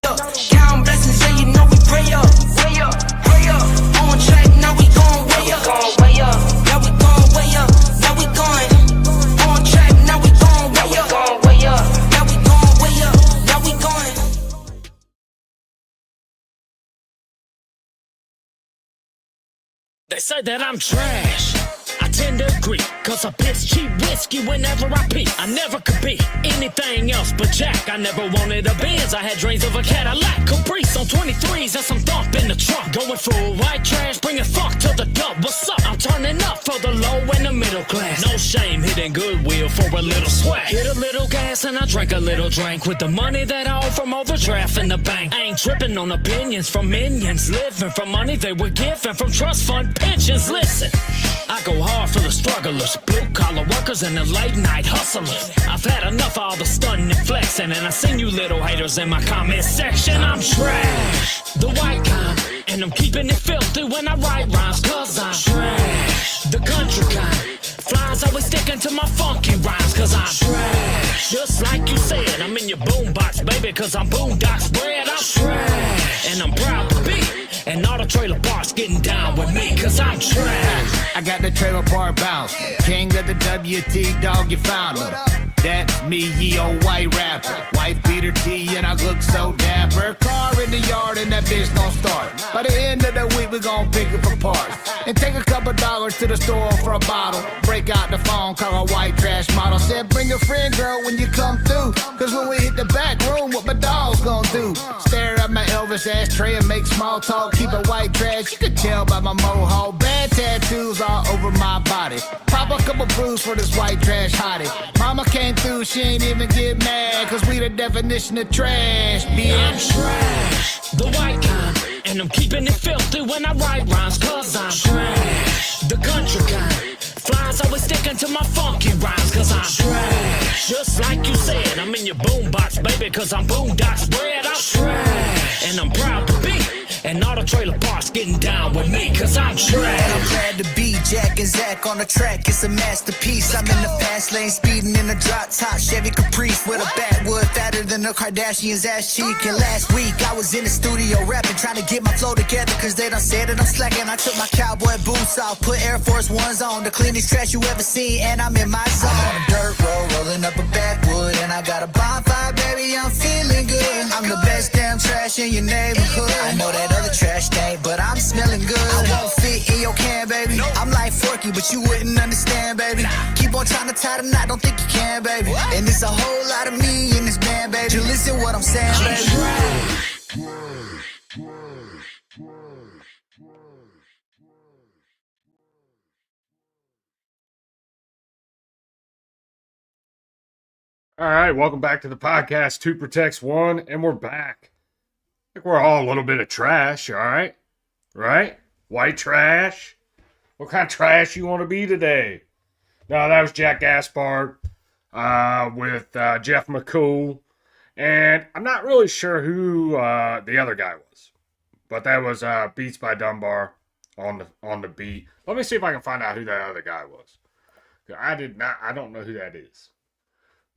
Count blessings, yeah, you know we pray up. Way up, pray up. On track, now we going way up. Way up. Now we going way up. Now we going on track, now we going way up. Way up. Now we going way up. Now we going. They say that I'm trash. I tend to agree, cause I piss cheap whiskey whenever I pee. I never could be anything else but Jack. I never wanted a Benz, I had dreams of a Cadillac. Caprice on 23s and some thump in the trunk. Going full white trash, bringing fuck to the dump. What's up? I'm turning up for the low and the middle class. No shame, hitting Goodwill for a little swag. Hit a little gas and I drink a little drink with the money that I owe from overdraft in the bank. I ain't tripping on opinions from minions, living from money they were given from trust fund pensions. Listen, I go hard for the strugglers, blue collar workers and the late night hustlers. I've had enough of all the stunning and flexing, and I seen you little haters in my comment section. I'm trash, the white kind, and I'm keeping it filthy when I write rhymes, cause I'm trash, the country kind. Flies always sticking to my funky rhymes, cause I'm trash. Just like you said, I'm in your boombox, baby, cause I'm boondock spread. I'm trash, and I'm proud to be. And all the trailer parks getting down with me, cause I'm trash. I got the trailer park bounce. King of the WT, dog, you found him. That's me, ye old white rapper. White beater tee, and I look so dapper. Car in the yard, and that bitch gon' start. By the end of the week, we gon' pick it for parts. And take a couple dollars to the store for a bottle. Break out the phone, call a white trash model. Said, bring a friend, girl, when you come through. Cause when we hit the back room, what my dog's gon' do? Stare at my Elvis ashtray and make small talk. Keep it white trash, you can tell by my mohawk. Bad tattoos all over my body. Pop a couple brews for this white trash hottie. Mama came through, she ain't even get mad. Cause we the definition of trash, bitch. I'm trash, the white kind, and I'm keeping it filthy when I write rhymes, cause I'm trash, the country kind. Flies always sticking to my funky rhymes, cause I'm trash. Just like you said, I'm in your boombox, baby, cause I'm boondock spread. I'm trash, and I'm proud to be. And all the trailer parks getting down with me, cause I'm trash. And I'm glad to be Jack and Zach on the track. It's a masterpiece. I'm in the fast lane, speeding in a drop top Chevy Caprice with a backwood fatter than the Kardashians' ass cheek. And last week I was in the studio rapping, trying to get my flow together, cause they done said that I'm slacking. I took my cowboy boots off, put Air Force Ones on, the cleanest trash you ever seen, and I'm in my zone. I'm on a dirt road, rolling up a backwood, and I got a bonfire, baby, I'm feeling good. I'm the best damn trash in your neighborhood. I know that other trash thing, but I'm smelling good. I won't fit in your can, baby. I'm like Forky, but you wouldn't understand, baby. Keep on trying to tie the knot, don't think you can, baby. And it's a whole lot of me in this band, baby. You listen what I'm saying, baby. All right, welcome back to the podcast, Two Protects One, and we're back. I think we're all a little bit of trash, all right? Right? White trash? What kind of trash you want to be today? No, that was Jack Gaspard with Jeff McCool, and I'm not really sure who the other guy was, but that was Beats by Dunbar on the beat. Let me see if I can find out who that other guy was. I don't know who that is.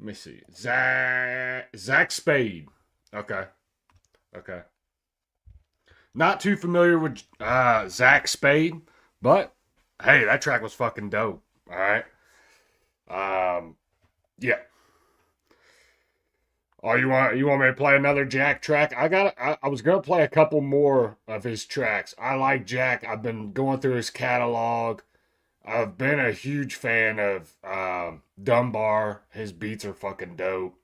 Let me see. Zach Spade. Okay. Not too familiar with Zach Spade, but hey, that track was fucking dope. All right. Yeah. Oh, you want me to play another Jack track? I was gonna play a couple more of his tracks. I like Jack. I've been going through his catalog. I've been a huge fan of Dunbar. His beats are fucking dope.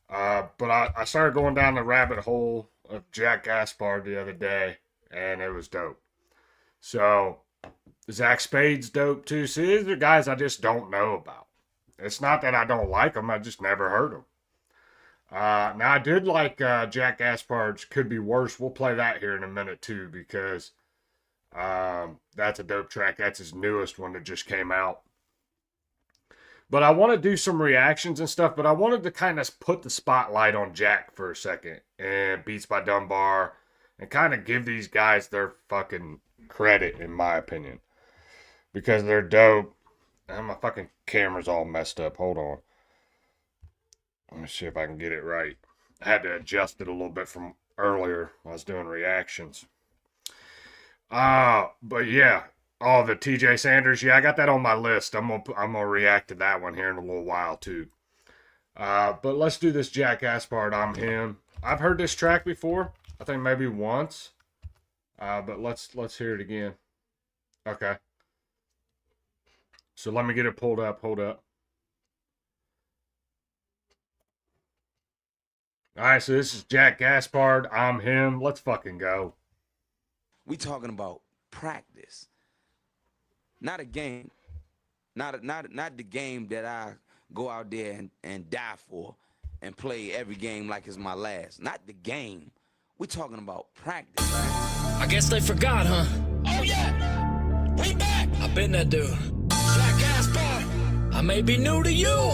But I started going down the rabbit hole of Jack Gaspard the other day, and it was dope. So, Zach Spade's dope too. See, these are guys I just don't know about. It's not that I don't like them, I just never heard them. Now, I did like Jack Gaspard's Could Be Worse. We'll play that here in a minute too, because that's a dope track. That's his newest one that just came out. But I want to do some reactions and stuff, but I wanted to kind of put the spotlight on Jack for a second and Beats by Dunbar and kind of give these guys their fucking credit, in my opinion, because they're dope. And my fucking camera's all messed up. Hold on. Let me see if I can get it right. I had to adjust it a little bit from earlier when I was doing reactions. But yeah. Oh, the TJ Sanders. Yeah, I got that on my list. I'm gonna react to that one here in a little while too. But let's do this Jack Gaspard, I'm Him. I've heard this track before. I think maybe once. But let's hear it again. Okay. So let me get it pulled up. Hold up. Alright, so this is Jack Gaspard, I'm Him. Let's fucking go. We talking about practice. Not a game. Not the game that I go out there and die for and play every game like it's my last. Not the game. We talking about practice, man. I guess they forgot, huh? Oh yeah, we back. I've been that dude. Jack Gaspard. I may be new to you,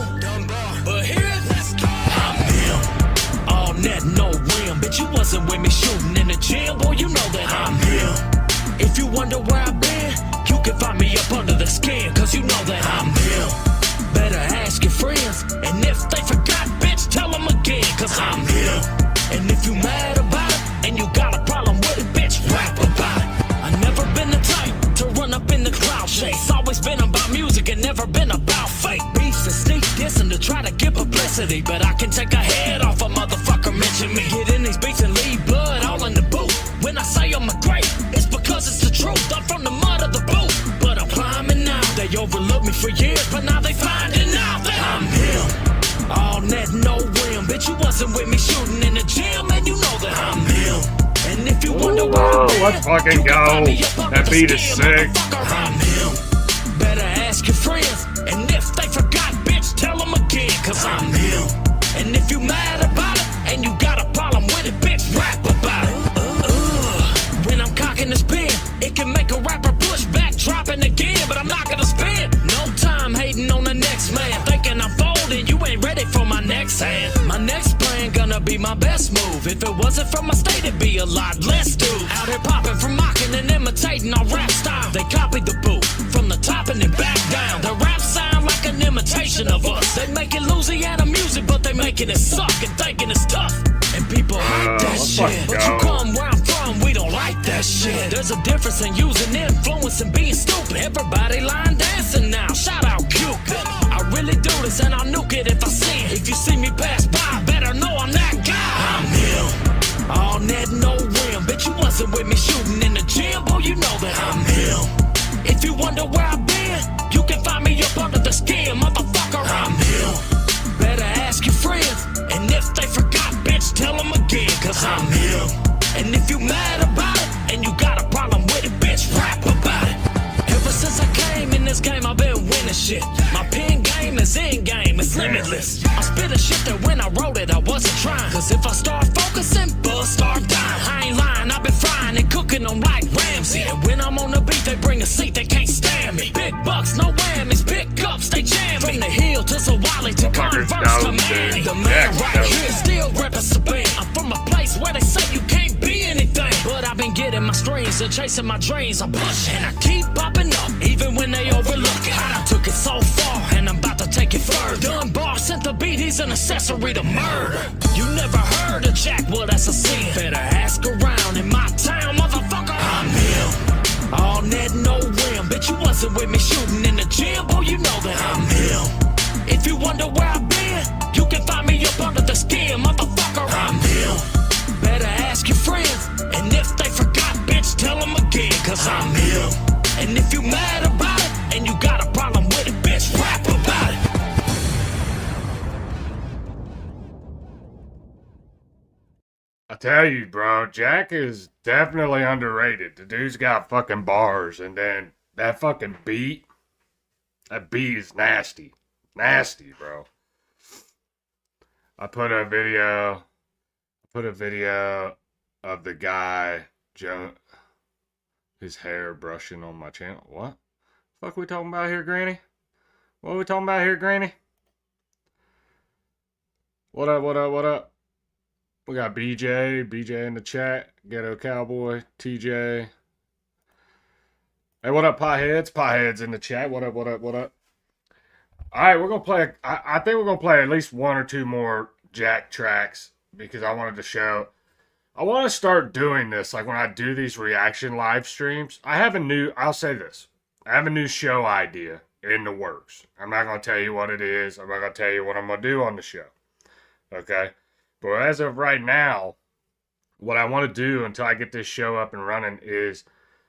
but here, let's go. I'm Him. All net, no rim. Bitch, you wasn't with me shooting in the gym. Boy, you know that I'm Him. If you wonder where I've been, you can find me up under the skin, cause you know that I'm Him. Better ask your friends, and if they forgot, bitch, tell them again, cause I'm Him. And if you mad about it, and you got a problem with it, bitch, rap about it. I never been the type to run up in the cloud chase. Always been about music and never been about fake beefs and sneak dissing to try to get publicity. But I can take a head off a motherfucker mention me. Get in these beats and leave blood all in the boot. When I say I'm a great, it's because it's the truth. I'm from the mud of the boot, but I'm climbing now. They overlooked me for years, but now they finding out that I'm Him. All net, no rim. Bitch, you wasn't with me shooting in the gym, and you know that I'm Him. And if you wonder why, let's fucking go. That beat is sick. I'm Him. Better ask your friends, and if they forgot, bitch, tell them again, cause I'm Him. And if you mad about it, and you got a problem with it, bitch, rap about it. When I'm cocking this pen, it can make a rapper push back, dropping again, but I'm not gonna spend no time hating on the next man, thinking I'm folding, you ain't ready for my next hand. My next plan gonna be my best move. If it wasn't from my state, it'd be a lot less dude. Out here popping from mocking and imitating our rap style. They copied the boot from the top and then back down. The rap sound like an imitation of us. They making Louisiana music, but they making it suck and thinking it's tough. And people hate that shit. But you come where I'm from, we don't like that shit. There's a difference in using influence and being stupid. Everybody line dancing now, shout out Cupid. I really do this and I'll nuke it if I see it. If you see me pass by, better know I'm that guy. I'm Him. All net, no rim. Bitch, you wasn't with me shooting in the gym, boy, you know that I'm Him. If you wonder where I've been, you can find me up under the skin, motherfucker, I'm Him. Better ask your friends, and if they forgot, bitch, tell them again, cause I'm Him. And if you mad about it, and you got a problem with it, bitch, rap about it. Ever since I came in this game, I've been winning shit. My pen game is in game, it's limitless. I spit a shit that when I wrote it, I wasn't trying. Cause if I start focusing, buzz start dying. I ain't lying, I've been frying and cooking them like Ramsay. And when I'm on the beat, they bring a seat, they can't stand me. Big bucks, no whammies, pickups, they jam me. From the hill to Zawali to Converse to Manny. The man right here still reppin' Sabine. I'm from a place where they say you can't be anything. But I've been getting my strings and chasing my dreams. I push and I keep popping up, even when they overlook it. I done took it so far and I'm about to take it further. Dunbar sent the beat, he's an accessory to murder. You never heard of Jack, well that's a sin. Better ask around in my town, motherfucker, I'm Him. All net, no rim. Bitch, you wasn't with me shooting in the gym, boy, you know that I'm Him. If you wonder where I've been, you can find me up under the skin, motherfucker, I'm Him. Better ask your friends, and if they forgot, bitch, tell them again, cause I'm Him. And if you mad about it, and you got a problem with it, bitch, rap about it. I tell you, bro, Jack is definitely underrated. The dude's got fucking bars, and then that fucking beat, that beat is nasty. Nasty, bro. I put a video of the guy, his hair brushing on my channel. What the fuck we talking about here, Granny? What are we talking about here, Granny? What up, what up, what up? We got BJ in the chat, Ghetto Cowboy, TJ. Hey, what up, Potheads? Potheads in the chat. What up, what up, what up? All right, we're going to play, I think we're going to play at least one or two more Jack tracks. because I wanted to show. I want to start doing this, like when I do these reaction live streams. I'll say this. I have a new show idea in the works. I'm not going to tell you what it is. I'm not going to tell you what I'm going to do on the show. Okay? But as of right now, what I want to do until I get this show up and running is,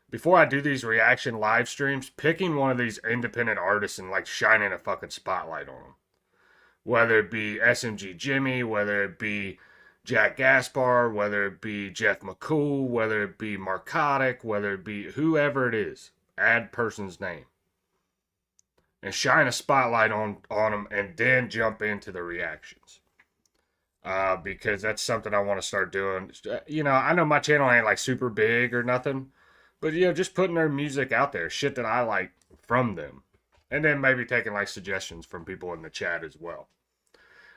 before I do these reaction live streams, picking one of these independent artists and like shining a fucking spotlight on them. Whether it be SMG Jimmy, whether it be Jack Gaspard, whether it be Jeff McCool, whether it be Marcotic, whether it be whoever it is, add person's name. And shine a spotlight on them and then jump into the reactions. Because that's something I want to start doing. You know, I know my channel ain't like super big or nothing. But, you know, just putting their music out there. Shit that I like from them. And then maybe taking like suggestions from people in the chat as well.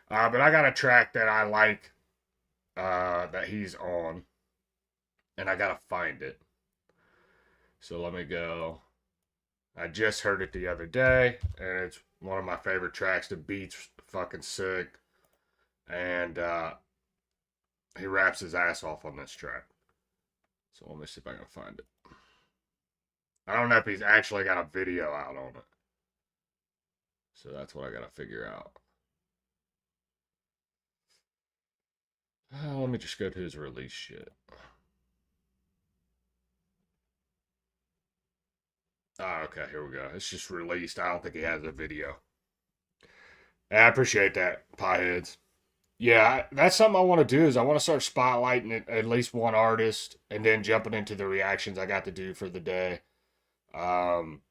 But I got a track that I like. That he's on, and I gotta find it. So let me go. I just heard it the other day, and it's one of my favorite tracks. The beat's fucking sick, and he raps his ass off on this track. So let me see if I can find it. I don't know if he's actually got a video out on it, so that's what I gotta figure out. Let me just go to his release shit. Okay, here we go. It's just released. I don't think he has a video. I appreciate that, pieheads. Yeah, that's something I want to do, is I want to start spotlighting at least one artist and then jumping into the reactions I got to do for the day. You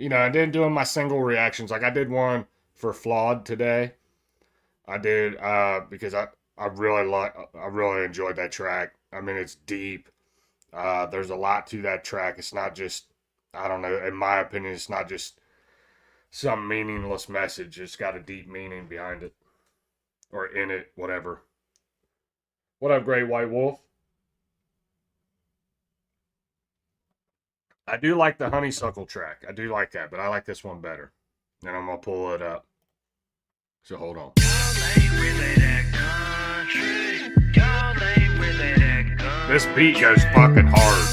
know, and then doing my single reactions. Like I did one for Flawed today. I did because I really enjoyed that track. I mean, it's deep. There's a lot to that track. It's not just, I don't know, in my opinion, it's not just some meaningless message. It's got a deep meaning behind it. Or in it, whatever. What up, Great White Wolf? I do like the Honeysuckle track. I do like that, but I like this one better. And I'm going to pull it up. So hold on. This beat goes fucking hard.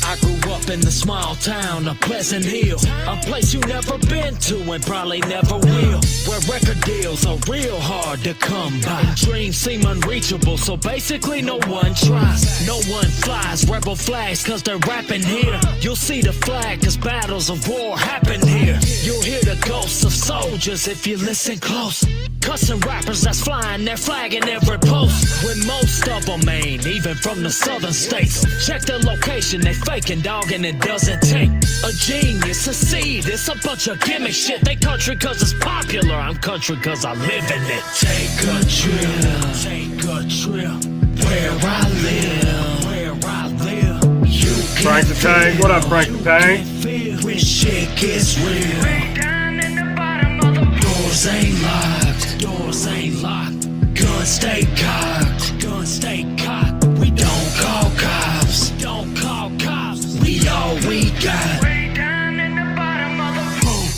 I grew up in the small town of Pleasant Hill, a place you never been to and probably never will, where record deals are real hard to come by. Dreams seem unreachable, so basically no one tries. No one flies rebel flags cause they're rapping here. You'll see the flag cause battles of war happen here. You'll hear the ghosts of soldiers if you listen close. Cussing rappers that's flying their flag in every post. When most of them ain't, even from the southern states. Check the location, they faking, dog, and it doesn't take a genius, a seed. It's a bunch of gimmick shit. They country cause it's popular, I'm country cause I live in it. Take a trip, where I live, you can Frank the Tank, what up, Frank the Tank? when shit gets real. Doors ain't locked, guns stay cocked, we don't call cops, we all we got.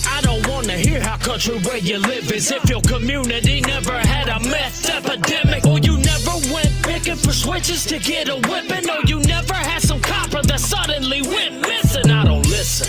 I don't wanna hear how country where you live is. If your community never had a meth epidemic, or you never went picking for switches to get a whipping, or you never had some copper that suddenly went missing. I don't listen.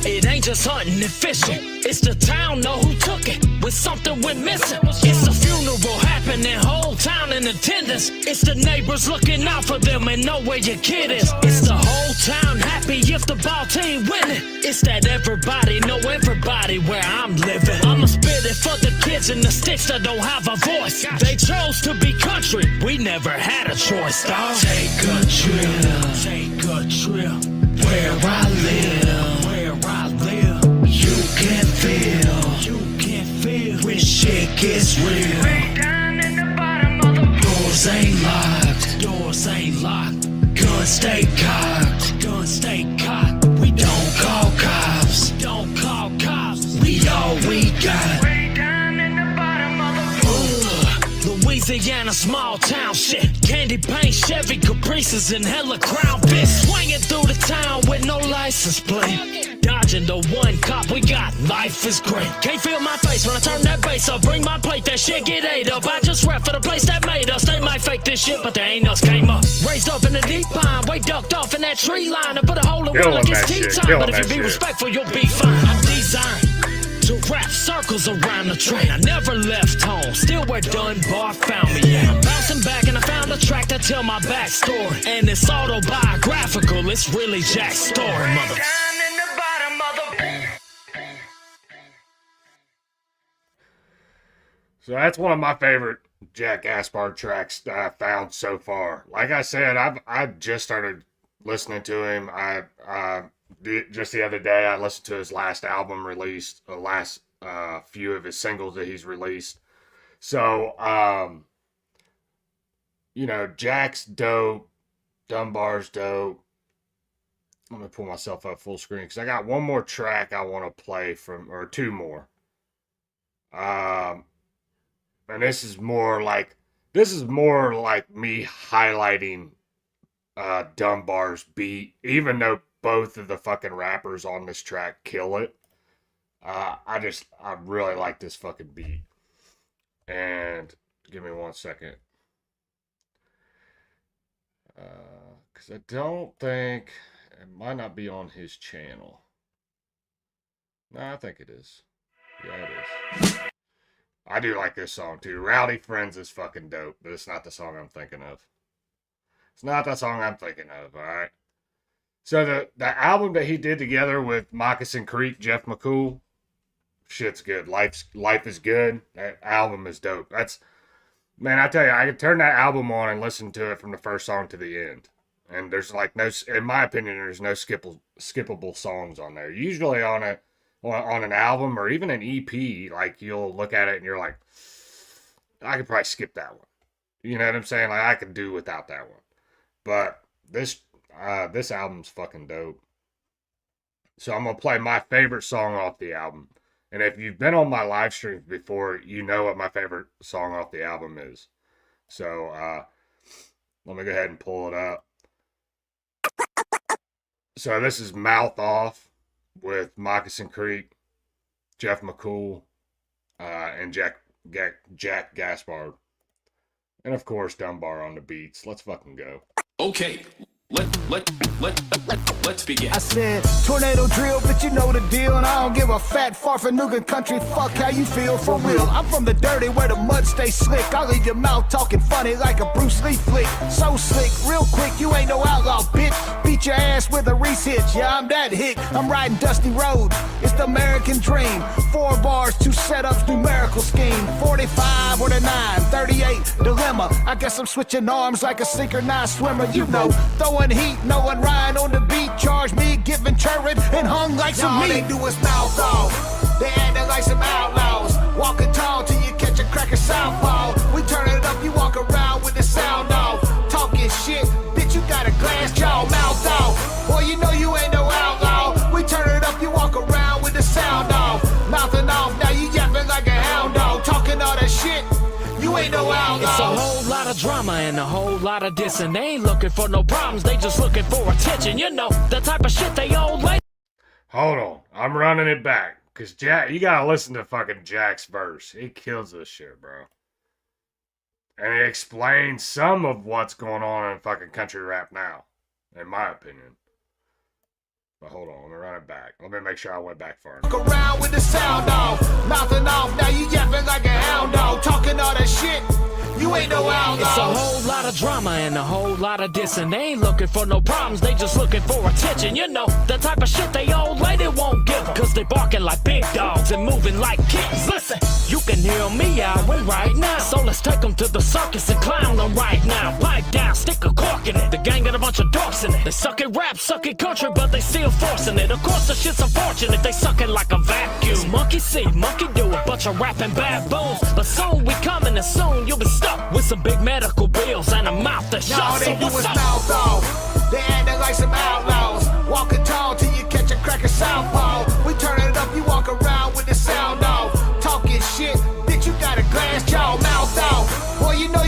It ain't just hunting and fishing. It's the town know who took it when something went missing. It's a funeral happening, whole town in attendance. It's the neighbors looking out for them and know where your kid is. It's the whole town happy if the ball team winning. It's that everybody know everybody where I'm living. I'ma spit it for the kids in the sticks that don't have a voice. They chose to be country, we never had a choice, dawg. Take a trip, where I live. You can feel when shit gets real. Doors ain't locked, guns stay cocked, we don't call cops, we all we got. Louisiana small town shit. Candy paint, Chevy Caprices, and hella crown bits. Swinging through the town with no license plate. Dodging the one cop we got. Life is great. Can't feel my face when I turn that bass up. Bring my plate, that shit get ate up. I just rap for the place that made us. They might fake this shit, but they ain't us. Came up, raised up in the deep pine. Way ducked off in that tree line. And put a hole in one like it's tea time. But if you be respectful, you'll be fine. I'm designed to wrap circles around the train. I never left home, still where Dunbar found me at. I'm bouncing back and I found a track that tell my backstory. And it's autobiographical, it's really Jack's story, mother. So that's one of my favorite Jack Gaspard tracks that I found so far. Like I said, I just started listening to him. Just the other day, I listened to his last album released, the last few of his singles that he's released. So, you know, Jack's dope, Dunbar's dope. Let me pull myself up full screen because I got one more track I want to play from, or two more. And this is more like me highlighting Dunbar's beat, even though both of the fucking rappers on this track kill it. I really like this fucking beat. And give me 1 second. Because I don't think, it might not be on his channel. No, I think it is. Yeah, it is. I do like this song too. Rowdy Friends is fucking dope, but it's not the song I'm thinking of. It's not the song I'm thinking of, alright? So the album that he did together with Moccasin Creek, Jeff McCool, shit's good. Life is good. That album is dope. Man, I tell you, I could turn that album on and listen to it from the first song to the end. And there's like no, in my opinion, there's no skippable songs on there. Usually on an album or even an EP, like you'll look at it and you're like, I could probably skip that one. You know what I'm saying? Like I could do without that one. But this album's fucking dope. So I'm gonna play my favorite song off the album. And if you've been on my live streams before, you know what my favorite song off the album is. So let me go ahead and pull it up. So this is Mouth Off with Moccasin Creek, Jeff McCool, and Jack Gaspard. And of course Dunbar on the beats. Let's fucking go. Okay, let's begin. I said, tornado drill, but you know the deal. And I don't give a fat Farfanugan country fuck how you feel for real. I'm from the dirty where the mud stays slick. I'll leave your mouth talking funny like a Bruce Lee flick. So slick, real quick, you ain't no outlaw, bitch. Beat your ass with a Reese hitch. Yeah, I'm that hick. I'm riding dusty roads. It's the American dream. 4 bars, 2 setups, numerical scheme. 45 or the 9, 38, dilemma. I guess I'm switching arms like a synchronized swimmer. You know, throwing heat, no one riding on the beat. Charge me, giving turret, and hung like some meat. All they do is mouth off. They acting like some outlaws. Walking tall till you catch a cracker southpaw. We turn it up, you walk around with the sound off. Talking shit, bitch, you got a glass jaw, mouth off. Boy, you know you ain't no outlaw. We turn it up, you walk around with the sound off. Mouthing off, now you yapping like a hound dog. Talking all that shit. You ain't no outlaw. It's a whole lot of drama and a whole lot of dissing. They ain't looking for no problems, they just looking for attention. You know, the type of shit they old lady. Hold on, I'm running it back. Cause Jack, you gotta listen to fucking Jack's verse. He kills this shit, bro. And he explains some of what's going on in fucking country rap now, in my opinion. But hold on, let me run it back. Let me make sure I went back far enough. Walk around with the sound off, mouthing off, now you yapping like a hound dog, talking all that shit. You ain't no outlaw. It's a whole lot of drama and a whole lot of dissing. They ain't looking for no problems, they just looking for attention. You know, the type of shit they old lady won't give them. Cause they barking like big dogs and moving like kittens. Listen, you can hear me out right now. So let's take them to the circus and clown them right now. Pipe down, stick a cork in it. The gang got a bunch of dorks in it. They suck at rap, suck at country, but they still forcing it. Of course the shit's unfortunate, they suck it like a vacuum. It's monkey see, monkey do, a bunch of rapping baboons. But soon we coming and soon you'll be stuck with some big medical bills and a mouth that shuts. All they do is mouth off. They acting like some outlaws. Walking tall till you catch a cracker southpaw. We turn it up, you walk around with the sound off. Talking shit, bitch, you got a glass jaw, mouth off. Boy, you know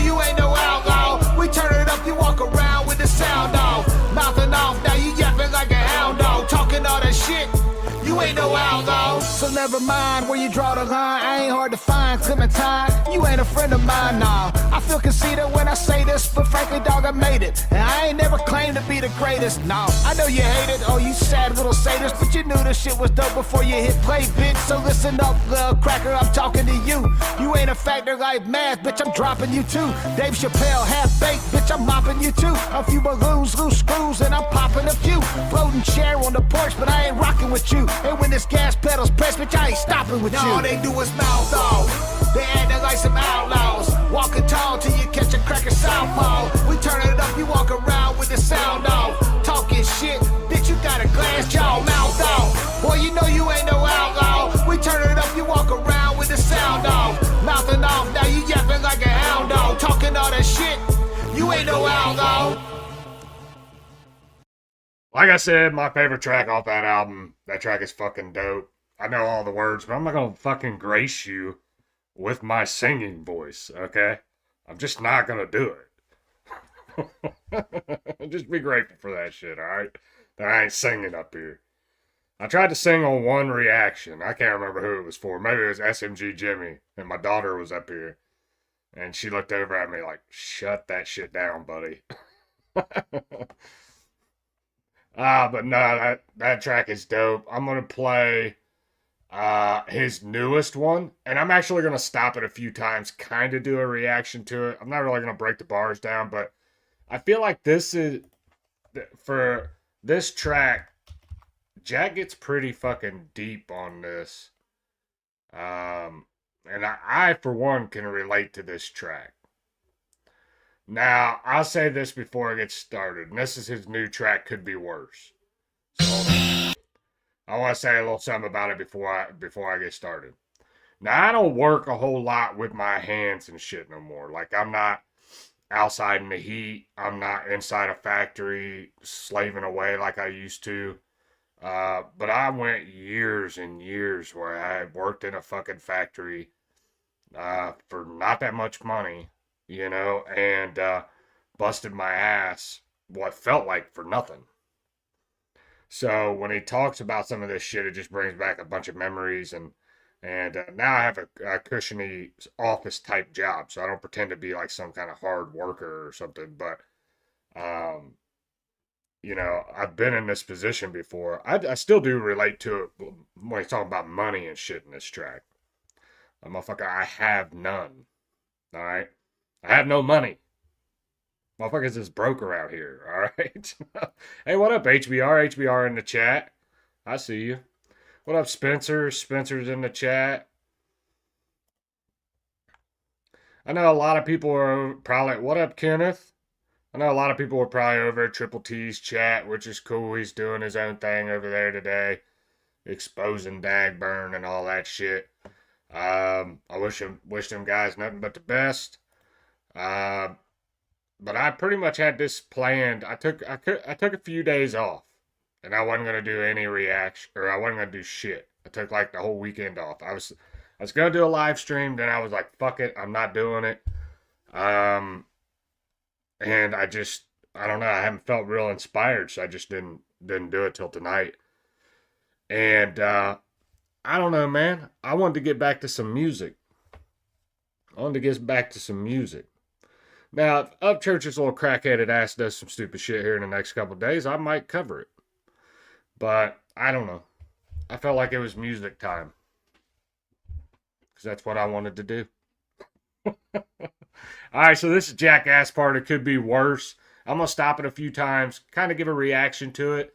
never mind where you draw the line. I ain't hard to find, Clementine. You ain't a friend of mine, nah. I feel conceited when I say this, but frankly, dog, I made it. And I ain't never claimed to be the greatest, no. I know you hate it, oh, you sad little sadist, but you knew this shit was dope before you hit play, bitch. So listen up, little cracker, I'm talking to you. You ain't a factor like math, bitch, I'm dropping you too. Dave Chappelle, half-baked, bitch, I'm mopping you too. A few balloons, loose screws, and I'm popping a few. Floating chair on the porch, but I ain't rocking with you. And when this gas pedal's pressed, bitch, I ain't stopping with you. All they do is mouth off. They acting like some outlaws. Walking tall till you catch a cracker southpaw. We turn it up, you walk around with the sound off. Talking shit, bitch, you got a glass jaw, mouth off. Boy, you know you ain't no outlaw. We turn it up, you walk around with the sound off. Mouthing off, now you yapping like a hound dog. Talking all that shit, you ain't no outlaw. Like I said, my favorite track off that album, that track is fucking dope. I know all the words, but I'm not gonna fucking grace you with my singing voice, okay? I'm just not gonna do it. Just be grateful for that shit, alright? That I ain't singing up here. I tried to sing on one reaction. I can't remember who it was for. Maybe it was SMG Jimmy, and my daughter was up here. And she looked over at me like, shut that shit down, buddy. But no, that track is dope. I'm gonna play his newest one, and I'm actually gonna stop it a few times, kind of do a reaction to it. I'm not really gonna break the bars down, but I feel like this is for this track. Jack gets pretty fucking deep on this, and I for one can relate to this track. Now, I'll say this before I get started, and this is his new track, Could Be Worse. So hold on. I want to say a little something about it before I get started. Now, I don't work a whole lot with my hands and shit no more. Like, I'm not outside in the heat. I'm not inside a factory slaving away like I used to. But I went years and years where I worked in a fucking factory for not that much money, you know, and busted my ass what felt like for nothing. So when he talks about some of this shit, it just brings back a bunch of memories, and now I have a cushiony office type job, so I don't pretend to be like some kind of hard worker or something, but you know, I've been in this position before. I still do relate to it when he's talking about money and shit in this track. Motherfucker, I have none. All right? I have no money. Motherfuckers is broke around here. All right? Hey, what up, HBR? HBR in the chat. I see you. What up, Spencer? Spencer's in the chat. I know a lot of people are probably... What up, Kenneth? I know a lot of people were probably over at Triple T's chat, which is cool. He's doing his own thing over there today. Exposing Dagburn and all that shit. I wish them guys nothing but the best. But I pretty much had this planned. I took a few days off, and I wasn't gonna do any reaction, or I wasn't gonna do shit. I took like the whole weekend off. I was gonna do a live stream, then I was like, fuck it, I'm not doing it. And I don't know, I haven't felt real inspired, so I just didn't do it till tonight. And I don't know, man. I wanted to get back to some music. Now, if Upchurch's little crackheaded ass does some stupid shit here in the next couple of days, I might cover it. But I don't know. I felt like it was music time. Because that's what I wanted to do. Alright, so this is Jack Gaspard. It could be worse. I'm going to stop it a few times, kind of give a reaction to it.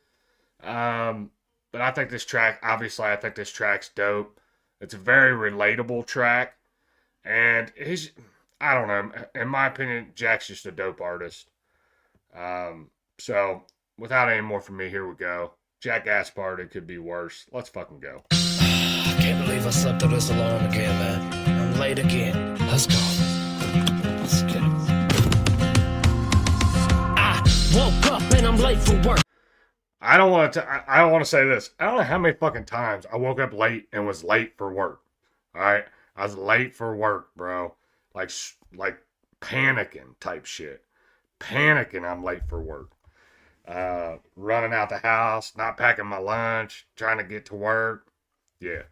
But I think this track's dope. It's a very relatable track. And I don't know, in my opinion, Jack's just a dope artist. So, without any more from me, here we go. Jack Gaspard, It Could Be Worse. Let's fucking go. I can't believe I slept through this alone again, man. I'm late again. Let's go. Let's get it. I woke up and I'm late for work. I don't want to say this. I don't know how many fucking times I woke up late and was late for work. All right? I was late for work, bro. Like panicking type shit. Panicking I'm late for work. Running out the house, not packing my lunch, trying to get to work. Yeah.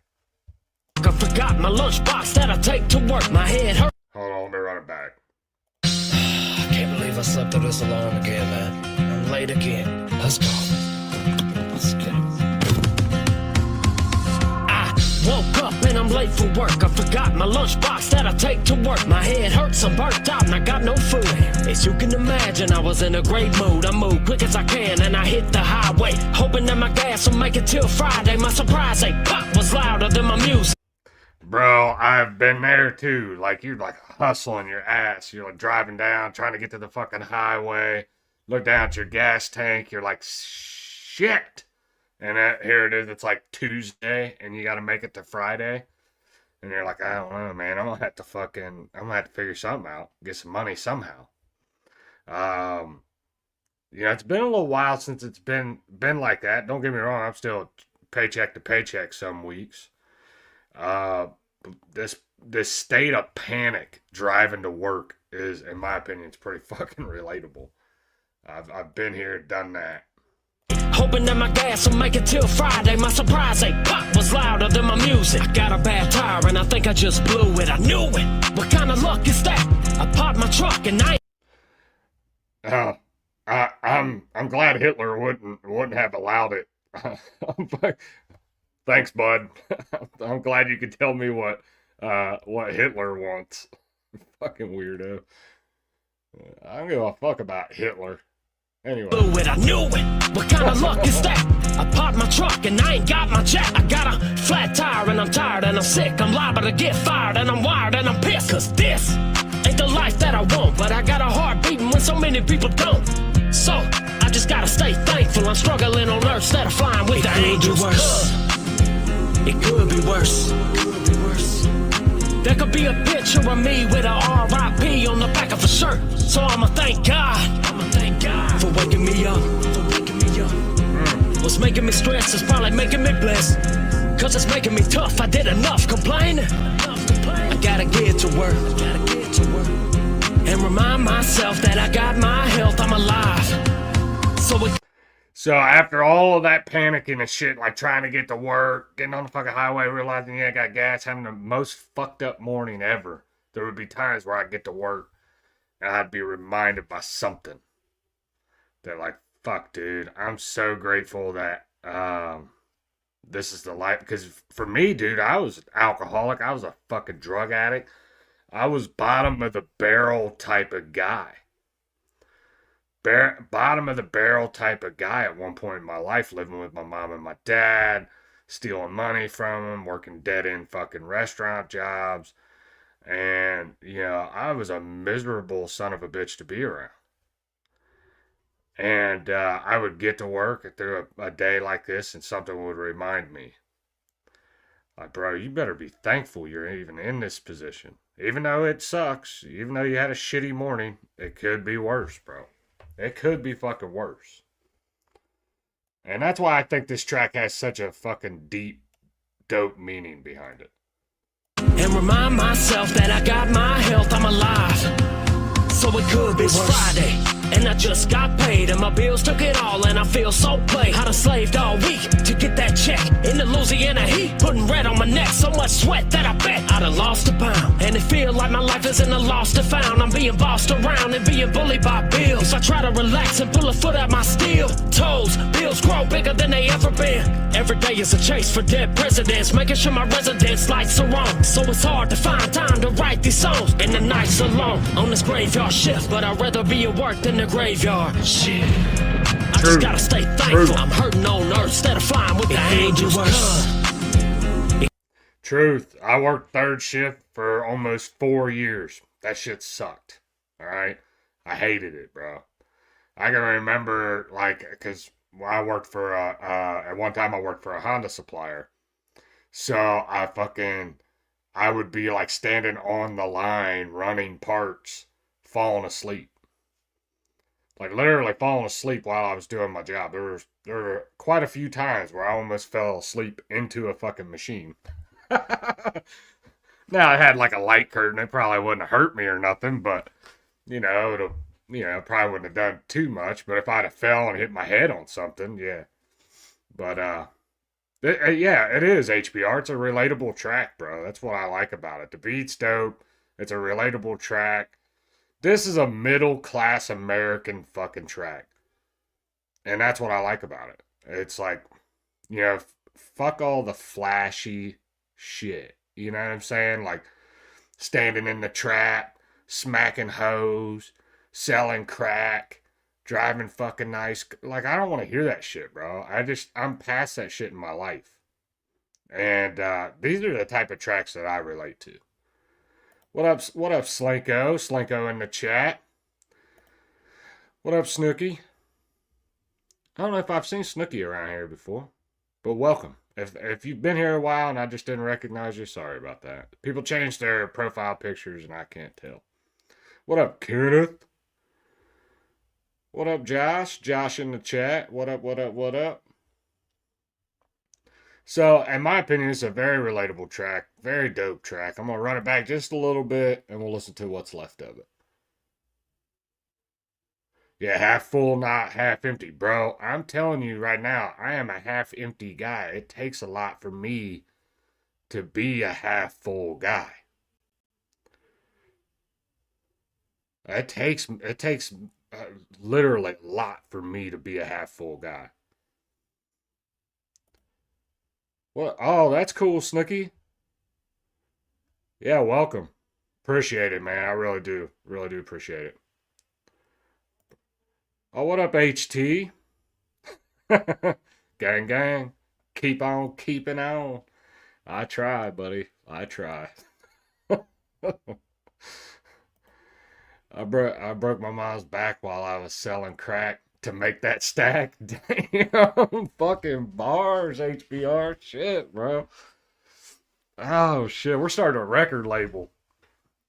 forgot my lunchbox that I take to work. My head hurt. Hold on, let me run it back. I can't believe I slept through this alone again, man. I'm late again. Let's go. Let's get it. I woke up and I'm late for work. I forgot my lunchbox that I take to work. My head hurts, I'm burnt out, and I got no food. As you can imagine, I was in a great mood. I moved quick as I can and I hit the highway, hoping that my gas will make it till Friday. My surprise, a pop was louder than my music. Bro, I've been there too. Like, you're like hustling your ass. You're like driving down, trying to get to the fucking highway. Look down at your gas tank. You're like, shit. And here it is. It's like Tuesday, and you got to make it to Friday. And you're like, I don't know, man. I'm gonna have to figure something out. Get some money somehow. It's been a little while since it's been like that. Don't get me wrong. I'm still paycheck to paycheck some weeks. This state of panic driving to work is, in my opinion, it's pretty fucking relatable. I've been here, done that. Hoping that my gas will make it till Friday. My surprise, a pop was louder than my music. I got a bad tire and I think I just blew it. I knew it. What kind of luck is that? I popped my truck and I'm glad Hitler wouldn't have allowed it. Thanks, bud. I'm glad you could tell me what Hitler wants. Fucking weirdo. I don't give a fuck about Hitler. Anyway. Blew it, I knew it. What kind of luck is that? I popped my truck and I ain't got my jack. I got a flat tire and I'm tired and I'm sick. I'm liable to get fired and I'm wired and I'm pissed. Cause this ain't the life that I want. But I got a heart beating when so many people don't. So I just gotta stay thankful. I'm struggling on earth instead of flying with the angels. It could be worse. There could be a picture of me with a R.I.P. on the back of a shirt. So I'ma thank God for waking me up. What's making me stressed is probably making me blessed. Cause it's making me tough. I did enough complaining. I gotta get to work. And remind myself that I got my health. I'm alive. So after all of that panicking and shit, like trying to get to work, getting on the fucking highway, realizing you ain't got gas, having the most fucked up morning ever, there would be times where I'd get to work and I'd be reminded by something. That like, fuck, dude, I'm so grateful that this is the life. Because for me, dude, I was alcoholic. I was a fucking drug addict. I was bottom of the barrel type of guy. Bottom of the barrel type of guy at one point in my life, living with my mom and my dad, stealing money from them, working dead-end fucking restaurant jobs. And, I was a miserable son of a bitch to be around. And I would get to work through a day like this and something would remind me. Like, bro, you better be thankful you're even in this position. Even though it sucks, even though you had a shitty morning, it could be worse, bro. It could be fucking worse. And that's why I think this track has such a fucking deep, dope meaning behind it. And remind myself that I got my health, I'm alive. So it could be Friday, and I just got paid, and my bills took it all, and I feel so played. I done slaved all week to get that check in the Louisiana heat, putting red on my neck, so much sweat that I bet I done lost a pound. And it feel like my life is in a lost and found. I'm being bossed around and being bullied by bills. I try to relax and pull a foot out my steel toes. Bills grow bigger than they ever been. Every day is a chase for dead presidents, making sure my residence lights are on. So it's hard to find time to write these songs, and the nights are long on this graveyard shift. But I'd rather be at work than the graveyard. Shit. I just gotta stay thankful. I'm hurting on earth instead of flying with the angels. Truth. I worked third shift for almost 4 years. That shit sucked. Alright? I hated it, bro. I can remember, because I worked for, at one time I worked for a Honda supplier. So I would be standing on the line, running parts, falling asleep. Literally falling asleep while I was doing my job. There were quite a few times where I almost fell asleep into a fucking machine. Now, I had a light curtain. It probably wouldn't have hurt me or nothing, but, it'll, probably wouldn't have done too much. But if I'd have fell and hit my head on something, yeah. But, Yeah, it is HBR. It's a relatable track, bro. That's what I like about it. The beat's dope. It's a relatable track. This is a middle class American fucking track. And that's what I like about it. It's like, fuck all the flashy shit. You know what I'm saying? Like standing in the trap, smacking hoes, selling crack, driving fucking nice. Like, I don't want to hear that shit, bro. I'm past that shit in my life. And these are the type of tracks that I relate to. What up, Slinko? Slinko in the chat. What up, Snooky? I don't know if I've seen Snooky around here before, but welcome. If you've been here a while and I just didn't recognize you, sorry about that. People change their profile pictures and I can't tell. What up, Kenneth? What up, Josh? Josh in the chat. What up, what up, what up? So, in my opinion, it's a very relatable track. Very dope track. I'm going to run it back just a little bit and we'll listen to what's left of it. Yeah, half full, not half empty. Bro, I'm telling you right now, I am a half empty guy. It takes a lot for me to be a half full guy. It takes literally a lot for me to be a half full guy. What? Oh, that's cool, Snooky. Yeah, welcome. Appreciate it, man. I really do. Really do appreciate it. Oh, what up, HT? Gang, gang. Keep on keeping on. I try, buddy. I try. I broke my mom's back while I was selling crack to make that stack. Damn, fucking bars, HBR. Shit, bro. Oh, shit. We're starting a record label,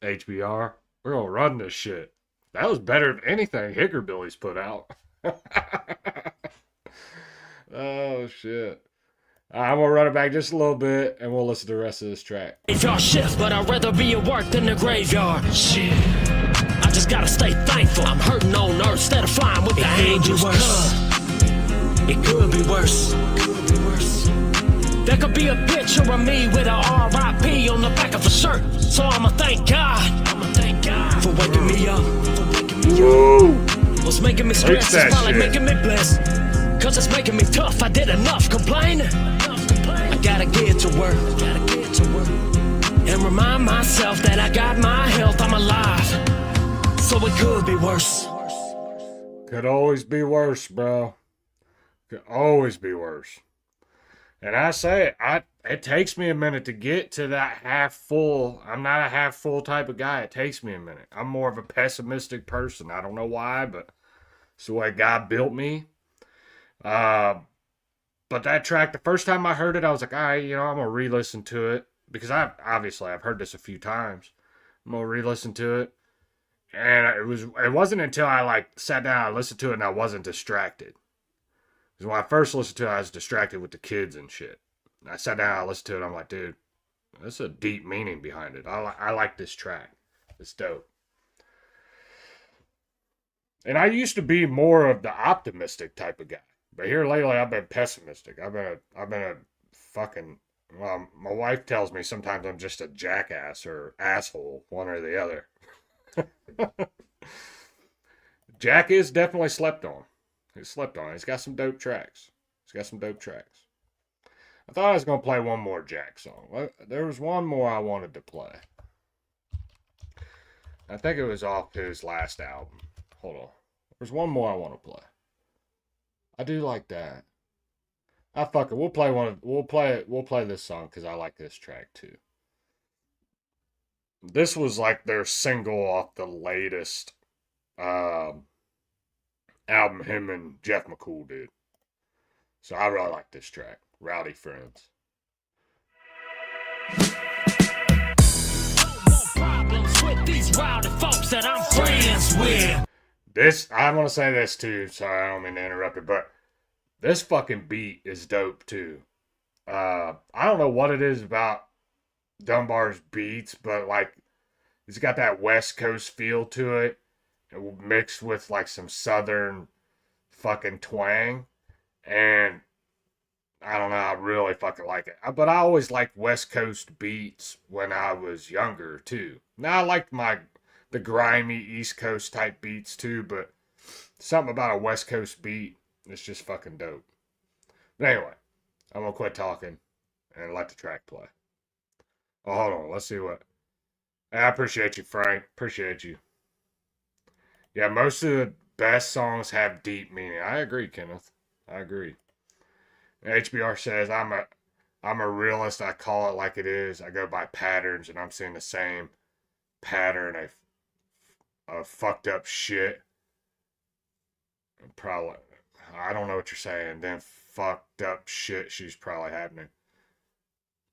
HBR. We're going to run this shit. That was better than anything Hickerbilly's put out. Oh, shit. I'm going to run it back just a little bit, and we'll listen to the rest of this track. Graveyard shift, but I'd rather be at work than the graveyard. Shit. I just gotta stay thankful. I'm hurting on earth instead of flying with the angels. It could be worse. There could be a picture of me with a R.I.P. on the back of a shirt. So I'ma thank God. For waking me up. What's making me stressed is probably making me blessed. Cause it's making me tough. I did enough complaining. I gotta get to work. And remind myself that I got my health. I'm alive. So it could be worse. Could always be worse, bro. Could always be worse. And I say it takes me a minute to get to that half full. I'm not a half full type of guy. It takes me a minute. I'm more of a pessimistic person. I don't know why, but it's the way God built me. But that track, the first time I heard it, I was like, all right, I'm going to re-listen to it. Because I've heard this a few times. I'm going to re-listen to it. And it wasn't until I sat down and listened to it and I wasn't distracted. Because when I first listened to it, I was distracted with the kids and shit. And I sat down and I listened to it and I'm like, dude, there's a deep meaning behind it. I like this track. It's dope. And I used to be more of the optimistic type of guy. But here lately I've been pessimistic. I've been a fucking, well, my wife tells me sometimes I'm just a jackass or asshole, one or the other. Jack is definitely slept on. He's slept on. He's got some dope tracks. I thought I was going to play one more Jack song. There was one more I wanted to play. I think it was off his last album. Hold on. There's one more I want to play. I do like that. Fuck it. We'll play this song because I like this track too. This was like their single off the latest album him and Jeff McCool did. So I really like this track. Rowdy Friends. Problems with these rowdy folks that I'm friends with. I want to say this too. Sorry, I don't mean to interrupt it, but this fucking beat is dope too. I don't know what it is about Dunbar's beats, but he's got that West Coast feel to it, mixed with some Southern fucking twang, and I don't know, I really fucking like it. But I always liked West Coast beats when I was younger too. Now I liked the grimy East Coast type beats too, but something about a West Coast beat is just fucking dope. But anyway, I'm gonna quit talking and let the track play. Oh, hold on, let's see what. I appreciate you, Frank. Appreciate you. Yeah, most of the best songs have deep meaning. I agree, Kenneth. I agree. HBR says, I'm a realist. I call it like it is. I go by patterns, and I'm seeing the same pattern of fucked up shit. And probably, I don't know what you're saying. Then fucked up shit she's probably happening.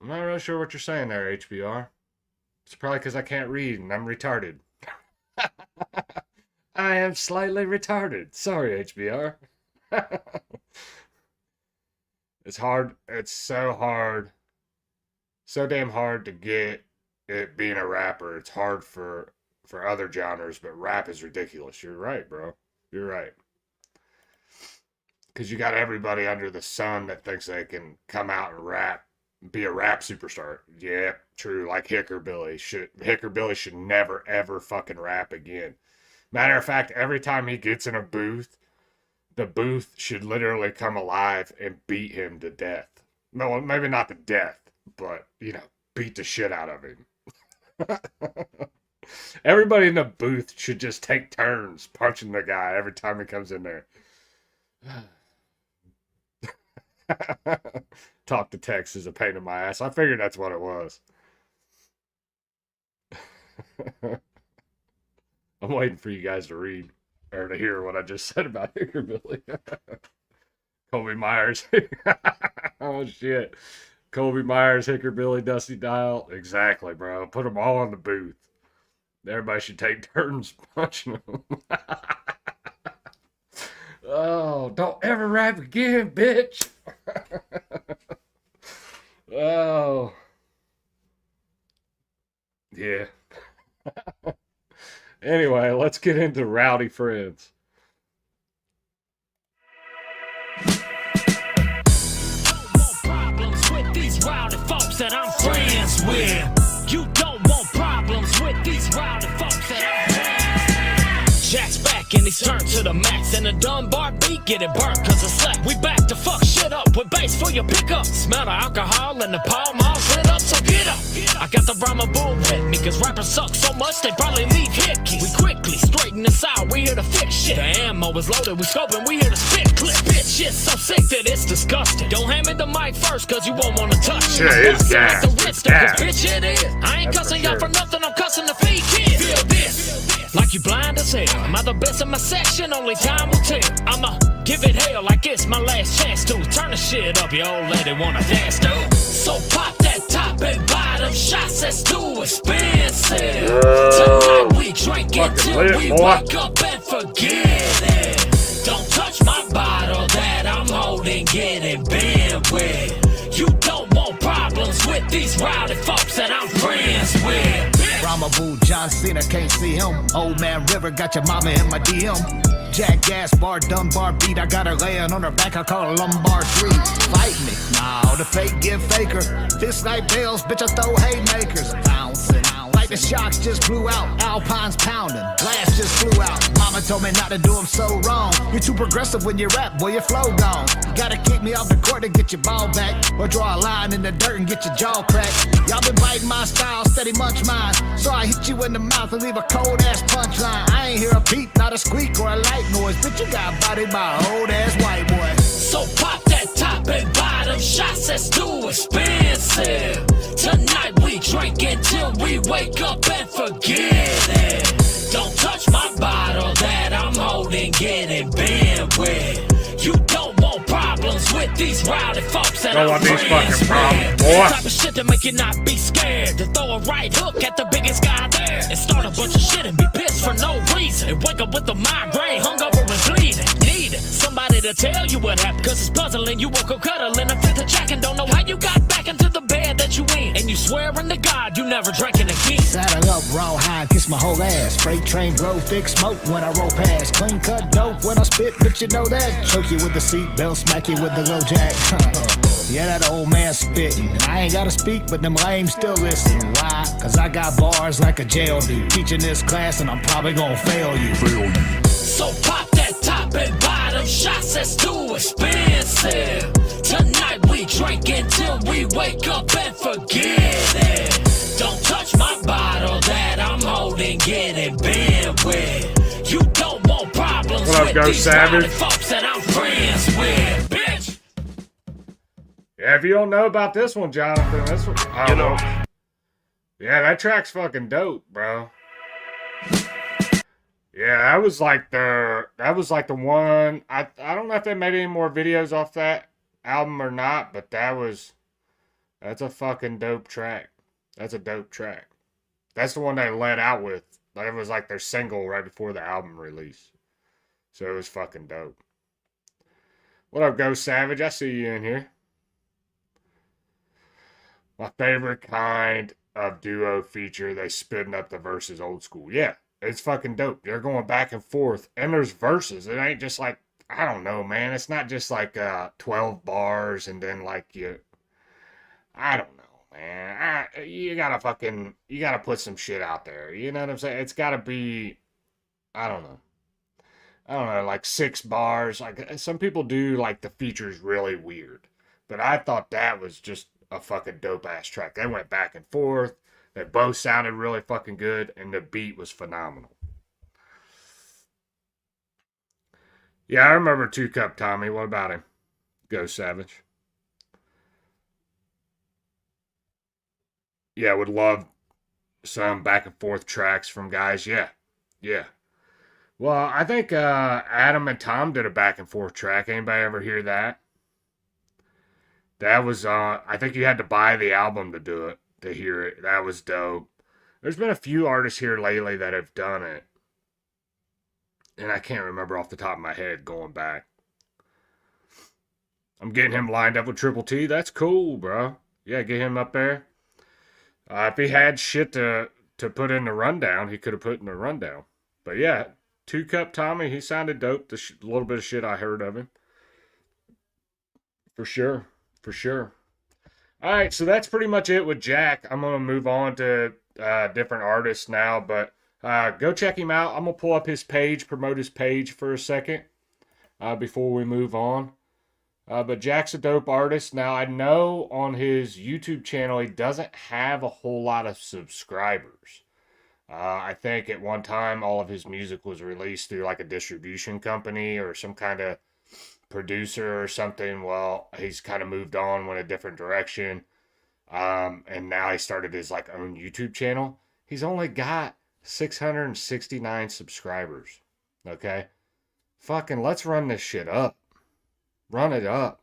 I'm not really sure what you're saying there, HBR. It's probably because I can't read and I'm retarded. I am slightly retarded. Sorry, HBR. It's hard. It's so hard. So damn hard to get it being a rapper. It's hard for other genres, but rap is ridiculous. You're right, bro. You're right. Because you got everybody under the sun that thinks they can come out and rap, be a rap superstar. Yeah, true. Like Hickorbilly. Hickorbilly should never, ever fucking rap again. Matter of fact, every time he gets in a booth, the booth should literally come alive and beat him to death. No, maybe not to death, but, beat the shit out of him. Everybody in the booth should just take turns punching the guy every time he comes in there. Talk to text is a pain in my ass. I figured that's what it was. I'm waiting for you guys to read or to hear what I just said about Hickorbilly. Colby Myers. Oh, shit. Colby Myers, Hickorbilly, Dusty Dial. Exactly, bro. Put them all in the booth. Everybody should take turns punching them. Oh, don't ever rap again, bitch. Oh. Yeah. Anyway, let's get into Rowdy Friends. Problems with these rowdy folks that I'm friends with. You don't want problems with these rowdy folks that I'm friends with. Jack's back and he's turned to the max, and the Dunbar beat getting burnt cause of slack. We back to fuck shit up with bass for your pickup. Smell the alcohol and the palm all lit up, so get up. I got the rhyme bull with me cause rappers suck so much they probably leave hit keys. We quickly straighten this out, we here to fix shit. The ammo is loaded, we scoping, we here to spit clip. Bitch, shit so sick that it's disgusting. Don't hand me the mic first cause you won't wanna touch it. Shit is gas. It's gas. Bitch, it is. I ain't cussing y'all for nothing, I'm cussing the feed kids. Feel this, like you blind as hell. Am I the best in my section? Only time will tell. I'ma give it hell like it's my last chance to turn the shit up, your old lady wanna dance to. So pop that top and bottom shots, that's too expensive. Tonight we drink until we wake up and forget it. Don't touch my bottle that I'm holding, getting bent with. You don't want problems with these rowdy folks that I'm friends with. Rama Boo, John Cena, can't see him. Old Man River, got your mama in my DM. Jack Gaspard, Dunbar beat, I got her laying on her back, I call her lumbar 3. Fight me, no, the fake get faker. This night bells, bitch, I throw haymakers. Bouncing, like the shocks just blew out. Alpine's pounding, glass just flew out. Mama told me not to do them so wrong. You're too progressive when you rap, boy, your flow gone. You gotta kick me off the court to get your ball back, or draw a line in the dirt and get your jaw cracked. Y'all been biting my style, steady munch mine. So I hit you in the mouth and leave a cold ass punchline. I ain't hear a peep, not a squeak or a light noise. Bitch, you got bodied by an old ass white boy. So pop that top and bottom shots, that's too expensive. Tonight we drink until we wake up and forget it. Don't touch my bottle that I'm holding, getting bent with. You don't want problems with these rowdy folks that I'm friends with. The type of shit that make you not be scared, to throw a right hook at the biggest guy there and start a bunch of shit and be pissed for no reason, and wake up with a migraine, hungover and bleeding. Needing somebody to tell you what happened, cause it's puzzling. You woke up cuddling a fifth of Jack and don't know how you got back into the bed that you in, and you swearing to God you never drank it again. Saddle up, raw high, kiss my whole ass. Freight train blow, thick smoke when I roll past. Clean cut dope when I spit, but you know that. Choke you with the seatbelt, smack you with the low jack. Yeah, that old man spittin'. I ain't gotta speak, but them lames still listen. Why? Cause I got bars like a jail dude. Teaching this class and I'm probably gonna fail you. So pop that top and bottom shots, that's too expensive. Tonight we drink until we wake up and forget it. Don't touch my bottle that I'm holding, getting bent with. You don't want problems What up, with Ghost these Savage? rowdy folks that I'm friends with, bitch. Yeah, if you don't know about this one, Jonathan, this one, You know. yeah, that track's fucking dope, bro. Yeah, that was like the one. I don't know if they made any more videos off that album or not, but that's a fucking dope track. That's a dope track. That's the one they let out with. Like, it was like their single right before the album release. So it was fucking dope. What up, Ghost Savage? I see you in here. My favorite kind of duo feature, they spitting up the verses old school. Yeah, it's fucking dope. They're going back and forth. And there's verses. It ain't just like, I don't know, man. It's not just like 12 bars and then like I don't know, man. You gotta put some shit out there. You know what I'm saying? It's gotta be, I don't know, like 6 bars. Like, some people do like the features really weird. But I thought that was just a fucking dope ass track. They went back and forth. They both sounded really fucking good, and the beat was phenomenal. Yeah, I remember 2 Cup Tommy. What about him? Ghost Savage. Yeah, would love some back and forth tracks from guys. Yeah. Well, I think Adam and Tom did a back and forth track. Anybody ever hear that? That was I think you had to buy the album to do it, to hear it. That was dope. There's been a few artists here lately that have done it. And I can't remember off the top of my head going back. I'm getting him lined up with Triple T. That's cool, bro. Yeah, get him up there. If he had shit to put in the rundown, he could have put in the rundown. But yeah, 2 Cup Tommy, he sounded dope. The little bit of shit I heard of him. For sure. All right, so that's pretty much it with Jack. I'm going to move on to different artists now, but go check him out. I'm going to pull up his page, promote his page for a second before we move on. But Jack's a dope artist. Now, I know on his YouTube channel, he doesn't have a whole lot of subscribers. I think at one time, all of his music was released through like a distribution company or some kind of producer or something. Well, he's kind of moved on, went a different direction. And now he started his like own YouTube channel. He's only got 669 subscribers. Okay. Fucking let's run this shit up. Run it up.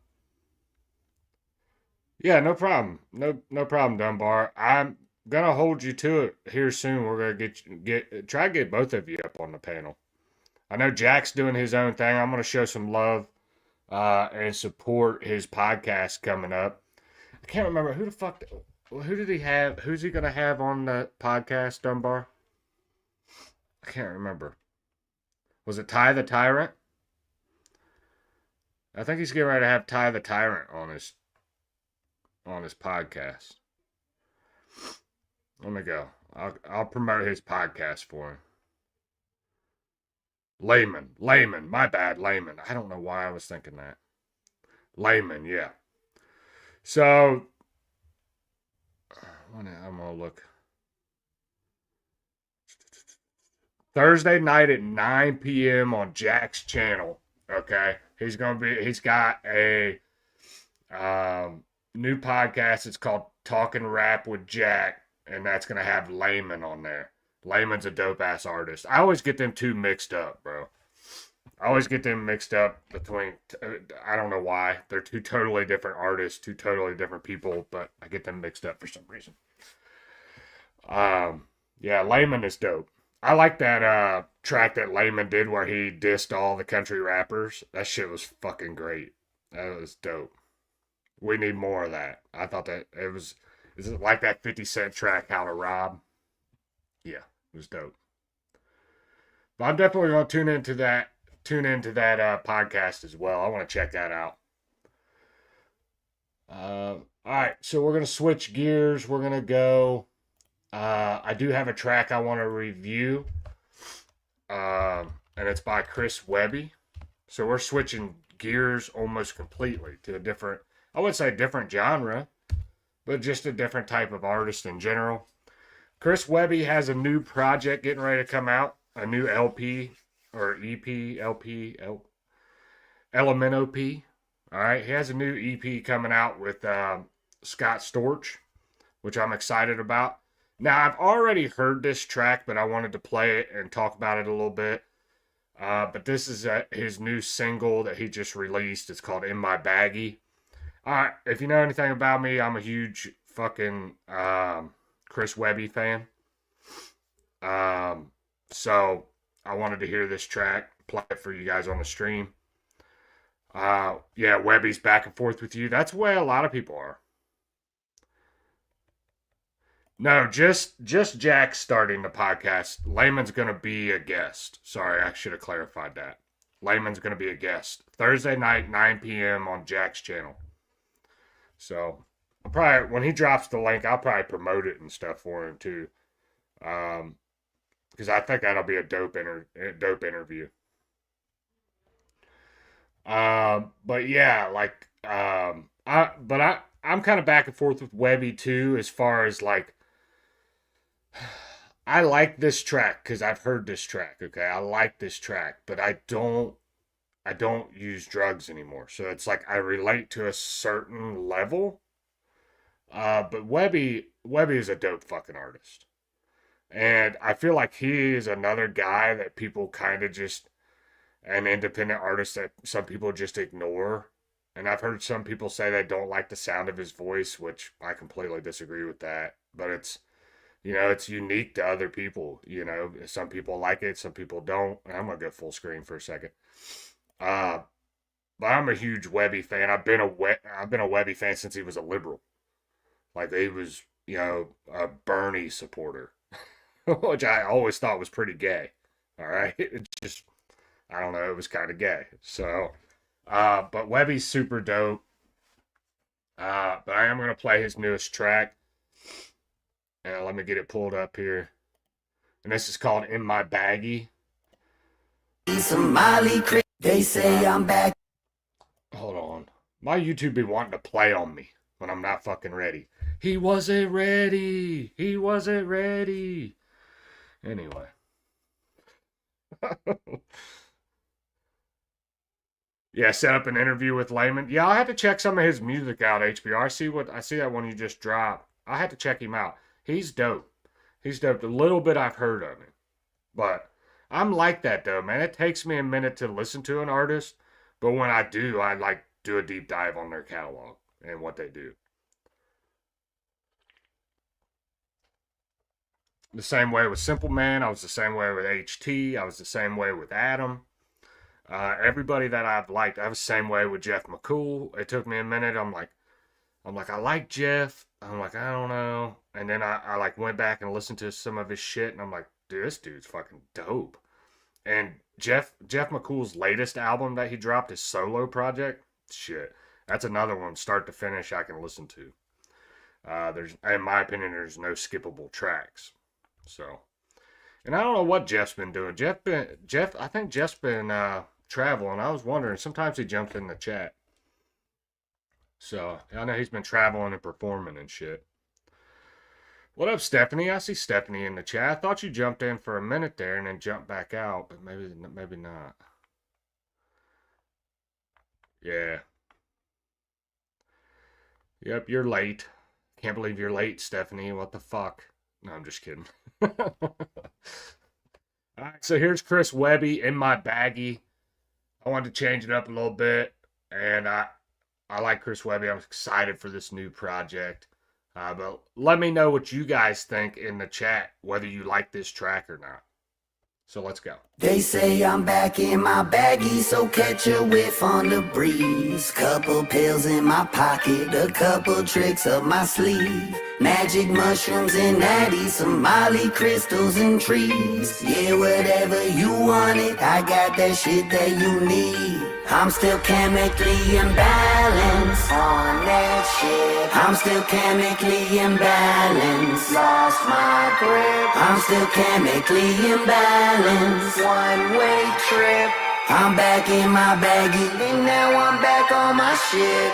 Yeah, no problem. No problem, Dunbar. I'm gonna hold you to it here soon. We're gonna try to get both of you up on the panel. I know Jack's doing his own thing. I'm gonna show some love and support his podcast coming up. I can't remember who did he have? Who's he gonna have on the podcast, Dunbar? I can't remember. Was it Ty the Tyrant? I think he's getting ready to have Ty the Tyrant on his podcast. Let me go. I'll promote his podcast for him. Layman. My bad, Layman. I don't know why I was thinking that. Layman, yeah. So, I'm gonna look. Thursday night at 9 p.m. on Jack's channel. Okay, he's got a new podcast. It's called Talking Rap with Jack, and that's gonna have Layman on there. Layman's a dope ass artist. I always get them two mixed up, bro. I always get them mixed up between. I don't know why. They're two totally different artists, two totally different people, but I get them mixed up for some reason. Yeah, Layman is dope. I like that track that Layman did where he dissed all the country rappers. That shit was fucking great. That was dope. We need more of that. I thought that is it like that 50 Cent track, How to Rob? Yeah, it was dope. But I'm definitely going to tune into that podcast as well. I want to check that out. Alright, so we're going to switch gears. We're going to go. I do have a track I want to review. And it's by Chris Webby. So we're switching gears almost completely to a different, I would say different genre, but just a different type of artist in general. Chris Webby has a new project getting ready to come out, a new LP or EP, LP, LMNOP. All right, he has a new EP coming out with Scott Storch, which I'm excited about. Now, I've already heard this track, but I wanted to play it and talk about it a little bit. But this is his new single that he just released. It's called In My Baggie. All right, if you know anything about me, I'm a huge fucking Chris Webby fan. So I wanted to hear this track, play it for you guys on the stream. Yeah, Webby's back and forth with you. That's the way a lot of people are. No, just Jack starting the podcast. Layman's going to be a guest. Sorry, I should have clarified that. Layman's going to be a guest. Thursday night, 9 p.m. on Jack's channel. So, I'll probably, when he drops the link, I'll probably promote it and stuff for him too. Because I think that'll be a dope interview. But yeah, like, I'm kind of back and forth with Webby too, as far as like, I like this track because I've heard this track. Okay, I like this track, but I don't use drugs anymore. So it's like I relate to a certain level. But Webby is a dope fucking artist, and I feel like he is another guy that people kind of just, an independent artist that some people just ignore. And I've heard some people say they don't like the sound of his voice, which I completely disagree with that. But it's, it's unique to other people. Some people like it, some people don't. And I'm going to go full screen for a second. But I'm a huge Webby fan. I've been a Webby fan since he was a liberal. Like, he was, a Bernie supporter, which I always thought was pretty gay. All right. It just, I don't know. It was kind of gay. So, but Webby's super dope. But I am going to play his newest track. And let me get it pulled up here. And this is called In My Baggie. They say I'm back. Hold on. My YouTube be wanting to play on me when I'm not fucking ready. He wasn't ready. He wasn't ready. Anyway. Yeah, set up an interview with Layman. Yeah, I'll have to check some of his music out, HBR. I see that one you just dropped. I had to check him out. He's dope. He's dope. A little bit I've heard of him. But I'm like that though, man. It takes me a minute to listen to an artist, but when I do, I like do a deep dive on their catalog and what they do. The same way with Simple Man. I was the same way with HT. I was the same way with Adam. Everybody that I've liked, I was the same way with Jeff McCool. It took me a minute. I'm like, I like Jeff. I'm like, I don't know. And then I like went back and listened to some of his shit, and I'm like, dude, this dude's fucking dope. And Jeff McCool's latest album that he dropped, his solo project, shit, that's another one, start to finish, I can listen to. In my opinion, there's no skippable tracks. So, and I don't know what Jeff's been doing. I think Jeff's been traveling. I was wondering, sometimes he jumps in the chat. So, I know he's been traveling and performing and shit. What up, Stephanie? I see Stephanie in the chat. I thought you jumped in for a minute there and then jumped back out, but maybe not. Yeah. Yep, you're late. Can't believe you're late, Stephanie. What the fuck? No, I'm just kidding. All right, so here's Chris Webby, In My Baggie. I wanted to change it up a little bit, and I like Chris Webby. I'm excited for this new project. But let me know what you guys think in the chat, whether you like this track or not. So let's go. They say I'm back in my baggie, so catch a whiff on the breeze. Couple pills in my pocket, a couple tricks up my sleeve. Magic mushrooms and natty, some Molly crystals and trees. Yeah, whatever you want it, I got that shit that you need. I'm still chemically imbalanced on that shit. I'm still chemically imbalanced. Lost my grip. I'm still chemically imbalanced. One-way trip. I'm back in my baggie, and now I'm back on my shit.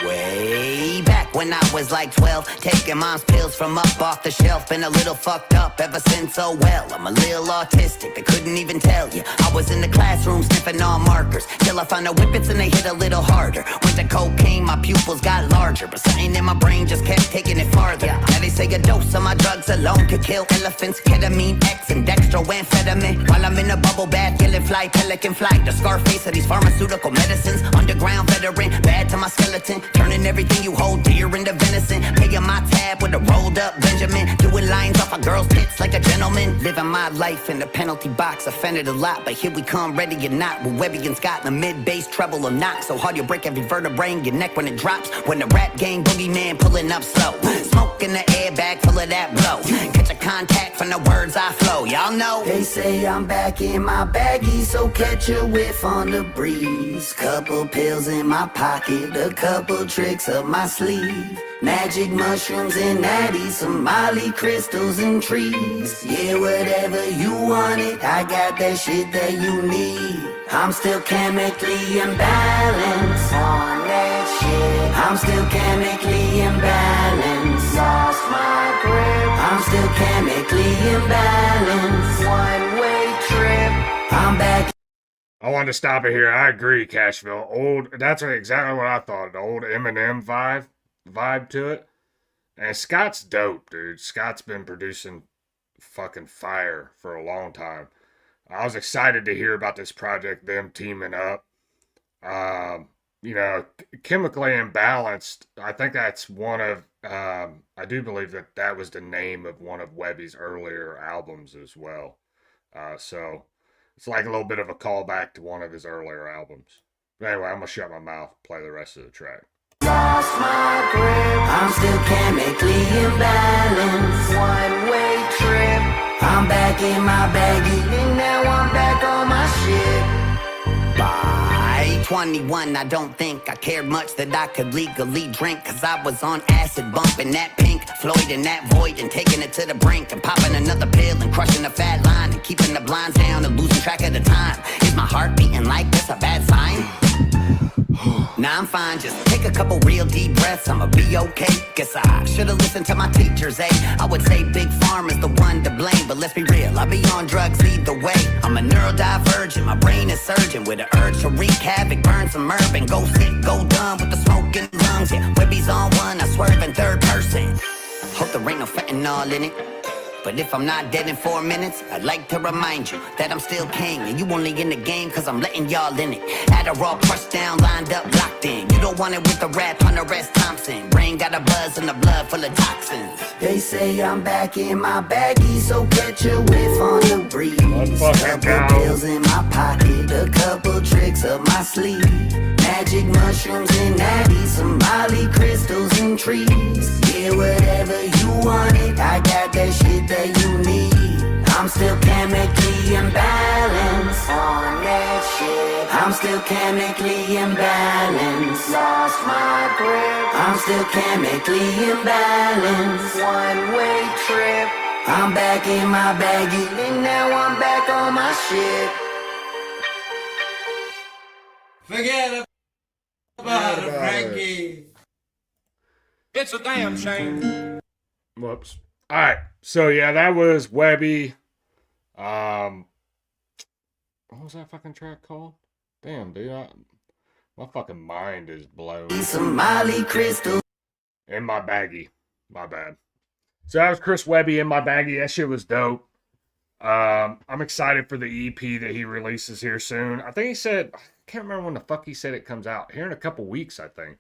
Way back when I was like 12, taking mom's pills from up off the shelf. Been a little fucked up ever since, oh well. I'm a little autistic, I couldn't even tell you. I was in the classroom sniffing on markers, till I found the whippets and they hit a little harder. Went to cocaine, my pupils got larger, but something in my brain just kept taking it farther. Now they say a dose of my drugs alone could kill elephants. Ketamine, X, and dextroamphetamine. While I'm in a bubble bath, yelling fly, pelican fly. The Scarface of these pharmaceutical medicines. Underground veteran, bad to my skeleton. Turning everything you hold dear into venison. Paying my tab with a rolled up Benjamin. Doing lines off a girl's tits like a gentleman. Living my life in the penalty box. Offended a lot, but here we come, ready or not. With Webby and Scott in the mid-bass treble or knock. So hard you break every vertebrae in your neck when it drops. When the rap gang boogeyman pulling up slow. Smoke in the airbag full of that blow. Catch a contact from the words I flow. Y'all know they say I'm back in my baggie, so catch a whiff on the breeze. Couple pills in my pocket, a couple tricks up my sleeve. Magic mushrooms and natties, some Molly crystals and trees. Yeah, whatever you want it, I got that shit that you need. I'm still chemically imbalanced on that shit. I'm still chemically imbalanced. Lost my grip. I'm still chemically imbalanced. One-way trip. I'm back. I wanted to stop it here. I agree, Cashville. That's exactly what I thought. The old Eminem vibe to it. And Scott's dope, dude. Scott's been producing fucking fire for a long time. I was excited to hear about this project, them teaming up. Chemically Imbalanced, I think that's one of, I do believe that was the name of one of Webby's earlier albums as well. So it's like a little bit of a callback to one of his earlier albums. But anyway, I'm going to shut my mouth, play the rest of the track. Lost my grip. I'm still chemically imbalanced. One-way trip. I'm back in my baggie, and now I'm back on my shit. By 21, I don't think I cared much that I could legally drink, cause I was on acid, bumping that Pink Floyd in that void, and taking it to the brink, and popping another pill, and crushing the fat line, and keeping the blinds down, and losing track of the time. Is my heart beating like this a bad sign? Nah, I'm fine, just take a couple real deep breaths, I'ma be okay. Guess I should've listened to my teachers, eh? I would say Big Pharma's the one to blame, but let's be real, I be on drugs either way. I'm a neurodivergent, my brain is surging with an urge to wreak havoc, burn some herb, and go sick, go dumb with the smoke in the lungs. Yeah, Webby's on one, I swerve in third person. Hope there ain't no fentanyl in it. But if I'm not dead in 4 minutes, I'd like to remind you that I'm still king, and you only in the game cause I'm letting y'all in it. Adderall crushed down, lined up, locked in. You don't want it with the rap, Hunter S. Thompson. Brain got a buzz and the blood full of toxins. They say I'm back in my baggie, so catch a whiff on the breeze. Couple pills in my pocket, a couple tricks up my sleeve. Magic mushrooms and natties, some Molly crystals and trees. Yeah, whatever you want it, I got that shit that you need. I'm still chemically imbalanced on that shit. I'm still chemically imbalanced. Lost my grip. I'm still chemically imbalanced. One-way trip. I'm back in my baggie, and now I'm back on my shit. Forget about it, Frankie. It's a damn shame. Whoops. All right. So yeah, that was Webby. What was that fucking track called? Damn, dude. My fucking mind is blown. Some Molly crystal. In my baggie. My bad. So that was Chris Webby, In My Baggie. That shit was dope. I'm excited for the EP that he releases here soon. I think he said, I can't remember when the fuck he said it comes out. Here in a couple weeks, I think.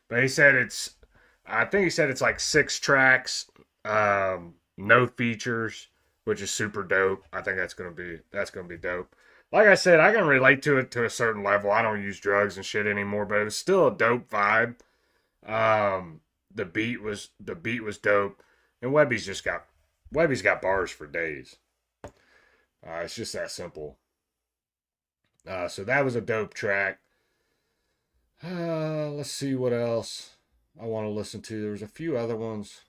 But he said it's like 6 tracks, no features, which is super dope. I think that's gonna be dope. Like I said, I can relate to it to a certain level. I don't use drugs and shit anymore, but it was still a dope vibe. The beat was dope, and Webby's got bars for days. It's just that simple. So that was a dope track. Let's see what else I want to listen to. There was a few other ones,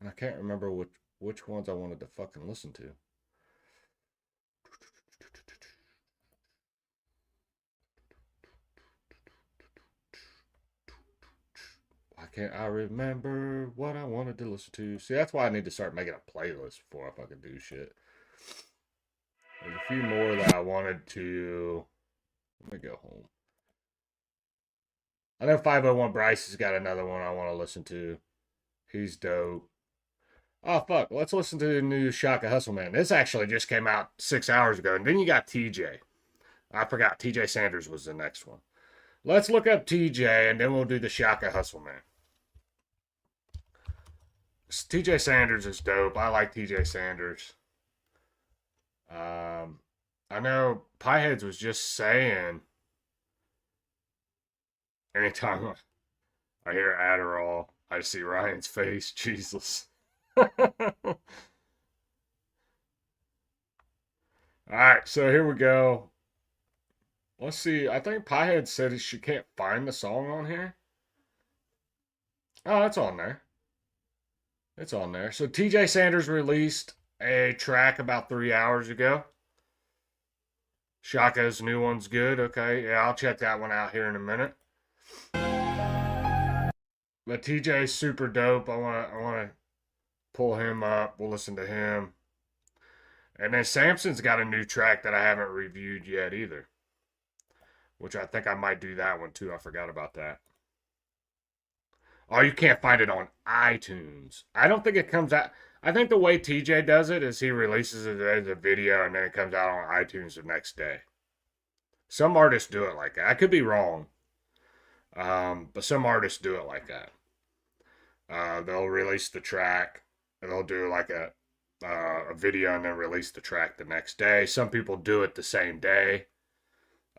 and I can't remember which ones I wanted to fucking listen to. Why can't I remember what I wanted to listen to? See, that's why I need to start making a playlist before I fucking do shit. There's a few more that I wanted to... Let me go home. I know 501 Bryce has got another one I want to listen to. He's dope. Oh, fuck. Let's listen to the new Shaka Hustle Man. This actually just came out 6 hours ago. And then you got TJ. I forgot. TJ Sanders was the next one. Let's look up TJ, and then we'll do the Shaka Hustle Man. TJ Sanders is dope. I like TJ Sanders. I know Pieheads was just saying, anytime I hear Adderall, I see Ryan's face. Jesus. Alright, so here we go. Let's see. I think Piehead said she can't find the song on here. Oh, it's on there. It's on there. So TJ Sanders released a track about 3 hours ago. Shaka's new one's good. Okay, yeah, I'll check that one out here in a minute. But TJ's super dope. I wanna pull him up. We'll listen to him. And then Samson's got a new track that I haven't reviewed yet either. Which I think I might do that one too. I forgot about that. Oh, you can't find it on iTunes. I don't think it comes out. I think the way TJ does it is he releases it as a video and then it comes out on iTunes the next day. Some artists do it like that. I could be wrong. But some artists do it like that. They'll release the track and they'll do like a video and then release the track the next day. Some people do it the same day.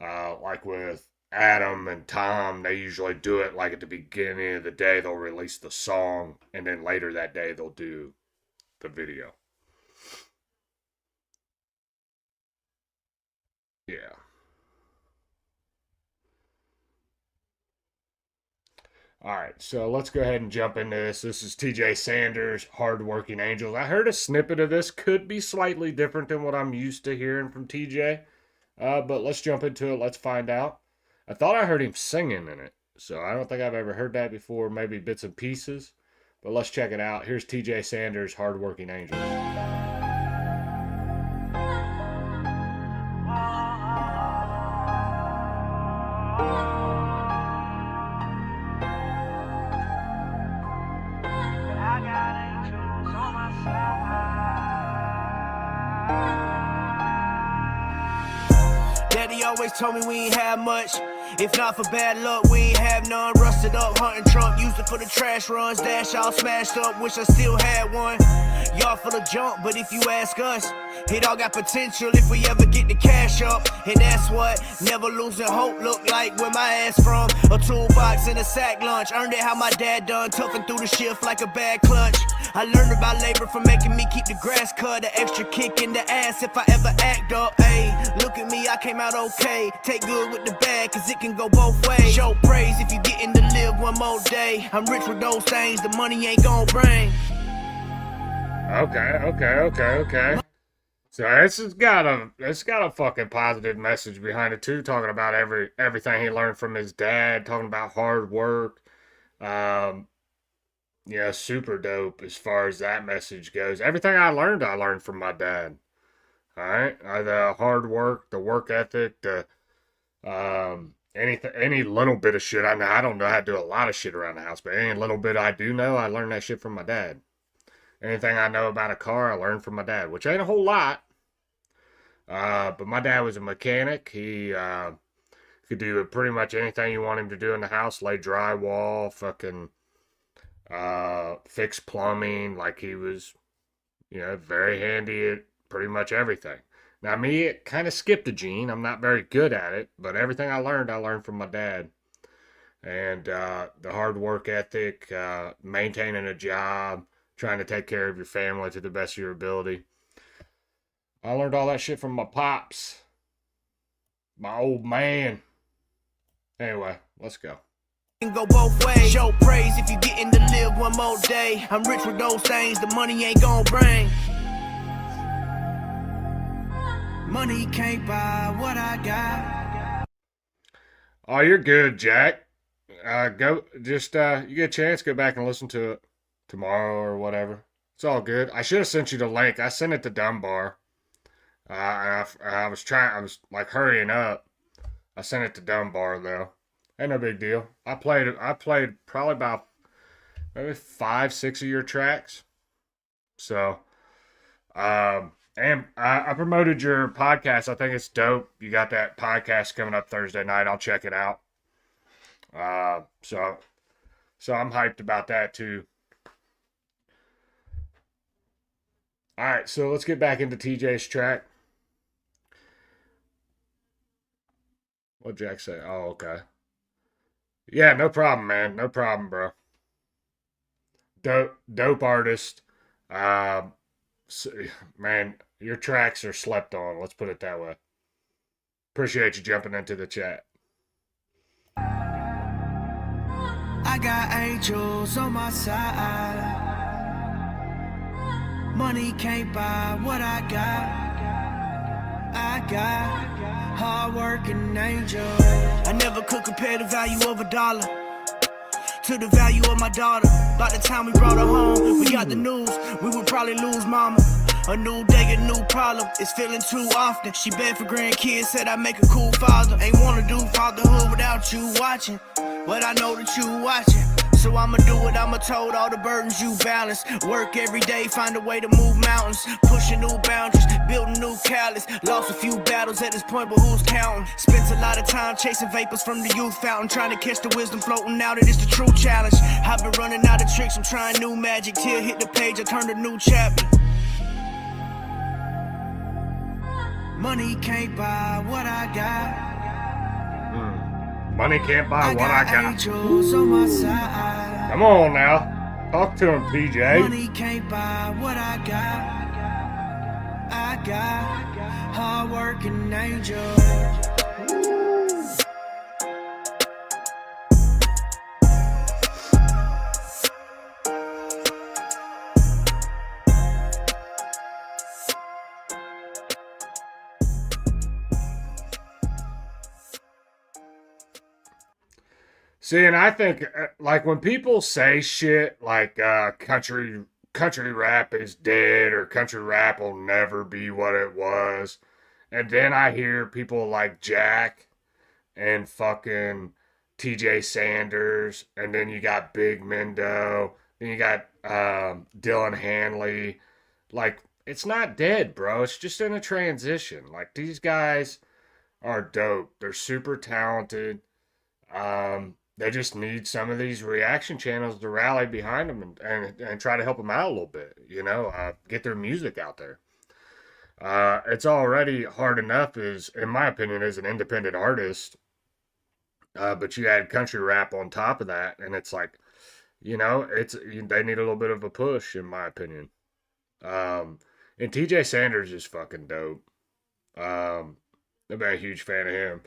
Like with Adam and Tom, they usually do it like at the beginning of the day. They'll release the song and then later that day they'll do the video. Yeah. Alright, so let's go ahead and jump into this. This is TJ Sanders, Hardworking Angels. I heard a snippet of this. Could be slightly different than what I'm used to hearing from TJ. But let's jump into it. Let's find out. I thought I heard him singing in it. So I don't think I've ever heard that before. Maybe bits and pieces. But let's check it out. Here's TJ Sanders, Hardworking Angels. Daddy always told me we ain't have much. If not for bad luck, we ain't have none. Rusted up, hunting truck, used it for the trash runs. Dash all smashed up, wish I still had one. Y'all full of junk, but if you ask us, it all got potential if we ever get the cash up. And that's what never losing hope look like where my ass from. A toolbox and a sack lunch. Earned it how my dad done, toughing through the shift like a bad clutch. I learned about labor from making me keep the grass cut. An extra kick in the ass if I ever act up. Ayy, look at me, I came out okay. Take good with the bad, cause it can go both ways. Show praise if you getting to live one more day. I'm rich with those things the money ain't gon' bring. Okay. So it's got a fucking positive message behind it too, talking about everything he learned from his dad, talking about hard work. Yeah, super dope as far as that message goes. Everything I learned from my dad. All right, the hard work, the work ethic, the any little bit of shit I know. I don't know how to do a lot of shit around the house, but any little bit I do know, I learned that shit from my dad. Anything I know about a car, I learned from my dad, which ain't a whole lot. But my dad was a mechanic. He could do pretty much anything you want him to do in the house. Lay drywall, fucking fix plumbing. Like he was, very handy at pretty much everything. Now me, it kind of skipped a gene. I'm not very good at it, but everything I learned from my dad. And the hard work ethic, maintaining a job, trying to take care of your family to the best of your ability. I learned all that shit from my pops. My old man. Anyway, let's go. Go both ways. Show praise if you getting to live one more day. I'm rich with those things the money ain't gonna bring. Money can't buy what I got. Oh, you're good, Jack. You get a chance, go back and listen to it tomorrow or whatever. It's all good. I should have sent you the link. I sent it to Dunbar. I was like hurrying up. I sent it to Dunbar though. Ain't no big deal. I played probably about maybe 5-6 of your tracks. So, and I promoted your podcast. I think it's dope. You got that podcast coming up Thursday night. I'll check it out. So I'm hyped about that too. All right, so let's get back into TJ's track. What'd Jack say? Oh, okay. Yeah, no problem, man. No problem, bro. Dope artist. Man, your tracks are slept on. Let's put it that way. Appreciate you jumping into the chat. I got angels on my side. Money can't buy what I got. I got hardworking angels. I never could compare the value of a dollar to the value of my daughter. By the time we brought her home, we got the news. We would probably lose mama. A new day, a new problem. It's feeling too often. She begged for grandkids, said I make a cool father. Ain't wanna do fatherhood without you watching, but I know that you watching. So I'ma do what I'ma told, all the burdens you balance. Work every day, find a way to move mountains. Pushing new boundaries, building new callous. Lost a few battles at this point, but who's counting? Spent a lot of time chasing vapors from the youth fountain, trying to catch the wisdom floating out. It is the true challenge. I've been running out of tricks, I'm trying new magic. Till hit the page, I turned a new chapter. Money can't buy what I got. Money can't buy what I got. Angels on my side. Come on now. Talk to him, PJ. Money can't buy what I got. I got hardworking angels. See, and I think, like, when people say shit like country rap is dead or country rap will never be what it was, and then I hear people like Jack and fucking TJ Sanders, and then you got Big Mendo, then you got Dylan Hanley. Like, it's not dead, bro. It's just in a transition. Like, these guys are dope. They're super talented. They just need some of these reaction channels to rally behind them and try to help them out a little bit, get their music out there. It's already hard enough in my opinion, as an independent artist. But you add country rap on top of that, and it's like, they need a little bit of a push, in my opinion. And TJ Sanders is fucking dope. I've been a huge fan of him.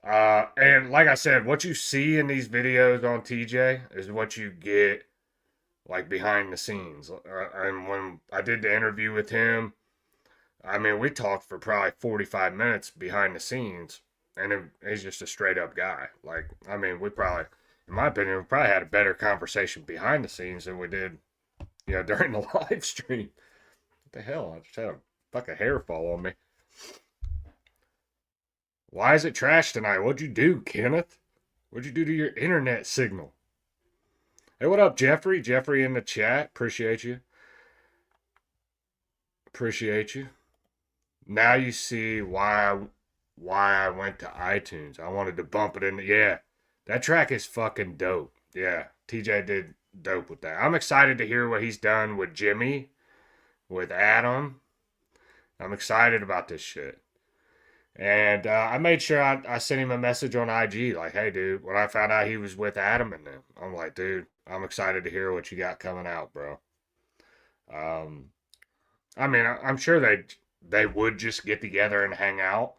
And like I said, what you see in these videos on TJ is what you get, like, behind the scenes. And when I did the interview with him, I mean, we talked for probably 45 minutes behind the scenes, and he's just a straight up guy. Like, I mean, in my opinion, we probably had a better conversation behind the scenes than we did, during the live stream. What the hell? I just had a fucking hair fall on me. Why is it trash tonight? What'd you do, Kenneth? What'd you do to your internet signal? Hey, what up, Jeffrey? Jeffrey in the chat. Appreciate you. Appreciate you. Now you see why I went to iTunes. I wanted to bump it in. Yeah, that track is fucking dope. Yeah, TJ did dope with that. I'm excited to hear what he's done with Jimmy, with Adam. I'm excited about this shit. And I made sure I sent him a message on IG, like, hey, dude, when I found out he was with Adam and them, I'm like, dude, I'm excited to hear what you got coming out, bro. I mean, I'm sure they would just get together and hang out,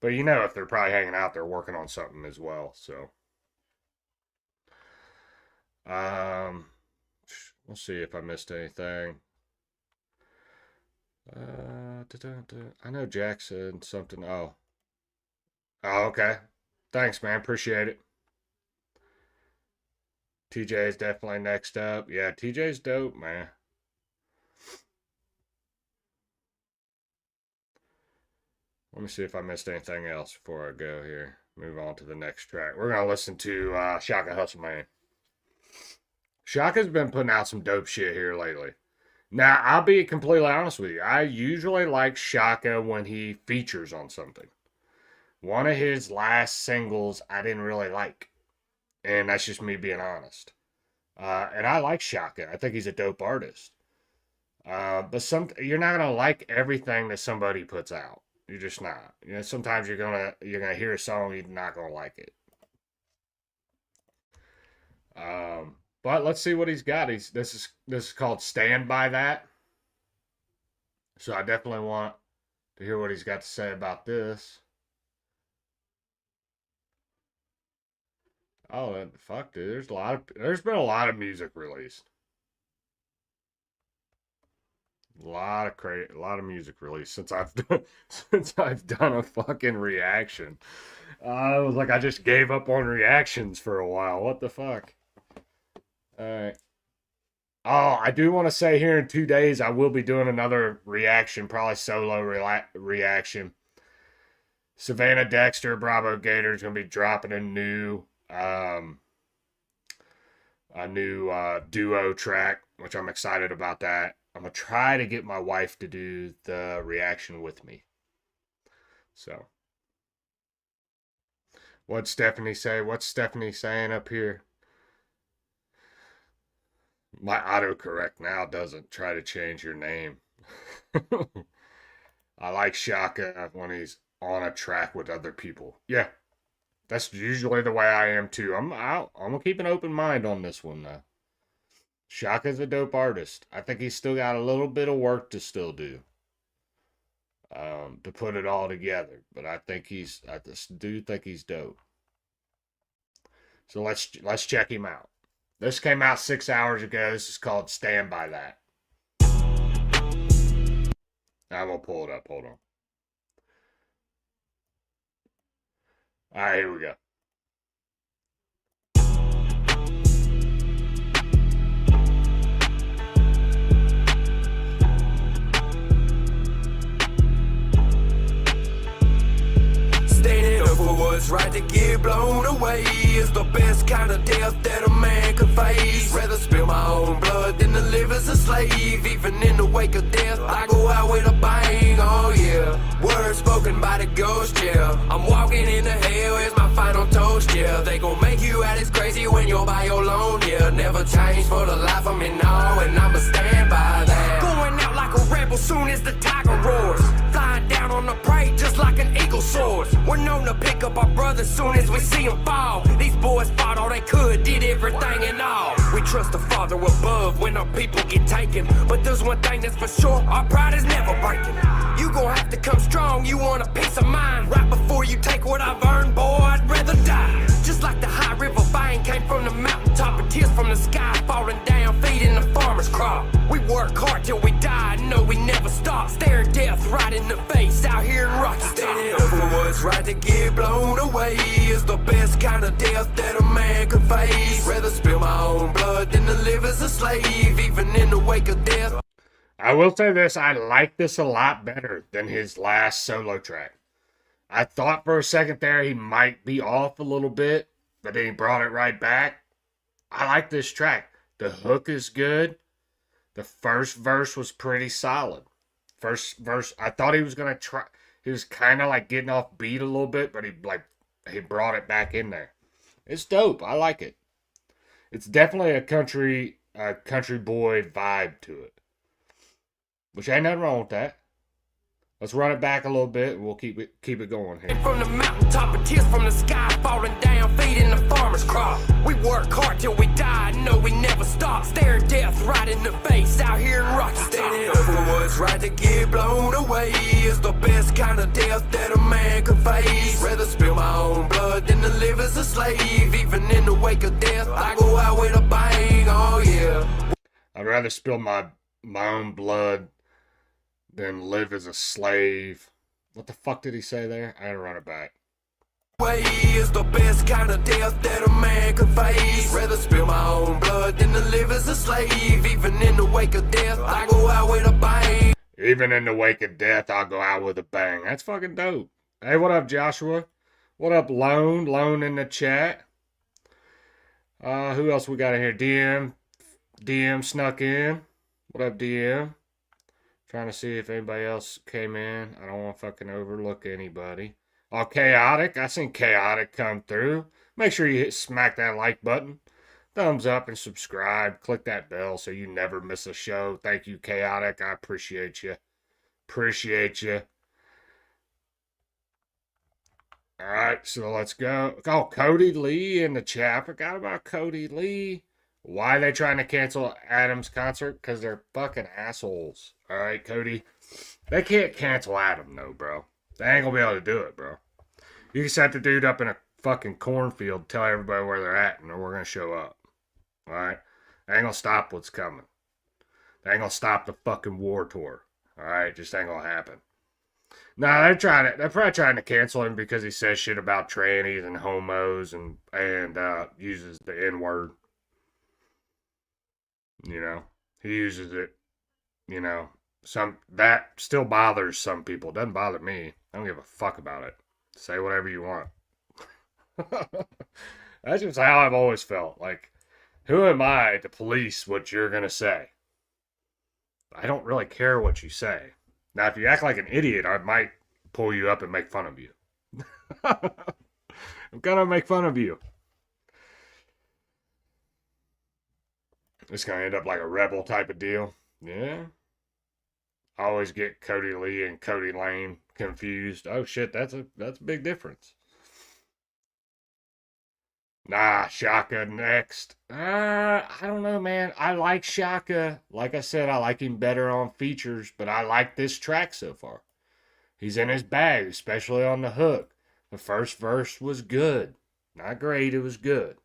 But you know, if they're probably hanging out, they're working on something as well. So, we'll see if I missed anything. I know Jack said something. Oh, okay. Thanks, man. Appreciate it. TJ is definitely next up. Yeah, TJ's dope, man. Let me see if I missed anything else before I go here. Move on to the next track. We're going to listen to Shaka Hustle Man. Shaka's been putting out some dope shit here lately. Now, I'll be completely honest with you. I usually like Shaka when he features on something. One of his last singles I didn't really like. And that's just me being honest. And I like Shaka. I think he's a dope artist. But you're not going to like everything that somebody puts out. You're just not. You know, sometimes you're gonna hear a song, you're not gonna like it. But let's see what he's got. This is called Stand By That. So I definitely want to hear what he's got to say about this. Oh, fuck, dude. There's been a lot of music released. A lot of music released since I've done a fucking reaction. I was like, I just gave up on reactions for a while. What the fuck? All right. Oh, I do want to say here in 2 days I will be doing another reaction, probably solo reaction. Savannah Dexter, Bravo Gator is gonna be dropping a new duo track, which I'm excited about that. I'm going to try to get my wife to do the reaction with me. So, what'd Stephanie say? What's Stephanie saying up here? My autocorrect now doesn't try to change your name. I like Shaka when he's on a track with other people. Yeah, that's usually the way I am too. I'm going to keep an open mind on this one though. Shaka's a dope artist. I think he's still got a little bit of work to still do to put it all together. But I just do think he's dope. So let's check him out. This came out 6 hours ago. This is called Stand By That. I'm gonna pull it up. Hold on. All right, here we go. What's right to get blown away is the best kind of death that a man could face. Rather spill my own blood than to live as a slave. Even in the wake of death, I go out with a bang. Oh yeah, words spoken by the ghost, yeah. I'm walking into hell as my final toast, yeah. They gon' make you out as crazy when you're by your lone, yeah. Never change for the life of me now, and I'ma stand by that. Going out like a rebel soon as the tiger roars. Flying down on the prey just like an eagle soars. We're known to pick up our brothers soon as we see them fall. These boys fought all they could, did everything and all. We trust the Father above when our people get taken. But there's one thing that's for sure, our pride is never breaking. You gon' have to come strong, you want a peace of mind. Right before you take what I've earned, boy, I'd rather die. Just like the high river vine came from the mountaintop, and tears from the sky falling down, feeding the farmer's crop. We work hard till we die, no, we never stop. Staring death right in the face, out here in Rocky Top. Standing up for what's right to get blown away is the best kind of death that a man could face. Rather spill my own blood than to live as a slave, even in the wake of death. I will say this, I like this a lot better than his last solo track. I thought for a second there he might be off a little bit, but then he brought it right back. I like this track. The hook is good. The first verse was pretty solid. First verse, I thought he was going to try. He was kind of like getting off beat a little bit, but he brought it back in there. It's dope. I like it. It's definitely a country boy vibe to it. Which ain't nothing wrong with that. Let's run it back a little bit and we'll keep it going here. From the mountaintop and tears from the sky falling down, feeding the farmer's crop. We work hard till we die, no, we never stop. Staring death right in the face, out here in Rocky Top. For what's right to get blown away is the best kind of death that a man could face. face. Rather spill my own blood than to live as a slave. Even in the wake of death, I go out with a bang, oh yeah. I'd rather spill my own blood than live as a slave. What the fuck did he say there? I gotta run it back. Way is the best kind of death that a man could face. Rather spill my own blood than to live as a slave. Even in the wake of death, I go out with a bang. Even in the wake of death, I'll go out with a bang. That's fucking dope. Hey, what up, Joshua? What up, Lone? Lone in the chat. Who else we got in here? DM snuck in. What up, DM? Trying to see if anybody else came in. I don't want to fucking overlook anybody. Oh, Chaotic. I seen Chaotic come through. Make sure you smack that like button. Thumbs up and subscribe. Click that bell so you never miss a show. Thank you, Chaotic. I appreciate you. Appreciate you. All right, so let's go. Oh, Cody Lee in the chat. I forgot about Cody Lee. Why are they trying to cancel Adam's concert? Because they're fucking assholes. All right, Cody. They can't cancel Adam, though, bro. They ain't going to be able to do it, bro. You can set the dude up in a fucking cornfield, tell everybody where they're at, and we're going to show up. All right? They ain't going to stop what's coming. They ain't going to stop the fucking war tour. All right? Just ain't going to happen. Nah, they're probably trying to cancel him because he says shit about trannies and homos and uses the N-word. You know, he uses it, you know, that still bothers some people. It doesn't bother me. I don't give a fuck about it. Say whatever you want. That's just how I've always felt. Like, who am I to police what you're going to say? I don't really care what you say. Now, if you act like an idiot, I might pull you up and make fun of you. I'm going to make fun of you. It's going to end up like a rebel type of deal. Yeah. I always get Cody Lee and Cody Lane confused. Oh, shit, that's a big difference. Nah, Shaka next. I don't know, man. I like Shaka. Like I said, I like him better on features, but I like this track so far. He's in his bag, especially on the hook. The first verse was good. Not great, it was good.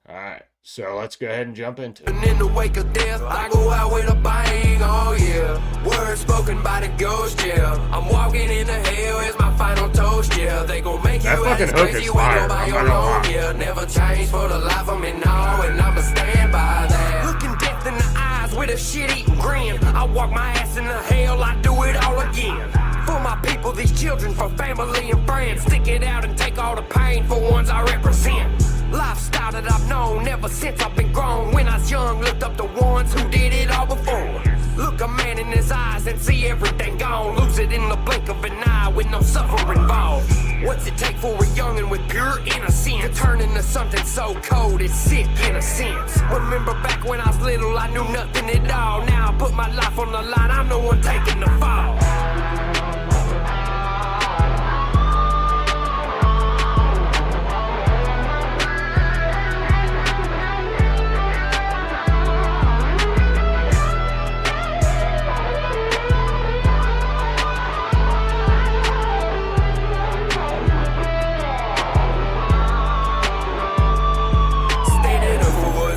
Alright, so let's go ahead and jump into it. And in the wake of death, I go out with a bang, oh yeah. Words spoken by the ghost, yeah. I'm walking into hell as my final toast, yeah. They gon' make that you act crazy when you're by your own, yeah. Never change for the life I'm in now, and I'ma stand by that. Looking death in the eyes with a shit-eating grin. I walk my ass into hell, I do it all again. For my people, these children, for family and friends. Stick it out and take all the pain for ones I represent. Lifestyle that I've known ever since I've been grown. When I was young, looked up to ones who did it all before. Look a man in his eyes and see everything gone. Lose it in the blink of an eye with no suffering involved. What's it take for a youngin' with pure innocence to turn into something so cold it's sick in a sense? Remember back when I was little, I knew nothing at all. Now I put my life on the line, I'm the one taking the fall.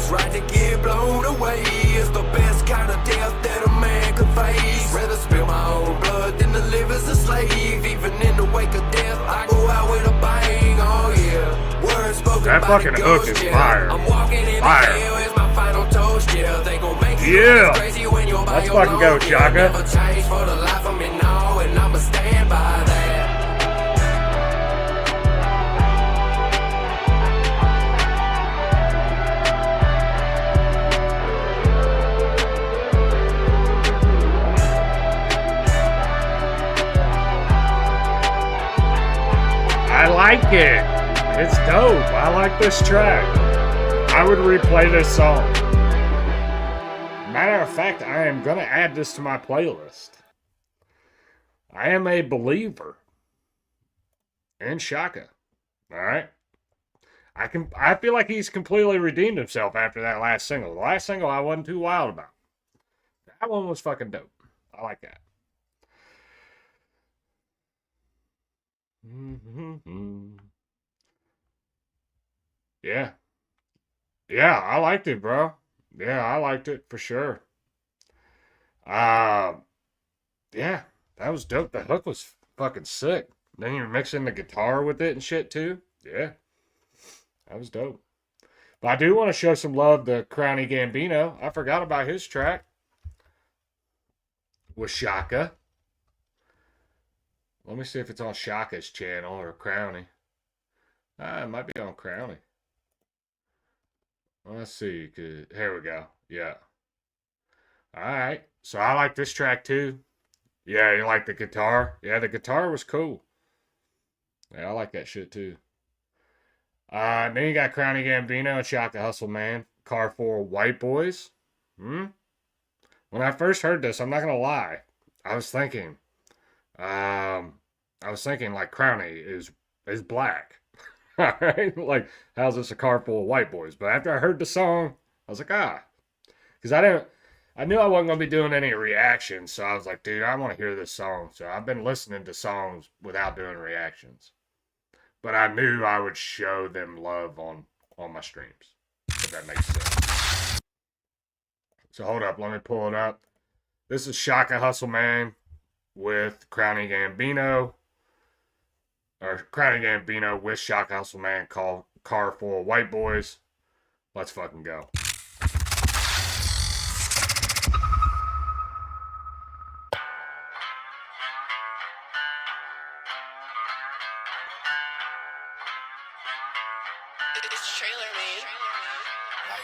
Right to get blown away is the best kind of death that a man could face. Rather spill my own blood than to live as a slave. Even in the wake of death, I go out with a bang, oh yeah. Words spoken that by fucking the hook ghost, is yeah. fire. I'm walking in hell as my final toast, yeah. They gon' make you yeah. crazy when you're by let's your fucking go, own, Shaka. Yeah. Never change for the life I'm in now, and I'ma stand by that. I like it. It's dope. I like this track. I would replay this song. Matter of fact, I am going to add this to my playlist. I am a believer in Shaka. Alright? I feel like he's completely redeemed himself after that last single. The last single I wasn't too wild about. That one was fucking dope. I like that. Yeah, I liked it, bro. Yeah, I liked it for sure. Uh, yeah, that was dope. The hook was fucking sick. Then you're mixing the guitar with it and shit too. Yeah, that was dope. But I do want to show some love to Crowny Gambino. I forgot about his track with Shaka. Let me see if it's on Shaka's channel or Crowny. It might be on Crowny. Let's see. Here we go. Yeah. All right. So I like this track too. Yeah, you like the guitar? Yeah, the guitar was cool. Yeah, I like that shit too. Then you got Crowny Gambino and Shaka Hustle Man. Car for White Boys. When I first heard this, I'm not gonna lie. I was thinking like Crowny is black. All right, like how's this a car full of white boys? But after I heard the song, I was like, because I knew I wasn't gonna be doing any reactions, so I was like, dude, I want to hear this song. So I've been listening to songs without doing reactions, but I knew I would show them love on my streams, if that makes sense. So hold up, let me pull it up. This is Shaka Hustle Man with Crowny Gambino. Or Crowny Gambino with Shaka Hustle Man called Car Full of White Boys. Let's fucking go.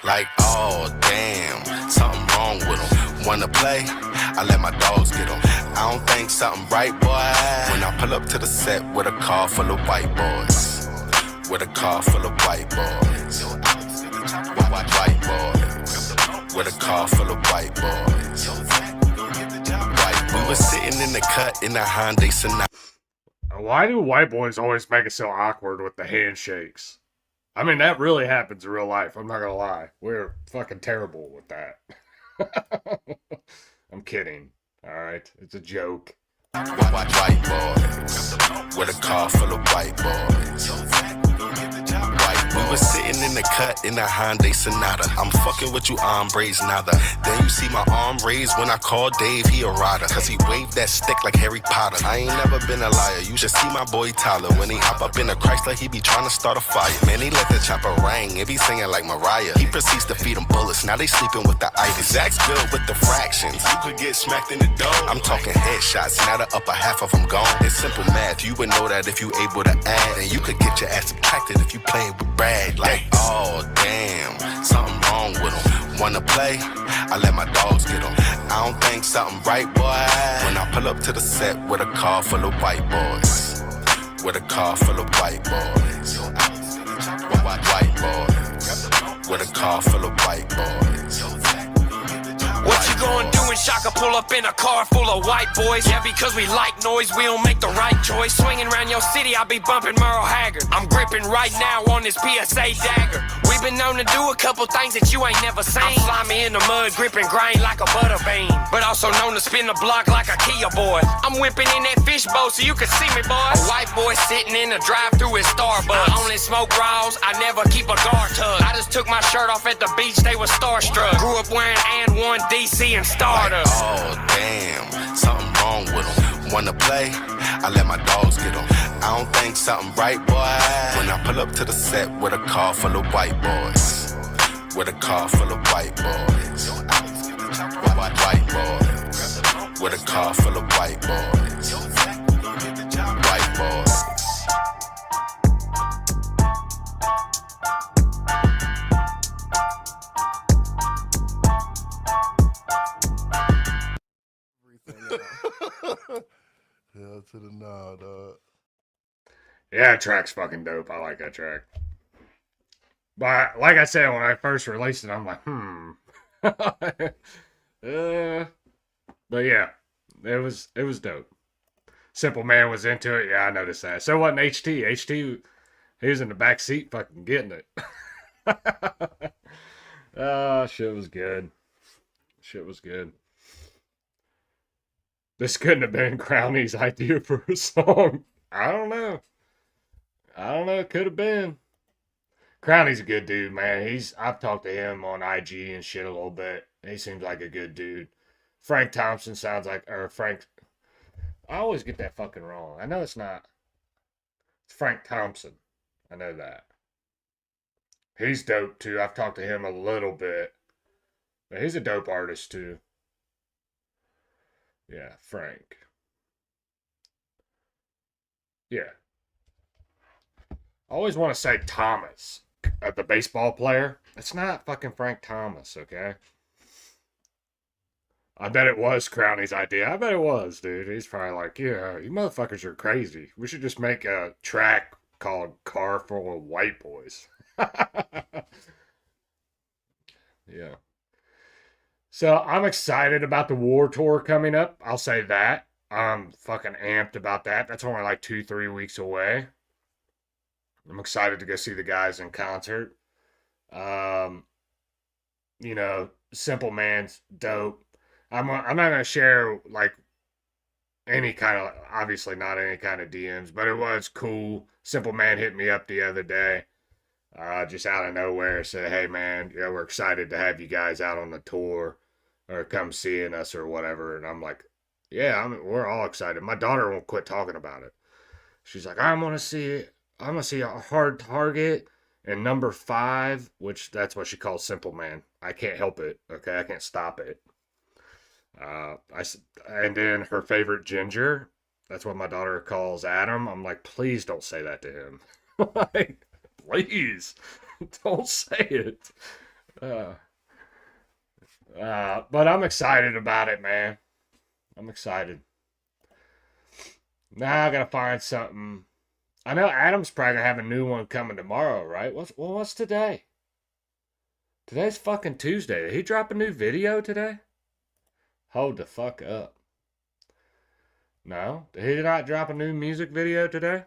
Like, oh, damn, something wrong with them. Wanna play? I let my dogs get them. I don't think something right, boy. When I pull up to the set with a car full of white boys. With a car full of white boys. White boys. With a car full of white boys. We were sitting in the cut in the Hyundai Sonata. Why do white boys always make it so awkward with the handshakes? I mean, that really happens in real life. I'm not gonna lie. We're fucking terrible with that. I'm kidding. All right, it's a joke. White boys with a car full of white boys. We were sitting in the cut in the Hyundai Sonata. I'm fucking with you hombres nada. Then you see my arm raised when I call Dave, he a rider. Cause he waved that stick like Harry Potter. I ain't never been a liar. You should see my boy Tyler. When he hop up in a Chrysler, he be trying to start a fire. Man, he let the chopper ring. It be singing like Mariah. He proceeds to feed them bullets. Now they sleeping with the itis. Zach's good with the fractions. You could get smacked in the dome. I'm talking headshots. Now the upper half of them gone. It's simple math. You would know that if you able to add. And you could get your ass subtracted if you playing with Brad. Like, oh, damn, something wrong with them. Wanna play? I let my dogs get them. I don't think something right, boy. When I pull up to the set with a car full of white boys. With a car full of white boys. White boys. With a car full of white boys. What you gonna do when Shaka pull up in a car full of white boys? Yeah, because we like noise, we don't make the right choice. Swinging around your city, I be bumping Merle Haggard. I'm gripping right now on this PSA dagger. We've been known to do a couple things that you ain't never seen. I'm slimy in the mud, gripping grain like a butter bean. But also known to spin the block like a Kia boy. I'm whipping in that fishbowl so you can see me, boy. A white boy sitting in the drive-thru at Starbucks. I only smoke raws, I never keep a guard tug. I just took my shirt off at the beach, they were starstruck. Grew up wearing and one DC and Stardust. Oh, damn, something wrong with them. Wanna play? I let my dogs get them. I don't think something right, boy. When I pull up to the set with a car full of white boys. With a car full of white boys. White boys. With a car full of white boys. White boys. Yeah, to the nah, dog. Yeah, that track's fucking dope. I like that track. But like I said, when I first released it, I'm like, but yeah, it was dope. Simple Man was into it. Yeah, I noticed that. So wasn't HT. HT, he was in the back seat fucking getting it. Shit was good. Shit was good. This couldn't have been Crowny's idea for a song. I don't know. It could have been. Crowley's a good dude, man. I've talked to him on IG and shit a little bit. He seems like a good dude. Frank Thompson sounds like, or Frank. I always get that fucking wrong. I know it's not. It's Frank Thompson. I know that. He's dope too. I've talked to him a little bit. But he's a dope artist too. Yeah, Frank. Yeah. I always want to say Thomas, the baseball player. It's not fucking Frank Thomas, okay? I bet it was Crowney's idea. I bet it was, dude. He's probably like, yeah, you motherfuckers are crazy. We should just make a track called Car Full of White Boys. Yeah. So I'm excited about the War Tour coming up. I'll say that. I'm fucking amped about that. That's only like 2-3 weeks away. I'm excited to go see the guys in concert. Simple Man's dope. I'm not gonna share like any kind of, obviously not any kind of DMs, but it was cool. Simple Man hit me up the other day, just out of nowhere, said, "Hey man, we're excited to have you guys out on the tour, or come seeing us or whatever." And I'm like, "Yeah, we're all excited." My daughter won't quit talking about it. She's like, I'm gonna see a Hard Target and number 5, which that's what she calls Simple Man. I can't help it. Okay, I can't stop it. And then her favorite Ginger. That's what my daughter calls Adam. I'm like, please don't say that to him. Like, please don't say it. But I'm excited about it, man. I'm excited. Now I gotta find something. I know Adam's probably gonna have a new one coming tomorrow, right? What's today? Today's fucking Tuesday. Did he drop a new video today? Hold the fuck up. No? Did he not drop a new music video today?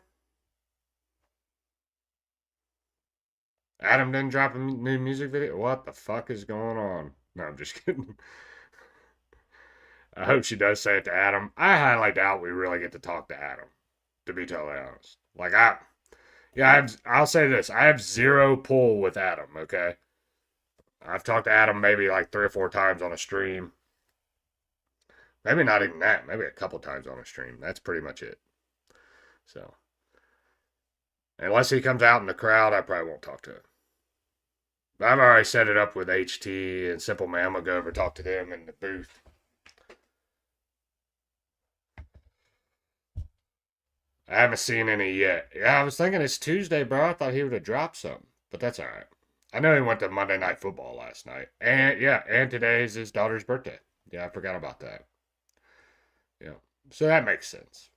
Adam didn't drop a new music video? What the fuck is going on? No, I'm just kidding. I hope she does say it to Adam. I highly doubt we really get to talk to Adam, to be totally honest. Like, I'll say this. I have zero pull with Adam, okay? I've talked to Adam maybe like 3 or 4 times on a stream. Maybe not even that. Maybe a couple times on a stream. That's pretty much it. So, unless he comes out in the crowd, I probably won't talk to him. But I've already set it up with HT and Simple Man. I'm going to go over and talk to them in the booth. I haven't seen any yet. Yeah, I was thinking it's Tuesday, bro. I thought he would have dropped something. But that's alright. I know he went to Monday Night Football last night. And today is his daughter's birthday. Yeah, I forgot about that. Yeah, so that makes sense.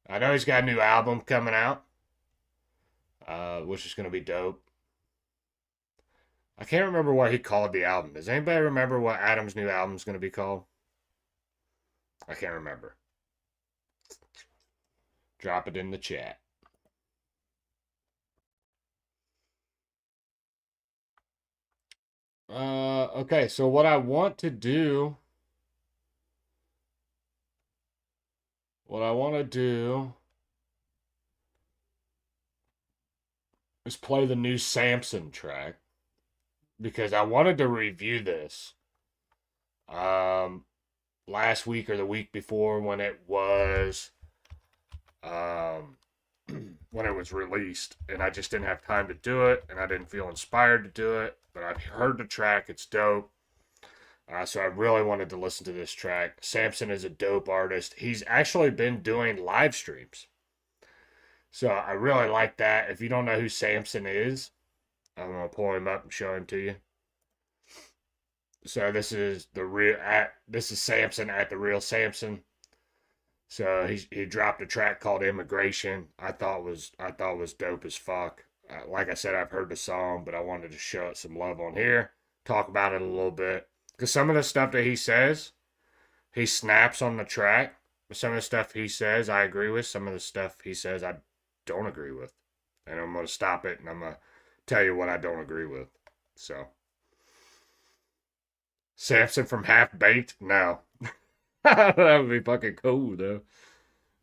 I know he's got a new album coming out, which is going to be dope. I can't remember what he called the album. Does anybody remember what Adam's new album is going to be called? I can't remember. Drop it in the chat. Okay, so what I want to do is play the new Samson track, because I wanted to review this last week or the week before when it was released, and I just didn't have time to do it, and I didn't feel inspired to do it. But I've heard the track, it's dope. So I really wanted to listen to this track. Samson is a dope artist. He's actually been doing live streams. So I really like that. If you don't know who Samson is, I'm going to pull him up and show him to you. So this is Samson at the real Samson. So he dropped a track called Immigration. I thought was dope as fuck. Like I said, I've heard the song, but I wanted to show it some love on here. Talk about it a little bit. Because some of the stuff that he says, he snaps on the track. But some of the stuff he says, I agree with. Some of the stuff he says, I don't agree with. And I'm going to stop it, and I'm going to tell you what I don't agree with. So, Samson from Half Baked? No. That would be fucking cool, though.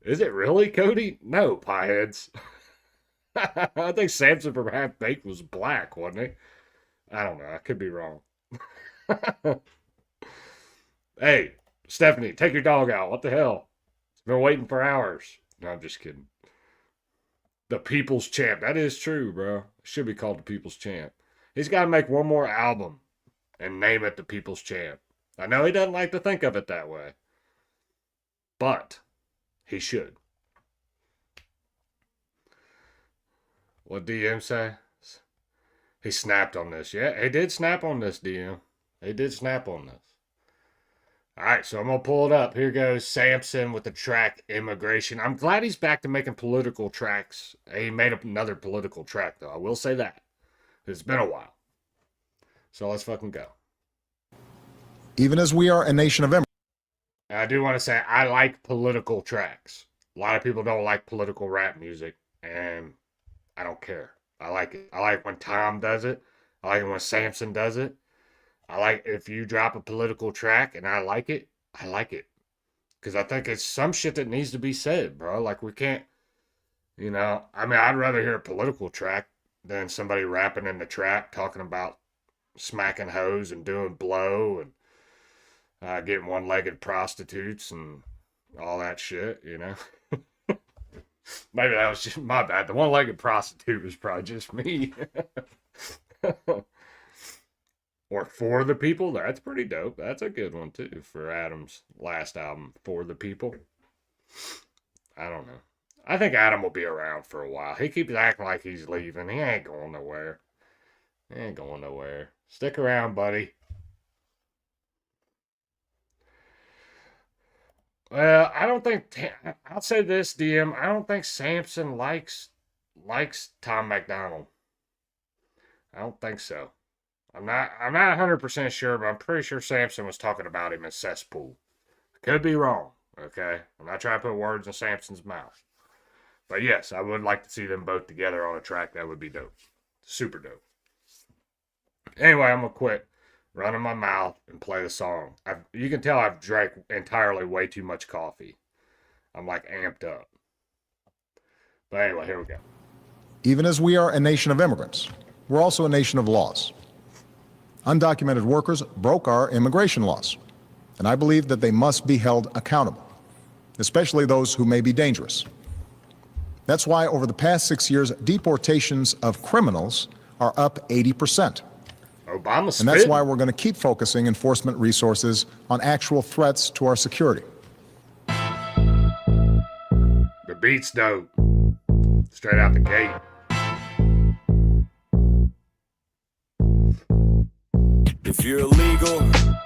Is it really, Cody? No, pieheads. I think Samson from Half Baked was black, wasn't he? I don't know. I could be wrong. Hey, Stephanie, take your dog out. What the hell? It's been waiting for hours. No, I'm just kidding. The People's Champ. That is true, bro. Should be called the People's Champ. He's got to make one more album and name it the People's Champ. I know he doesn't like to think of it that way, but he should. What DM say? He snapped on this. Yeah, he did snap on this, DM. He did snap on this. All right, so I'm going to pull it up. Here goes Samson with the track Immigration. I'm glad he's back to making political tracks. He made up another political track, though. I will say that. It's been a while. So let's fucking go. Even as we are a nation of immigrants. I do want to say I like political tracks. A lot of people don't like political rap music, and I don't care. I like it. I like when Tom does it. I like it when Samson does it. I like if you drop a political track and I like it, I like it. Because I think it's some shit that needs to be said, bro. Like, we can't, you know, I mean, I'd rather hear a political track than somebody rapping in the trap talking about smacking hoes and doing blow and getting one-legged prostitutes and all that shit, you know. Maybe that was just my bad. The one-legged prostitute was probably just me. Or For the People. That's pretty dope. That's a good one, too, for Adam's last album, For the People. I don't know. I think Adam will be around for a while. He keeps acting like he's leaving. He ain't going nowhere. He ain't going nowhere. Stick around, buddy. Well, I don't think... I'll say this, DM. I don't think Samson likes Tom MacDonald. I don't think so. I'm not 100% sure, but I'm pretty sure Samson was talking about him as cesspool. I could be wrong, okay? I'm not trying to put words in Samson's mouth. But yes, I would like to see them both together on a track. That would be dope. Super dope. Anyway, I'm going to quit running my mouth and play the song. You can tell I've drank entirely way too much coffee. I'm like amped up. But anyway, here we go. Even as we are a nation of immigrants, we're also a nation of laws. Undocumented workers broke our immigration laws, and I believe that they must be held accountable, especially those who may be dangerous. That's why over the past 6 years, deportations of criminals are up 80%. Obama's and that's why we're going to keep focusing enforcement resources on actual threats to our security. The beat's dope. Straight out the gate. If you're illegal,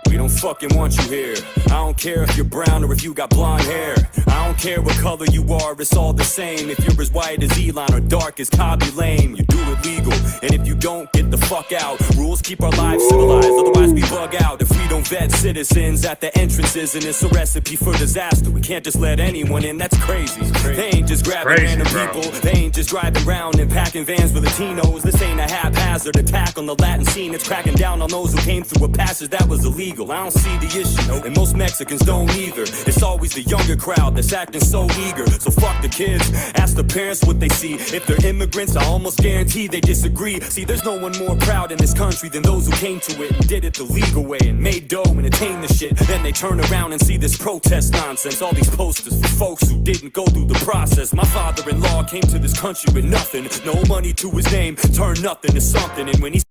we don't fucking want you here. I don't care if you're brown or if you got blonde hair. I don't care what color you are, it's all the same. If you're as white as Elon or dark as Kobby Lame, you do it legal. And if you don't, get the fuck out. Rules keep our lives civilized, otherwise we bug out. If we don't vet citizens at the entrances, and it's a recipe for disaster. We can't just let anyone in, that's crazy. They ain't just grabbing random people. They ain't just driving around and packing vans with Latinos. This ain't a haphazard attack on the Latin scene. It's cracking down on those who came through a passage that was illegal. I don't see the issue, and most Mexicans don't either. It's always the younger crowd that's acting so eager. So fuck the kids, ask the parents what they see. If they're immigrants, I almost guarantee they disagree. See, there's no one more proud in this country than those who came to it and did it the legal way and made dough and attained the shit. Then they turn around and see this protest nonsense. All these posters for folks who didn't go through the process. My father-in-law came to this country with nothing, no money to his name, turned nothing to something. And when he...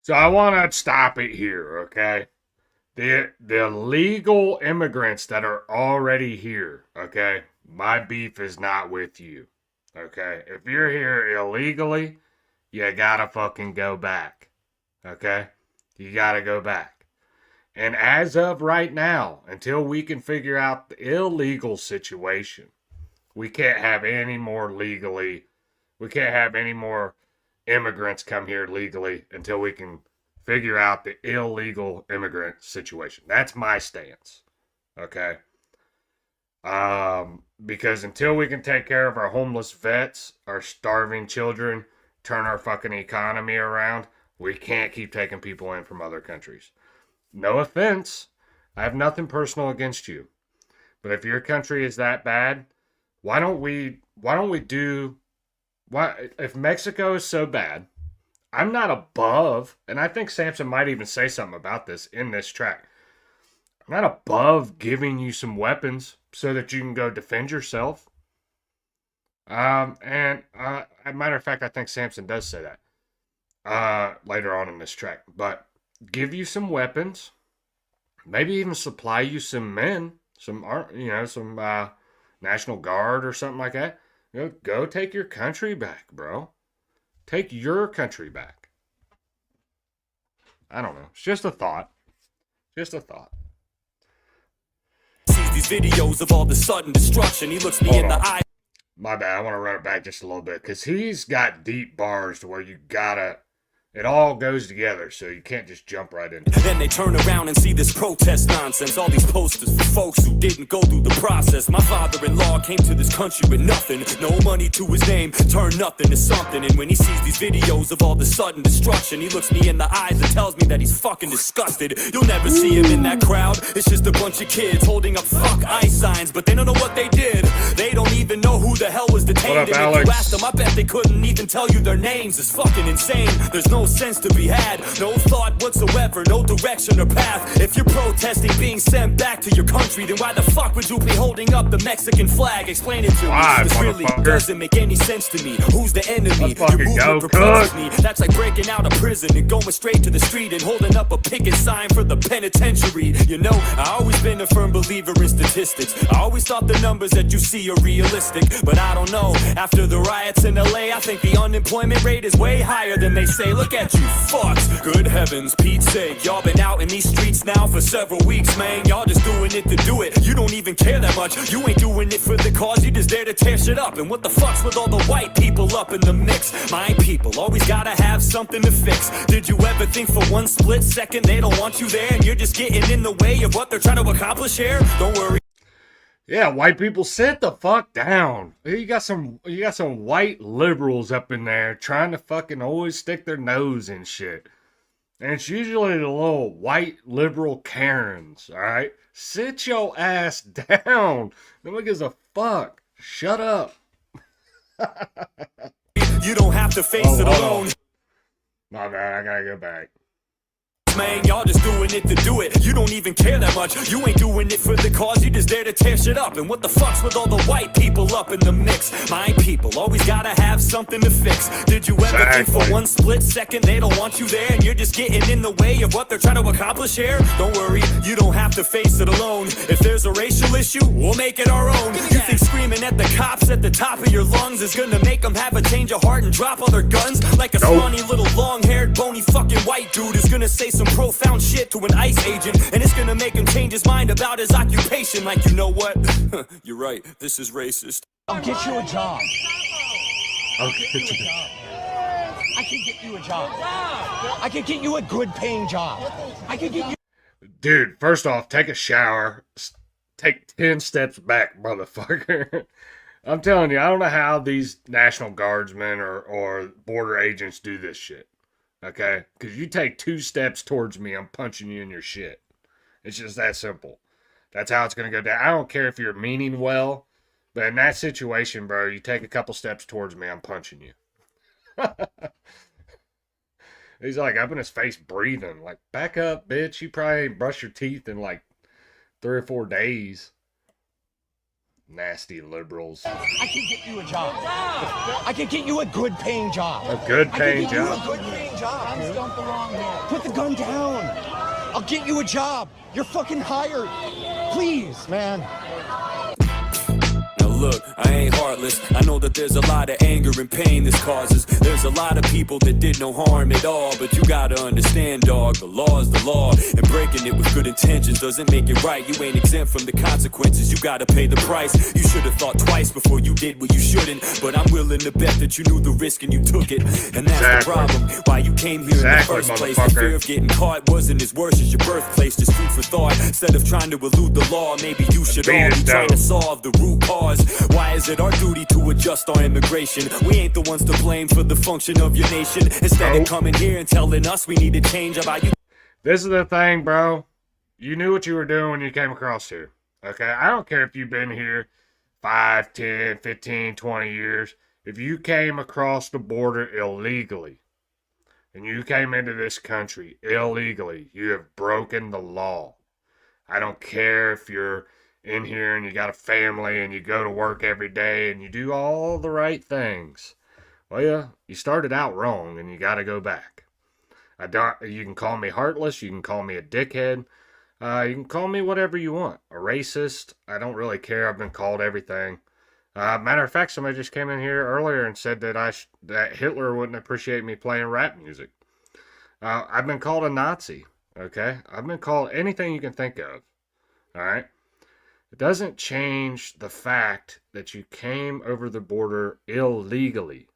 So I want to stop it here, okay? The legal immigrants that are already here, okay? My beef is not with you, okay? If you're here illegally, you gotta fucking go back, okay? You gotta go back. And as of right now, until we can figure out the illegal situation, we can't have any more immigrants come here legally until we can figure out the illegal immigrant situation. That's my stance, okay? Because until we can take care of our homeless vets, our starving children, turn our fucking economy around, we can't keep taking people in from other countries. No offense, I have nothing personal against you, but if your country is that bad, why don't we do Why, if Mexico is so bad, I'm not above, and I think Samson might even say something about this in this track. I'm not above giving you some weapons so that you can go defend yourself. And as a matter of fact, I think Samson does say that later on in this track. But give you some weapons, maybe even supply you some men, some National Guard or something like that. Go take your country back, bro. Take your country back. I don't know. It's just a thought. Just a thought. Sees these videos of all the sudden destruction. He looks me in the eye. My bad. I want to run it back just a little bit because he's got deep bars to where you gotta. It all goes together, so you can't just jump right into it. Then they turn around and see this protest nonsense. All these posters for folks who didn't go through the process. My father-in-law came to this country with nothing. No money to his name, turned nothing to something. And when he sees these videos of all the sudden destruction, he looks me in the eyes and tells me that he's fucking disgusted. You'll never see him in that crowd. It's just a bunch of kids holding up fuck ICE signs, but they don't know what they did. They don't even know who the hell was detained. What up, and Alex? if you asked them, I bet they couldn't even tell you their names. It's fucking insane. There's no sense to be had, no thought whatsoever, no direction or path. If you're protesting being sent back to your country, then why the fuck would you be holding up the Mexican flag? Explain it to me. This really doesn't make any sense to me. Who's the enemy? Your movement proposes me. That's like breaking out of prison and going straight to the street and holding up a picket sign for the penitentiary. You know, I always been a firm believer in statistics. I always thought the numbers that you see are realistic, but I don't know. After the riots in LA, I think the unemployment rate is way higher than they say. Look at you fucks. Good heavens, Pete's sake. Y'all been out in these streets now for several weeks, man. Y'all just doing it to do it. You don't even care that much. You ain't doing it for the cause. You just there to tear shit up. And what the fuck's with all the white people up in the mix? My people always gotta have something to fix. Did you ever think for one split second they don't want you there and you're just getting in the way of what they're trying to accomplish here? Don't worry. Yeah, white people, sit the fuck down. You got some white liberals up in there trying to fucking always stick their nose in shit. And it's usually the little white liberal Karens, alright? Sit your ass down. Nobody gives a fuck. Shut up. You don't have to face it alone. My bad, I gotta go back. Man, y'all just doing it to do it. You don't even care that much. You ain't doing it for the cause. You just there to tear shit up. And what the fuck's with all the white people up in the mix? My people always gotta have something to fix. Did you ever think for one split second they don't want you there and you're just getting in the way of what they're trying to accomplish here? Don't worry, you don't have to face it alone. If there's a racial issue, we'll make it our own. You think screaming at the cops at the top of your lungs is gonna make them have a change of heart and drop all their guns? Like a scrawny little long-haired bony fucking white dude is gonna say some profound shit to an ICE agent, and it's gonna make him change his mind about his occupation. Like, you know what? You're right, this is racist. I'll get you a job. I'll get you a job. I can get you a job. I can get you a good paying job. I can get you. Dude, first off, take a shower. Take 10 steps back, motherfucker. I'm telling you, I don't know how these National Guardsmen or border agents do this shit. Okay? Because you take 2 steps towards me, I'm punching you in your shit. It's just that simple. That's how it's going to go down. I don't care if you're meaning well, but in that situation, bro, you take a couple steps towards me, I'm punching you. He's like up in his face breathing. Like, back up, bitch. You probably ain't brushed your teeth in like 3 or 4 days. Nasty liberals. I can get you a job. I can get you a good paying job. A good paying job. I can get you a good paying job. Guns don't belong here. Put the gun down. I'll get you a job. You're fucking hired. Please, man. Look, I ain't heartless. I know that there's a lot of anger and pain this causes. There's a lot of people that did no harm at all. But you gotta understand, dog, the law is the law. And breaking it with good intentions doesn't make it right. You ain't exempt from the consequences. You gotta pay the price. You should have thought twice before you did what you shouldn't. But I'm willing to bet that you knew the risk and you took it. And that's the problem. Why you came here in the first place. The fear of getting caught wasn't as worse as your birthplace. Just food for thought. Instead of trying to elude the law, maybe you should all be trying to solve the root cause. Why is it our duty to adjust our immigration? We ain't the ones to blame for the function of your nation. Instead of coming here and telling us we need to change about you. This is the thing, bro. You knew what you were doing when you came across here. Okay? I don't care if you've been here 5, 10, 15, 20 years. If you came across the border illegally, and you came into this country illegally, you have broken the law. I don't care if you're in here and you got a family and you go to work every day and you do all the right things. Well, yeah, you started out wrong and you got to go back. You can call me heartless. You can call me a dickhead. You can call me whatever you want. A racist. I don't really care. I've been called everything. Matter of fact, somebody just came in here earlier and said that that Hitler wouldn't appreciate me playing rap music. I've been called a Nazi, okay? I've been called anything you can think of, all right? It doesn't change the fact that you came over the border illegally.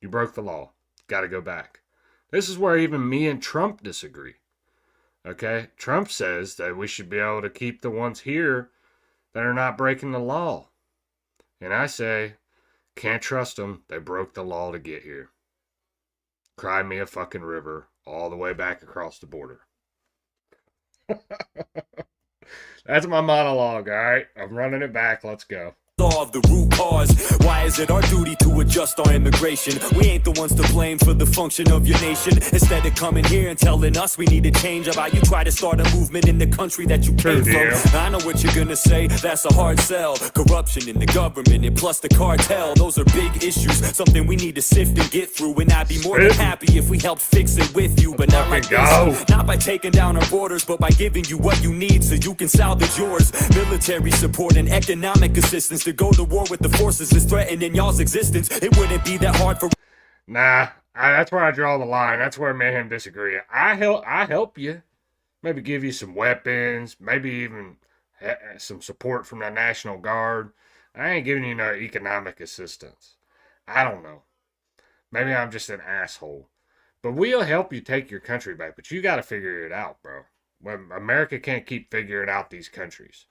You broke the law. Got to go back. This is where even me and Trump disagree, okay? Trump says that we should be able to keep the ones here that are not breaking the law. And I say, can't trust them. They broke the law to get here. Cry me a fucking river all the way back across the border. That's my monologue, all right? I'm running it back. Let's go. Solve the root cause. Why is it our duty to adjust our immigration? We ain't the ones to blame for the function of your nation. Instead of coming here and telling us we need to change, how about you try to start a movement in the country that you came from? I know what you're gonna say, that's a hard sell. Corruption in the government and plus the cartel, those are big issues, something we need to sift and get through. And I'd be more than happy if we helped fix it with you, but not like this. Not by taking down our borders, but by giving you what you need so you can salvage yours. Military support and economic assistance to go to war with the forces that's threatening y'all's existence. It wouldn't be that hard for... Nah, that's where I draw the line. That's where me and him disagree. I help you. Maybe give you some weapons. Maybe even some support from the National Guard. I ain't giving you no economic assistance. I don't know. Maybe I'm just an asshole. But we'll help you take your country back. But you got to figure it out, bro. When America can't keep figuring out these countries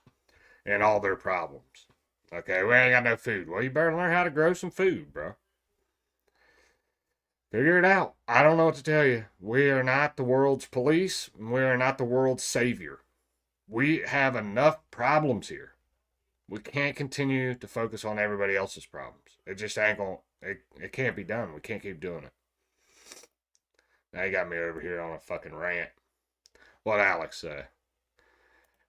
and all their problems. Okay, we ain't got no food. Well, you better learn how to grow some food, bro. Figure it out. I don't know what to tell you. We are not the world's police, and we are not the world's savior. We have enough problems here. We can't continue to focus on everybody else's problems. It just ain't gonna, it can't be done. We can't keep doing it. Now you got me over here on a fucking rant. What'd Alex say?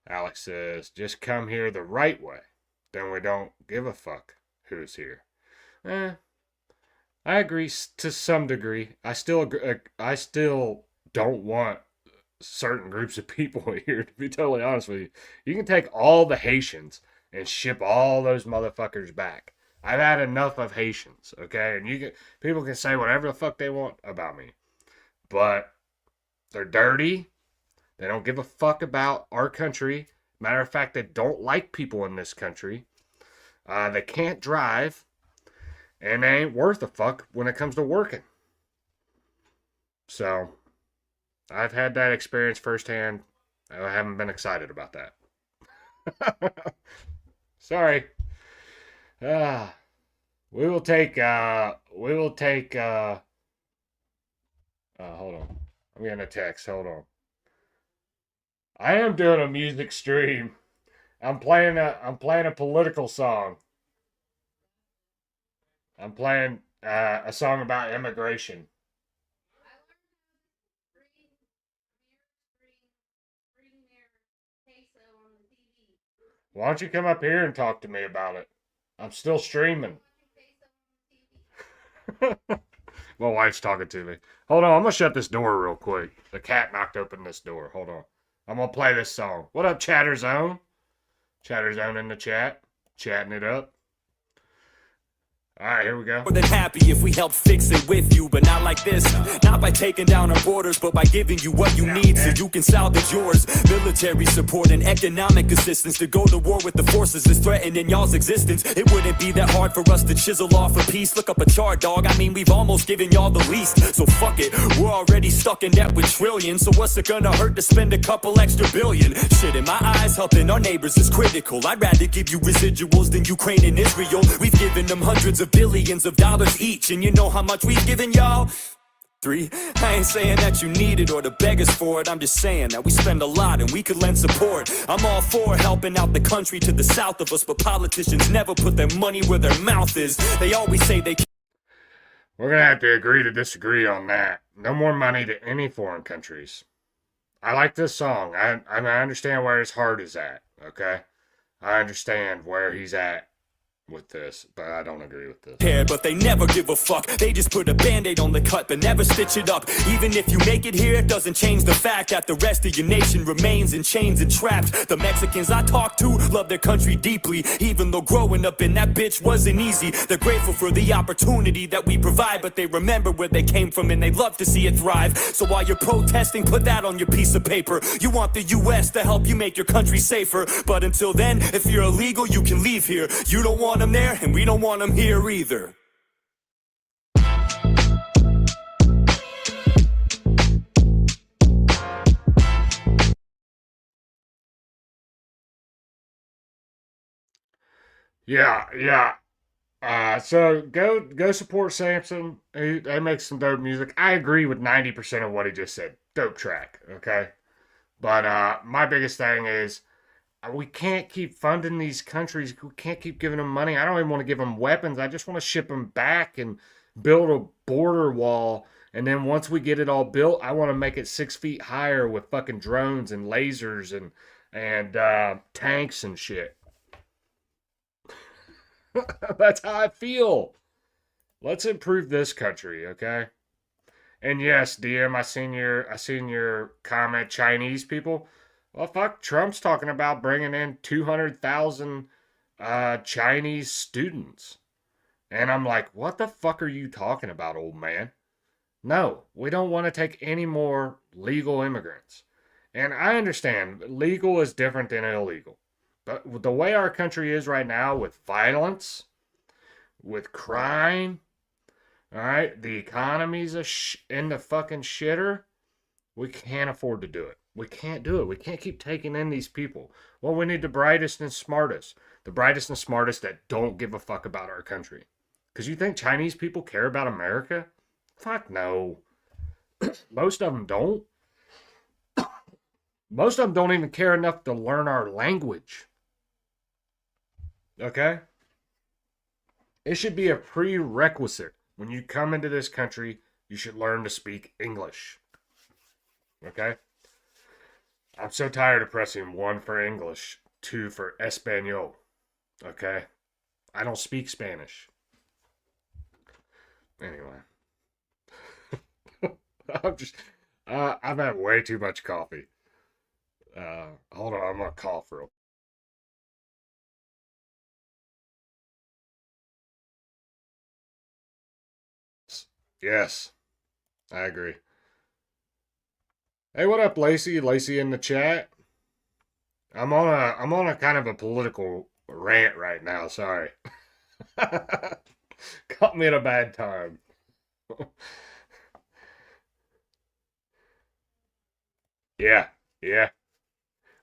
Alex says, just come here the right way. Then we don't give a fuck who's here. I agree to some degree. I still don't want certain groups of people here, to be totally honest with you. You can take all the Haitians and ship all those motherfuckers back. I've had enough of Haitians, okay? And people can say whatever the fuck they want about me. But they're dirty. They don't give a fuck about our country. Matter of fact, they don't like people in this country. They can't drive. And they ain't worth a fuck when it comes to working. So, I've had that experience firsthand. I haven't been excited about that. Sorry. We will take, hold on. I'm getting a text. Hold on. I am doing a music stream. I'm playing a political song. I'm playing a song about immigration. Why don't you come up here and talk to me about it? I'm still streaming. My wife's talking to me. Hold on, I'm going to shut this door real quick. The cat knocked open this door. Hold on. I'm going to play this song. What up, Chatterzone? Chatterzone in the chat. Chatting it up. All right, here we go. More than happy if we help fix it with you, but not like this. Not by taking down our borders, but by giving you what you need so you can salvage yours. Military support and economic assistance to go to war with the forces that's threatening y'all's existence. It wouldn't be that hard for us to chisel off a piece. Look up a chart, dog. I mean, we've almost given y'all the least. So fuck it. We're already stuck in debt with trillions. So what's it gonna hurt to spend a couple extra billion? Shit, in my eyes, helping our neighbors is critical. I'd rather give you residuals than Ukraine and Israel. We've given them hundreds of billions of dollars each, and you know how much we've given y'all? 3. I ain't saying that you need it or to beg us for it. I'm just saying that we spend a lot and we could lend support. I'm all for helping out the country to the south of us, but politicians never put their money where their mouth is. They always say they can't. We're going to have to agree to disagree on that. No more money to any foreign countries. I like this song. I understand where his heart is at, okay? I understand where he's at with this, but I don't agree with this. But they never give a fuck. They just put a band-aid on the cut, but never stitch it up. Even if you make it here, it doesn't change the fact that the rest of your nation remains in chains and trapped. The Mexicans I talk to love their country deeply, even though growing up in that bitch wasn't easy. They're grateful for the opportunity that we provide, but they remember where they came from and they love to see it thrive. So while you're protesting, put that on your piece of paper. You want the U.S. to help you make your country safer, but until then, if you're illegal, you can leave here. You don't want them there, and we don't want them here either. Yeah. So go support Samson. He makes some dope music. I agree with 90% of what he just said. Dope track, okay? But my biggest thing is we can't keep funding these countries. We can't keep giving them money. I don't even want to give them weapons. I just want to ship them back and build a border wall. And then once we get it all built, I want to make it 6 feet higher with fucking drones and lasers and tanks and shit. That's how I feel. Let's improve this country, okay? And yes, DM, I seen your comment, Chinese people. Well, fuck, Trump's talking about bringing in 200,000 Chinese students. And I'm like, what the fuck are you talking about, old man? No, we don't want to take any more legal immigrants. And I understand, legal is different than illegal. But the way our country is right now with violence, with crime, all right, the economy's in the fucking shitter, we can't afford to do it. We can't do it. We can't keep taking in these people. Well, we need the brightest and smartest. The brightest and smartest that don't give a fuck about our country. Because you think Chinese people care about America? Fuck no. Most of them don't. Most of them don't even care enough to learn our language. Okay? It should be a prerequisite. When you come into this country, you should learn to speak English. Okay? I'm so tired of pressing 1 for English, 2 for Espanol. Okay? I don't speak Spanish. Anyway. I've had way too much coffee. Hold on, I'm gonna cough real. Yes, I agree. Hey, what up, Lacey? Lacey in the chat. I'm on a kind of a political rant right now. Sorry. Caught me at a bad time. Yeah.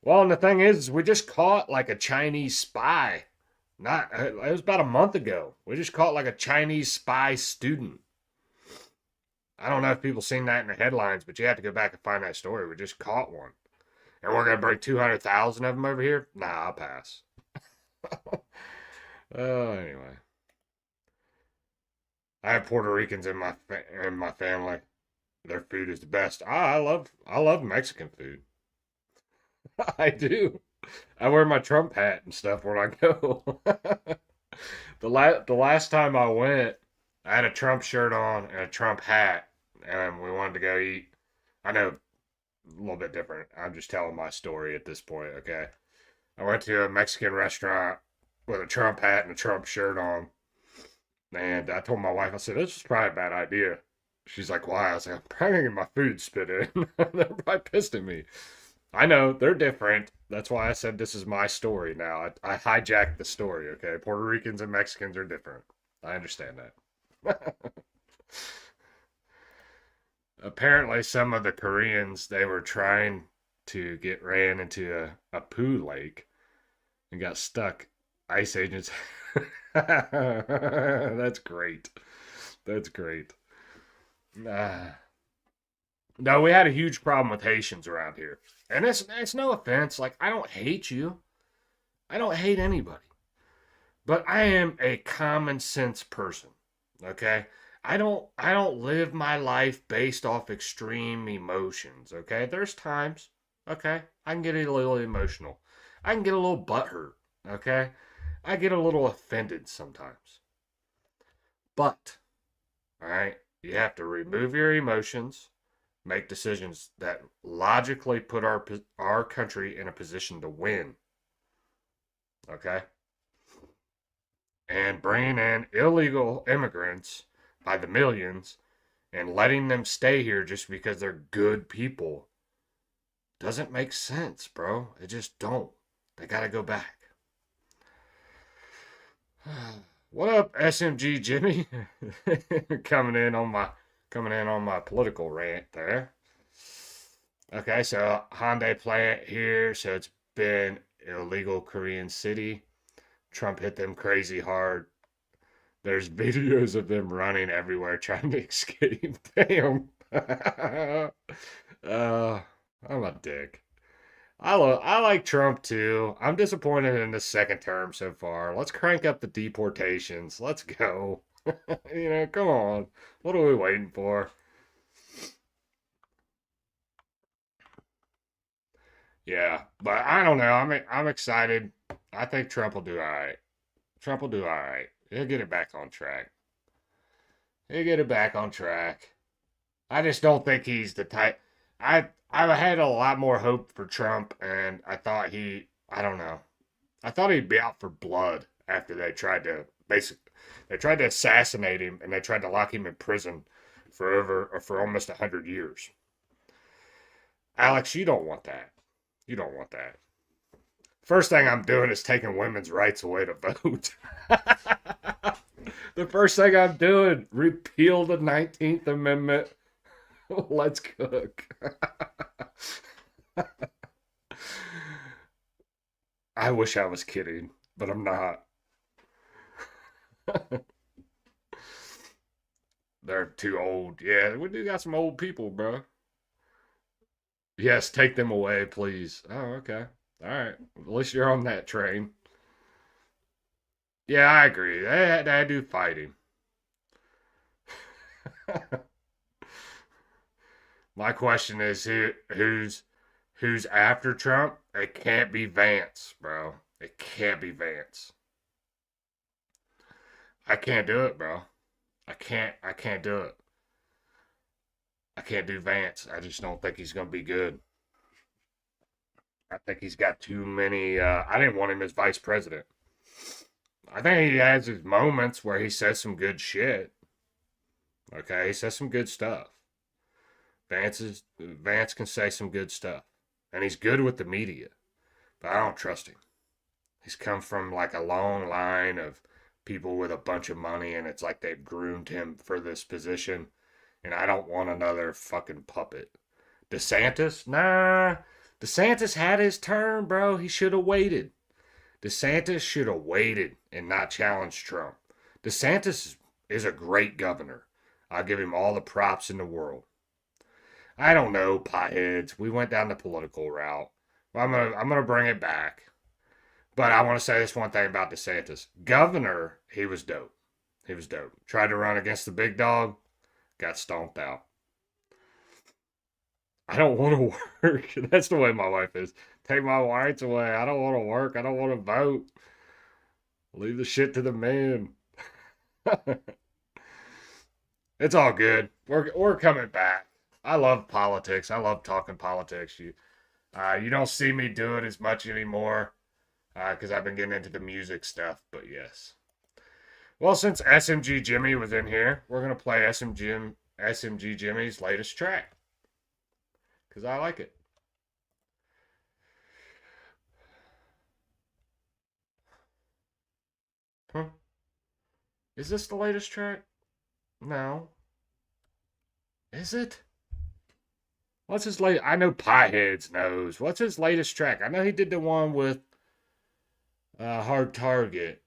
Well, and the thing is, we just caught like a Chinese spy. It was about a month ago. We just caught like a Chinese spy student. I don't know if people seen that in the headlines, but you have to go back and find that story. We just caught one. And we're going to bring 200,000 of them over here? Nah, I'll pass. Anyway. I have Puerto Ricans in my family. Their food is the best. I love Mexican food. I do. I wear my Trump hat and stuff when I go. The last time I went, I had a Trump shirt on and a Trump hat, and we wanted to go eat. I know, a little bit different. I'm just telling my story at this point, okay? I went to a Mexican restaurant with a Trump hat and a Trump shirt on, and I told my wife, I said, this is probably a bad idea. She's like, why? I was like, I'm probably gonna get my food spit in. They're probably pissed at me. I know, they're different. That's why I said this is my story now. I hijacked the story, okay? Puerto Ricans and Mexicans are different. I understand that. Apparently, some of the Koreans, they were trying to ran into a poo lake and got stuck. ICE agents. That's great. That's great. No, we had a huge problem with Haitians around here. And it's no offense. Like, I don't hate you. I don't hate anybody. But I am a common sense person. Okay? I don't live my life based off extreme emotions. Okay? There's times, okay, I can get a little emotional. I can get a little butthurt. Okay? I get a little offended sometimes. But, all right, you have to remove your emotions, make decisions that logically put our country in a position to win. Okay? And bringing in illegal immigrants by the millions and letting them stay here just because they're good people doesn't make sense, bro. It just don't. They gotta go back. What up, SMG Jimmy? coming in on my political rant there. Okay, so Hyundai plant here, so it's been illegal Korean city. Trump hit them crazy hard. There's videos of them running everywhere trying to escape. Damn. I'm a dick. I like Trump too. I'm disappointed in the second term so far. Let's crank up the deportations. Let's go. Come on. What are we waiting for? Yeah, but I don't know. I'm excited. I think Trump will do all right. Trump will do all right. He'll get it back on track. He'll get it back on track. I just don't think he's the type. I had a lot more hope for Trump, and I thought I don't know. I thought he'd be out for blood after they tried to assassinate him, and they tried to lock him in prison for almost 100 years. Alex, you don't want that. You don't want that. First thing I'm doing is taking women's rights away to vote. The first thing I'm doing, repeal the 19th Amendment. Let's cook. I wish I was kidding, but I'm not. They're too old. Yeah, we do got some old people, bro. Yes, take them away, please. Oh, okay. All right. At least you're on that train. Yeah, I agree. They do fighting. My question is who's after Trump? It can't be Vance, bro. It can't be Vance. I can't do it, bro. I can't do it. I can't do Vance. I just don't think he's going to be good. I think he's got too many. I didn't want him as vice president. I think he has his moments where he says some good shit. Okay, he says some good stuff. Vance can say some good stuff. And he's good with the media. But I don't trust him. He's come from like a long line of people with a bunch of money, and it's like they've groomed him for this position. And I don't want another fucking puppet. DeSantis? Nah. DeSantis had his turn, bro. He should have waited. DeSantis should have waited and not challenged Trump. DeSantis is a great governor. I'll give him all the props in the world. I don't know, potheads. We went down the political route. I'm gonna bring it back. But I want to say this one thing about DeSantis. Governor, he was dope. He was dope. Tried to run against the big dog. Got stomped out. I don't want to work. That's the way my wife is. Take my rights away. I don't want to work. I don't want to vote. Leave the shit to the man. It's all good. We're coming back. I love politics. I love talking politics. You don't see me do it as much anymore because I've been getting into the music stuff. But yes. Well, since SMG Jimmy was in here, we're gonna play SMG Jimmy's latest track because I like it. Huh? Is this the latest track? No. Is it? What's his latest? I know Pieheads knows. What's his latest track? I know he did the one with Hard Target.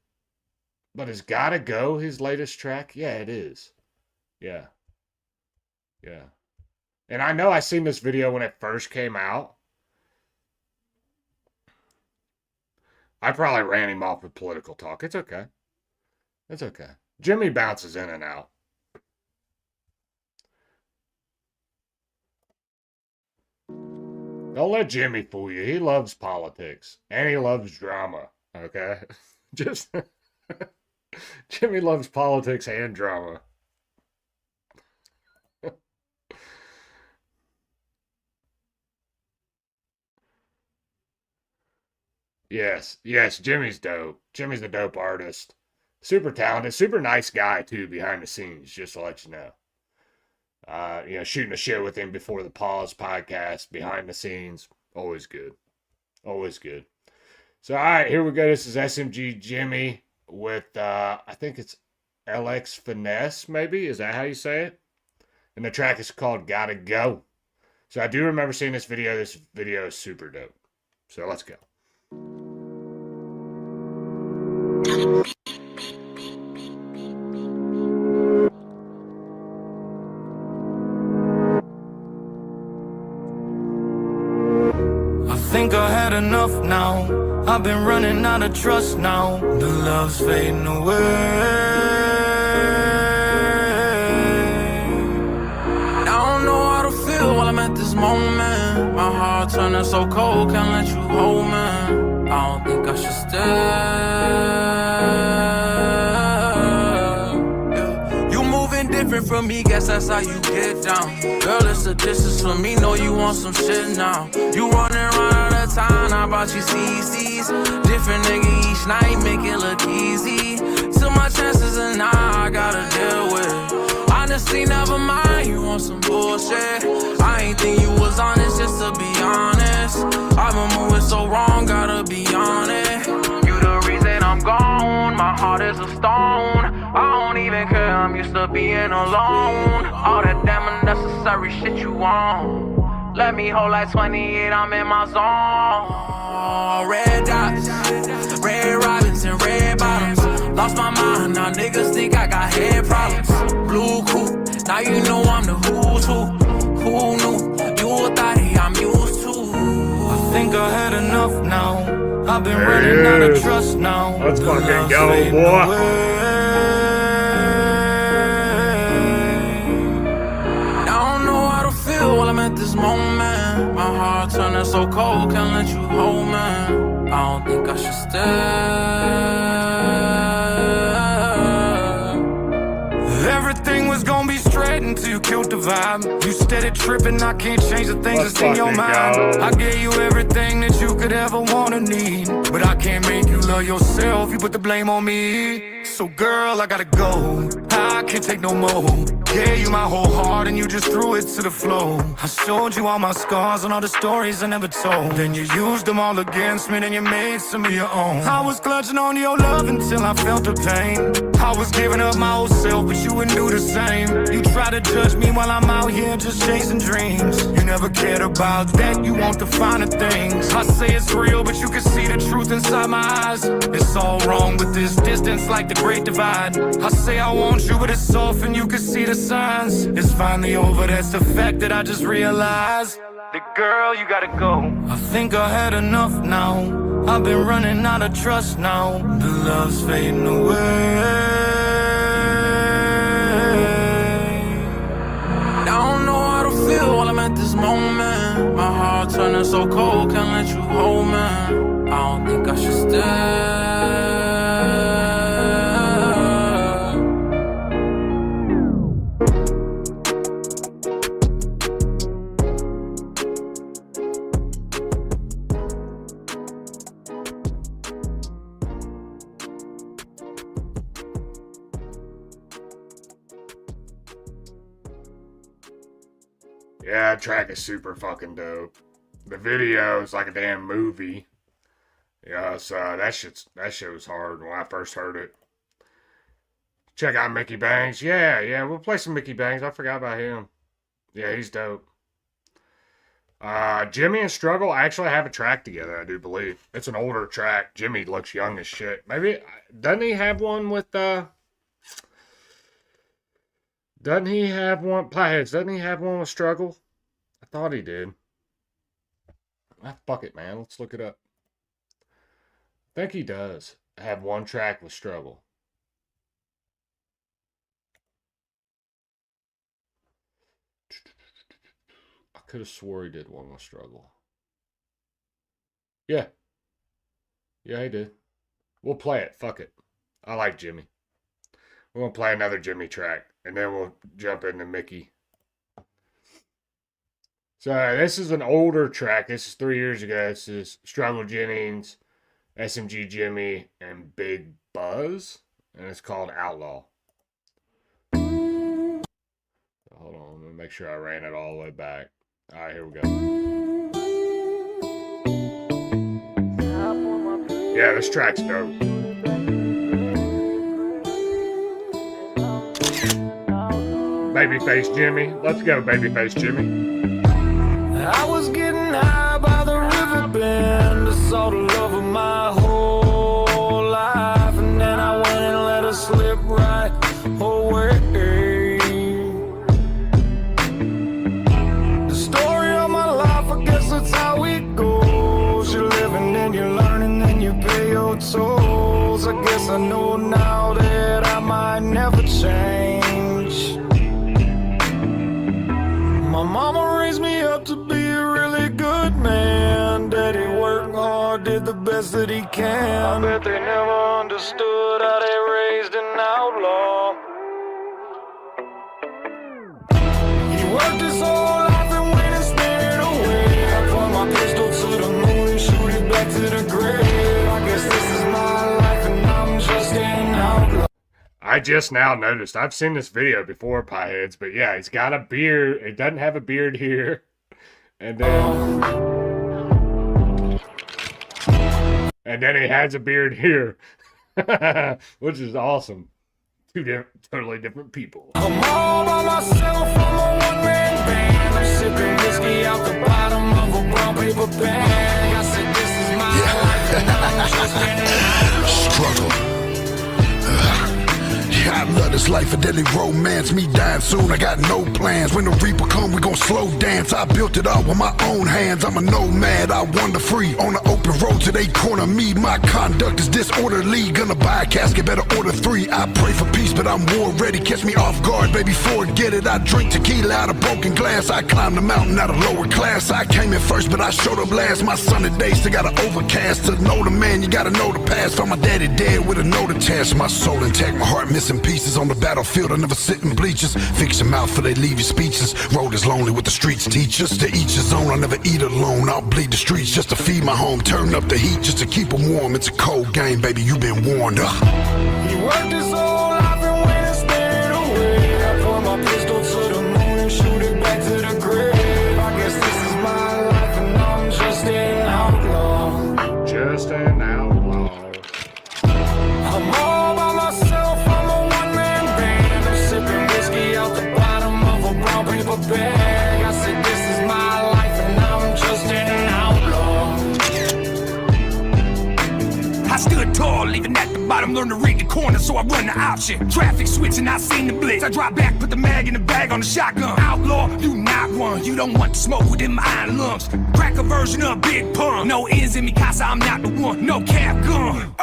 But it's Gotta Go his latest track? Yeah, it is. Yeah. Yeah. And I know I seen this video when it first came out. I probably ran him off with political talk. It's okay. It's okay. Jimmy bounces in and out. Don't let Jimmy fool you. He loves politics. And he loves drama. Okay? Just... Jimmy loves politics and drama. Yes, Jimmy's dope. Jimmy's a dope artist. Super talented, super nice guy too behind the scenes, just to let you know. Shooting a shit with him before the Pause podcast, behind the scenes, always good. Always good. So, all right, here we go. This is SMG Jimmy with, I think it's LX Finesse, maybe? Is that how you say it? And the track is called Gotta Go. So, I do remember seeing this video. This video is super dope. So, let's go. I think I had enough now. I've been running out of trust now. The love's fading away. I don't know how to feel while I'm at this moment. My heart turning so cold, can't let you hold me. I don't think I should stay. You moving different from me, guess that's how you get down. Girl, it's a distance from me, know you want some shit now. You running around out of town, I brought you CCs. Different nigga each night, make it look easy. Till my chances and I gotta deal with. Honestly, never mind, you want some bullshit. I ain't think you was honest, just to be honest. I've been moving so wrong, gotta be on it. You the reason I'm gone, my heart is a stone. I don't even care, I'm used to being alone. All that damn unnecessary shit you want. Let me hold like 28, I'm in my zone. Red dots, red robins and red bottoms. Lost my mind, now niggas think I got head problems. Blue coupe, now you know I'm the who's who. Who knew? You a thotty I'm used to. I think I had enough now. I've been running out of trust now. Let's fucking go, boy. While I'm at this moment, my heart turning so cold, can't let you hold me. I don't think I should stay. Everything was gonna be straight until you killed the vibe. You steady tripping, I can't change the things that's in your mind. I gave you everything that you could ever want or need, but I can't make you love yourself, you put the blame on me. So girl, I gotta go, I can't take no more. Gave you my whole heart and you just threw it to the floor. I showed you all my scars and all the stories I never told. Then you used them all against me, then you made some of your own. I was clutching on your love until I felt the pain. I was giving up my old self, but you wouldn't do the same. You try to judge me while I'm out here just chasing dreams. You never cared about that, you want the finer things. I say it's real, but you can see the truth inside my eyes. It's all wrong with this distance like the great divide. I say I want you, but it's soft and you can see the signs. It's finally over, that's the fact that I just realized. The girl, you gotta go. I think I had enough now. I've been running out of trust now. The love's fading away. I don't know how to feel while I'm at this moment. My heart turning so cold, can't let you hold me. I don't think I should stay. Yeah, that track is super fucking dope. The video is like a damn movie. Yeah, so that shit was hard when I first heard it. Check out Mickey Bangs. Yeah, we'll play some Mickey Bangs. I forgot about him. Yeah, he's dope. Jimmy and Struggle actually have a track together, I do believe. It's an older track. Jimmy looks young as shit. Maybe, doesn't he have one with, doesn't he have one, Pieheads, doesn't he have one with Struggle? thought he did. Ah, fuck it, man. Let's look it up. I think he does have one track with Struggle. I could have swore he did one with Struggle. Yeah. Yeah, he did. We'll play it. Fuck it. I like Jimmy. We're going to play another Jimmy track, and then we'll jump into Mickey. So this is an older track. This is 3 years ago. This is Struggle Jennings, SMG Jimmy, and Big Buzz. And it's called Outlaw. Hold on. Let me make sure I ran it all the way back. All right, here we go. Yeah, this track's dope. Babyface Jimmy. Let's go, Babyface Jimmy. I was getting high by the river bend. I saw the love of my whole life, and then I went and let her slip right away. The story of my life, I guess that's how it goes. You're living and you're learning, then you pay your tolls. I guess I know now that I might never change. My mama raised me up to be a really good man. Daddy worked hard, did the best that he can. I bet they never understood how they raised an outlaw. He worked his whole life and went and spent it away. I point my pistol to the moon and shoot it back to the grave. I guess this is my life and I'm just an outlaw. I just now noticed. I've seen this video before, Pieheads, but yeah, he's got a beard. It doesn't have a beard here. And then he has a beard here. Which is awesome. Two totally different people. I'm all by myself, I'm a one-man band. I'm sipping whiskey out the bottom of a brown paper bag. I said this is my life and I'm just an outlaw. Struggle. I love this life, a deadly romance. Me dying soon, I got no plans. When the Reaper come, we gon' slow dance. I built it up with my own hands. I'm a nomad, I wander free. On the open road till they corner me. My conduct is disorderly. Gonna buy a casket, better order 3. I pray for peace, but I'm war ready. Catch me off guard, baby, forget it. I drink tequila out of broken glass. I climbed the mountain out of lower class. I came in first, but I showed up last. My sunny days still got an overcast. To know the man, you gotta know the past. Found my daddy dead with a note attached. My soul intact, my heart missing pieces. On the battlefield, I never sit in bleachers. Fix your mouth for they leave you speechless. Road is lonely with the streets teach us. To each his own, I never eat alone. I'll bleed the streets just to feed my home. Turn up the heat just to keep them warm. It's a cold game, baby, you been warned. He worked his whole life and went and spent it away. I point my pistol to the moon and shoot it back to the grave. I guess this is my life and I'm just an outlaw. Just an outlaw. I'm all by myself, I'm a one-man band. I'm sipping whiskey out the bottom of a brown paper bag. I said this is my life and I'm just an outlaw. I stood tall, leaving at the bottom, learned to read the corner, so I run the option. Traffic switching, I seen the blitz. I drop back, put the mag in the bag on the shotgun. Outlaw, you not one. You don't want to smoke within my iron lungs. Crack a version of Big Pun. No ends in me, Casa, I'm not the one. No cap gun.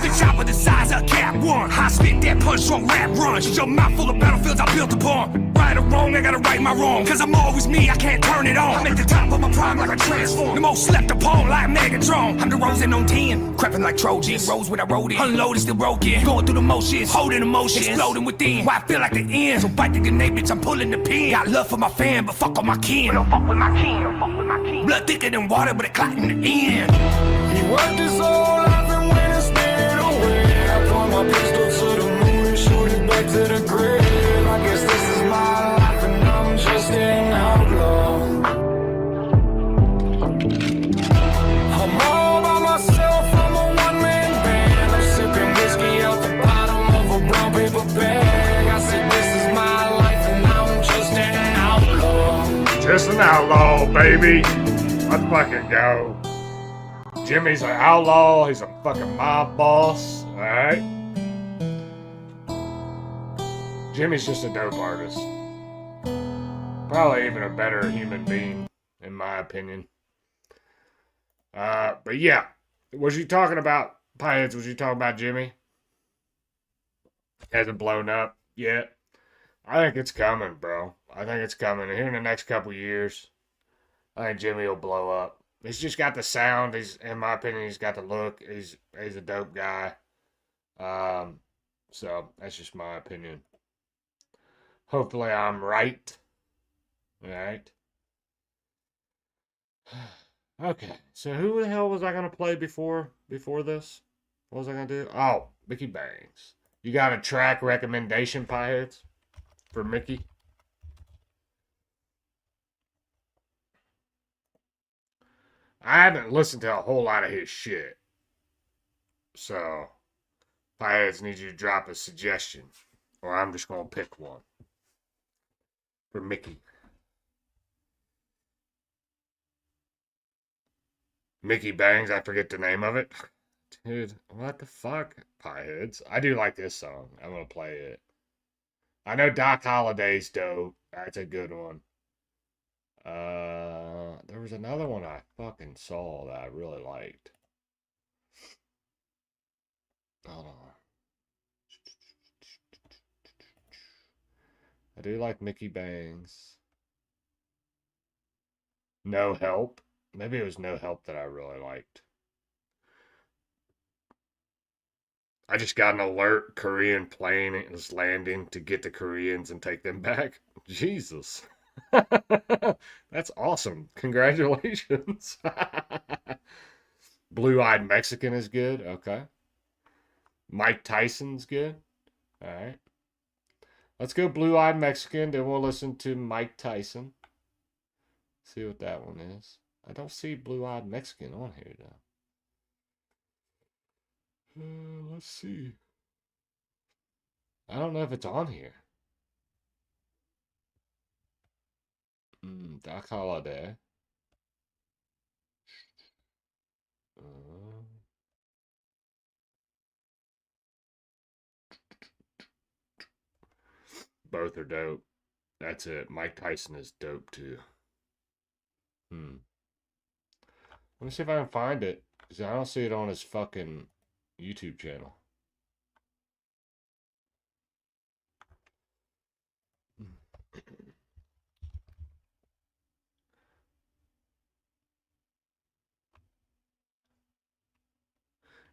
The chopper the size of Cap 1. I spit that punch on rap runs. Your mouth full of battlefields I built upon. Right or wrong, I gotta right my wrong. Cause I'm always me, I can't turn it on. I'm at the top of my prime like a transform. The most slept upon like Megatron. I'm the Rosen on 10, creeping like Trojans. Rose when I rode it, unloaded still broken. Going through the motions, holding emotions, exploding within. Why I feel like the end, so bite the grenade, bitch, I'm pulling the pin. Got love for my fan, but fuck on my kin. Don't fuck with my kin, don't fuck with my kin. Blood thicker than water, but it clot in the end. He worked his whole life and went and spent it away. I point my pistol to the moon and shoot it back to the grave. I guess this is my life and I'm just an outlaw. I'm all by myself, I'm a one-man band. I'm sipping whiskey out the bottom of a brown paper bag. I said this is my life and I'm just an outlaw. Just an outlaw, baby. Let's fucking go. Jimmy's an outlaw. He's a fucking mob boss. Alright? Jimmy's just a dope artist. Probably even a better human being, in my opinion. But yeah, was you talking about Pieheads? Was you talking about Jimmy? Hasn't blown up yet. I think it's coming, bro. I think it's coming. Here in the next couple years, I think Jimmy will blow up. He's just got the sound. He's, in my opinion, he's got the look. He's a dope guy. So that's just my opinion. Hopefully I'm right. All right. Okay. So who the hell was I gonna play before this? What was I gonna do? Oh, Mickey Bangs. You got a track recommendation, Pieheads, for Mickey? I haven't listened to a whole lot of his shit. So, Pieheads need you to drop a suggestion. Or I'm just going to pick one. For Mickey. Mickey Bangs, I forget the name of it. Dude, what the fuck? Pieheads. I do like this song. I'm going to play it. I know Doc Holliday's dope. That's a good one. There was another one I fucking saw that I really liked. Hold on. I do like Mickey Bangs. No Help. Maybe it was No Help that I really liked. I just got an alert. Korean plane is landing to get the Koreans and take them back. Jesus. That's awesome. Congratulations. Blue-Eyed Mexican is good. Okay. Mike Tyson's good. All right. Let's go Blue-Eyed Mexican. Then we'll listen to Mike Tyson. See what that one is. I don't see Blue-Eyed Mexican on here, though. Let's see. I don't know if it's on here. Doc Holliday. Both are dope. That's it. Mike Tyson is dope too. Let me see if I can find it. Because I don't see it on his fucking YouTube channel.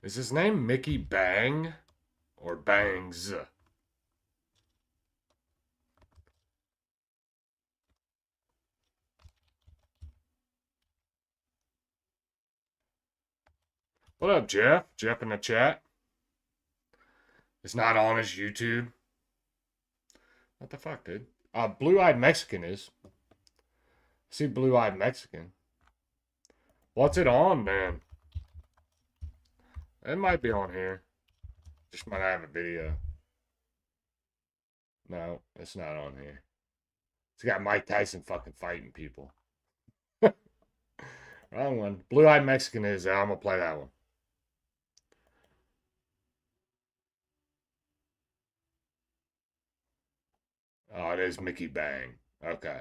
Is his name Mickey Bang or Bangs? What up, Jeff? Jeff in the chat. It's not on his YouTube. What the fuck, dude? Blue-Eyed Mexican is. See Blue-Eyed Mexican. What's it on, man? It might be on here. Just might have a video. No, it's not on here. It's got Mike Tyson fucking fighting people. Wrong one. Blue-Eyed Mexican is there. I'm gonna play that one. Oh, it is Mickey Bang. Okay.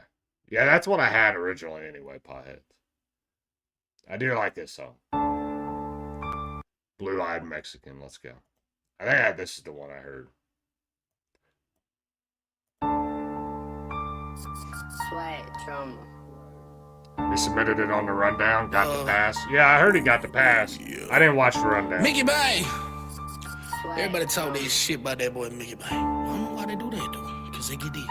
Yeah, that's what I had originally anyway, Potheads. I do like this song. Blue-Eyed Mexican. Let's go. I think this is the one I heard. Swag drama. He submitted it on the rundown, got the pass. Yeah, I heard he got the pass. I didn't watch the rundown. Mickey Bang. Everybody talk this shit about that boy Mickey Bang. I don't know why they do that though, cause they get deep.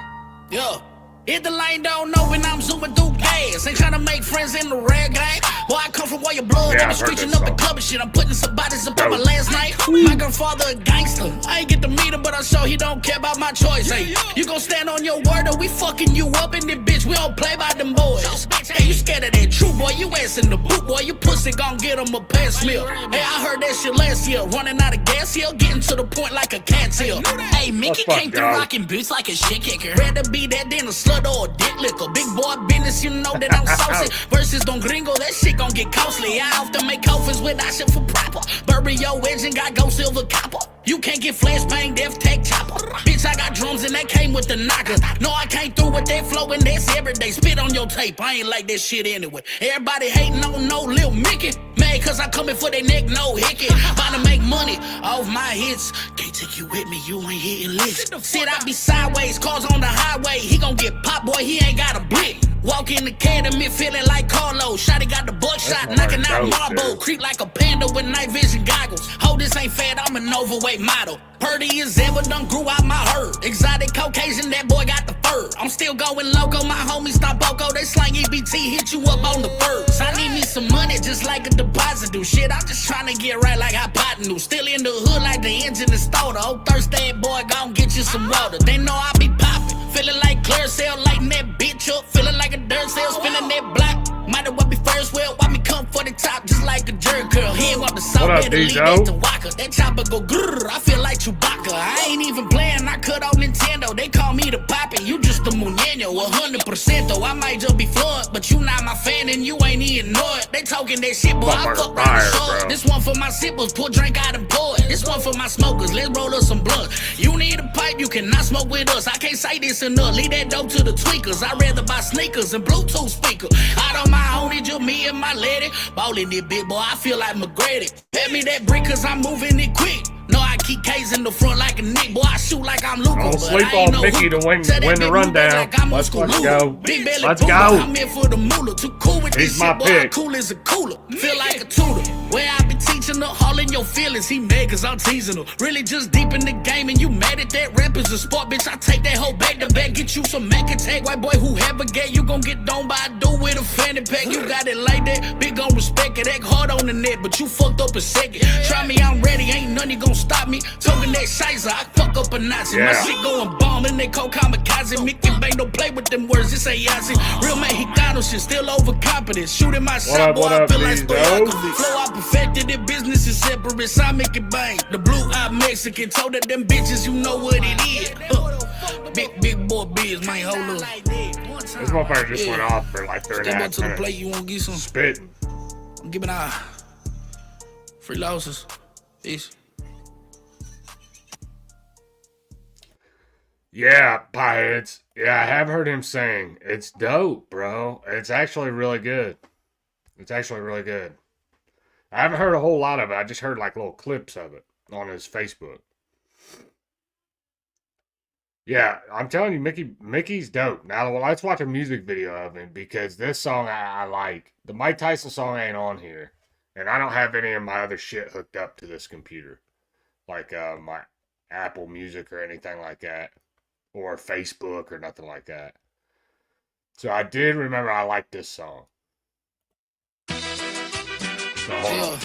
Yo. If the lane don't open, I'm zooming through gas. Ain't tryna make friends in the red gang. Boy, I come from where your blood. I be screeching up in club and shit. I'm putting some bodies up on my last night. My grandfather a gangster. I ain't get to meet him, but I'm sure he don't care about my choice. Hey, you gon' stand on your word or we fucking you up in this bitch. We don't play by them boys. Hey, you scared of that true boy? You ass in the boot, boy. You pussy gon' get him a pass meal. Hey, I heard that shit last year. Running out of gas here, getting to the point like a cat's heel. Hey, Mickey came through rocking boots like a shit kicker. Rather be that than a slut or a dick licker. Big boy business, you know that I'm saucy. Versus Don Gringo, that shit gon' get costly. I often make coffins with that shit for proper. Bury your edge and got gold silver copper. You can't get flash bang, death tech chopper. Bitch, I got drums and they came with the knocker. No, I can't through with that flow and that's everyday. Spit on your tape, I ain't like that shit anyway. Everybody hating on no Lil Mickey. Mad cause I coming for their neck, no hickey. About to make money off my hits. Can't take you with me, you ain't hitting licks. Sit, I be sideways, cars on the highway. He gon' get pop, boy, he ain't got a blick. Walk in the academy feeling like Carlo. Shotty got the buckshot, knocking out marble. Creep like a panda with night vision goggles. Ho, this ain't fat, I'm an overweight model. Purdy is ever done grew out my herd. Exotic Caucasian, that boy got the fur. I'm still going loco, my homies stop Boko. They slang EBT, hit you up on the birds. I need me some money just like a deposit do. Shit, I'm just trying to get right like hypotenuse. Still in the hood like the engine is starter. Oh, thirsty boy, gon' get you some water. They know I be poppin'. Feeling like clear cell, lighting that bitch up. Feeling like a dirt cell, spinning that block. Might as well be first wheel, why me come for the top just like a jerk girl. He ain't want the salt, better leave that to Walker. That chopper go grrr, I feel like Chewbacca. I ain't even playing, I cut on Nintendo. They call me the Poppy, you just the Muñeño, 100% though. I might just be floored, but you not my fan and you ain't even know it. They talking that shit, boy, I fuck round the short. This one for my sippers, pour drink out and pour it. This one for my smokers, let's roll up some blunt. You need a pipe, you cannot smoke with us. I can't say this enough, leave that dope to the tweakers. I'd rather buy sneakers and Bluetooth speaker. I don't my own, it's just me and my lady. Ballin' it, big boy, I feel like McGrady. Pay me that brick cause I'm moving it quick. No, I keep K's in the front like a Nick. Boy, I shoot like I'm Luka. Don't sleep on Mickey to win the rundown. Let's go. Let's go. I'm in for the moolah. Too cool with He's this my shit, boy. pick. Cool as a cooler. Feel like a tutor. Where I be teaching her all in your feelings. He mad cause I'm teasing her. Really just deep in the game and you mad at that rap is a sport, bitch. I take that whole back to back. Get you some Mac attack. White boy who have a gate. You gon' get done by a dude with a fanny pack. You got it like that. Big gon' respect it. Act hard on the net, but you fucked up a second. Try me, I'm ready. Ain't nothing gon' stop me. Talking that shizer, I fuck up a Nazi. My shit going bomb and they call kamikaze. Mickey Bang don't play with them words. This ain't Yahtzee. Real Mexicano shit, still overconfident. Shooting my shot, boy, I feel like Stoyakovich. Flow, I perfected it. Business is separate. I make it bang. The blue-eyed Mexican told that them bitches, you know what it is. Big boy biz, man. Hold up. This motherfucker just went off for like 3.5 minutes. To the plate, you want to get some? Spitting. I'm giving out free losses. Peace. Yeah, Pirates. Yeah, I have heard him sing. It's dope, bro. It's actually really good. It's actually really good. I haven't heard a whole lot of it. I just heard like little clips of it on his Facebook. Yeah, I'm telling you, Mickey's dope. Now, let's watch a music video of him because this song I like. The Mike Tyson song ain't on here. And I don't have any of my other shit hooked up to this computer. Like my Apple Music or anything like that. Or Facebook or nothing like that. So I did remember I liked this song. So hold on.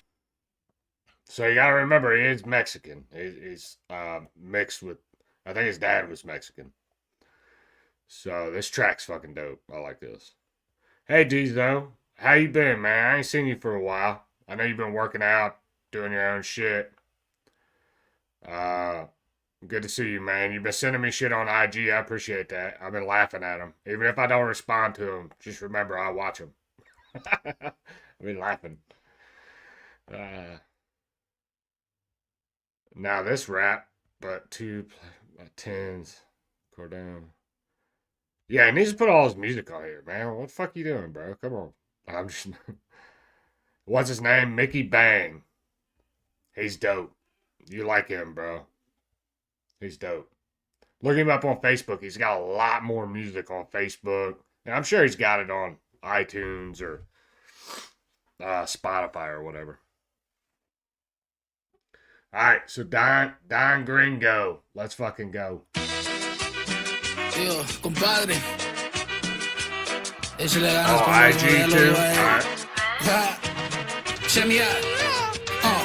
So you gotta remember he is Mexican. He's mixed with, I think his dad was Mexican. So this track's fucking dope. I like this. Hey Deezo, how you been, man? I ain't seen you for a while. I know you've been working out, doing your own shit. Good to see you, man. You've been sending me shit on IG. I appreciate that. I've been laughing at them. Even if I don't respond to them, just remember I watch them. I've been laughing. Now this rap, but 2/10s, Cordon. Yeah, he needs to put all his music on here, man. What the fuck you doing, bro? Come on. I'm just. What's his name? Mickey Bang. He's dope. You like him, bro. He's dope. Look him up on Facebook. He's got a lot more music on Facebook. And I'm sure he's got it on iTunes or Spotify or whatever. Alright, so Don Gringo. Let's fucking go. Yo, compadre. IG too? Alright. Check me out.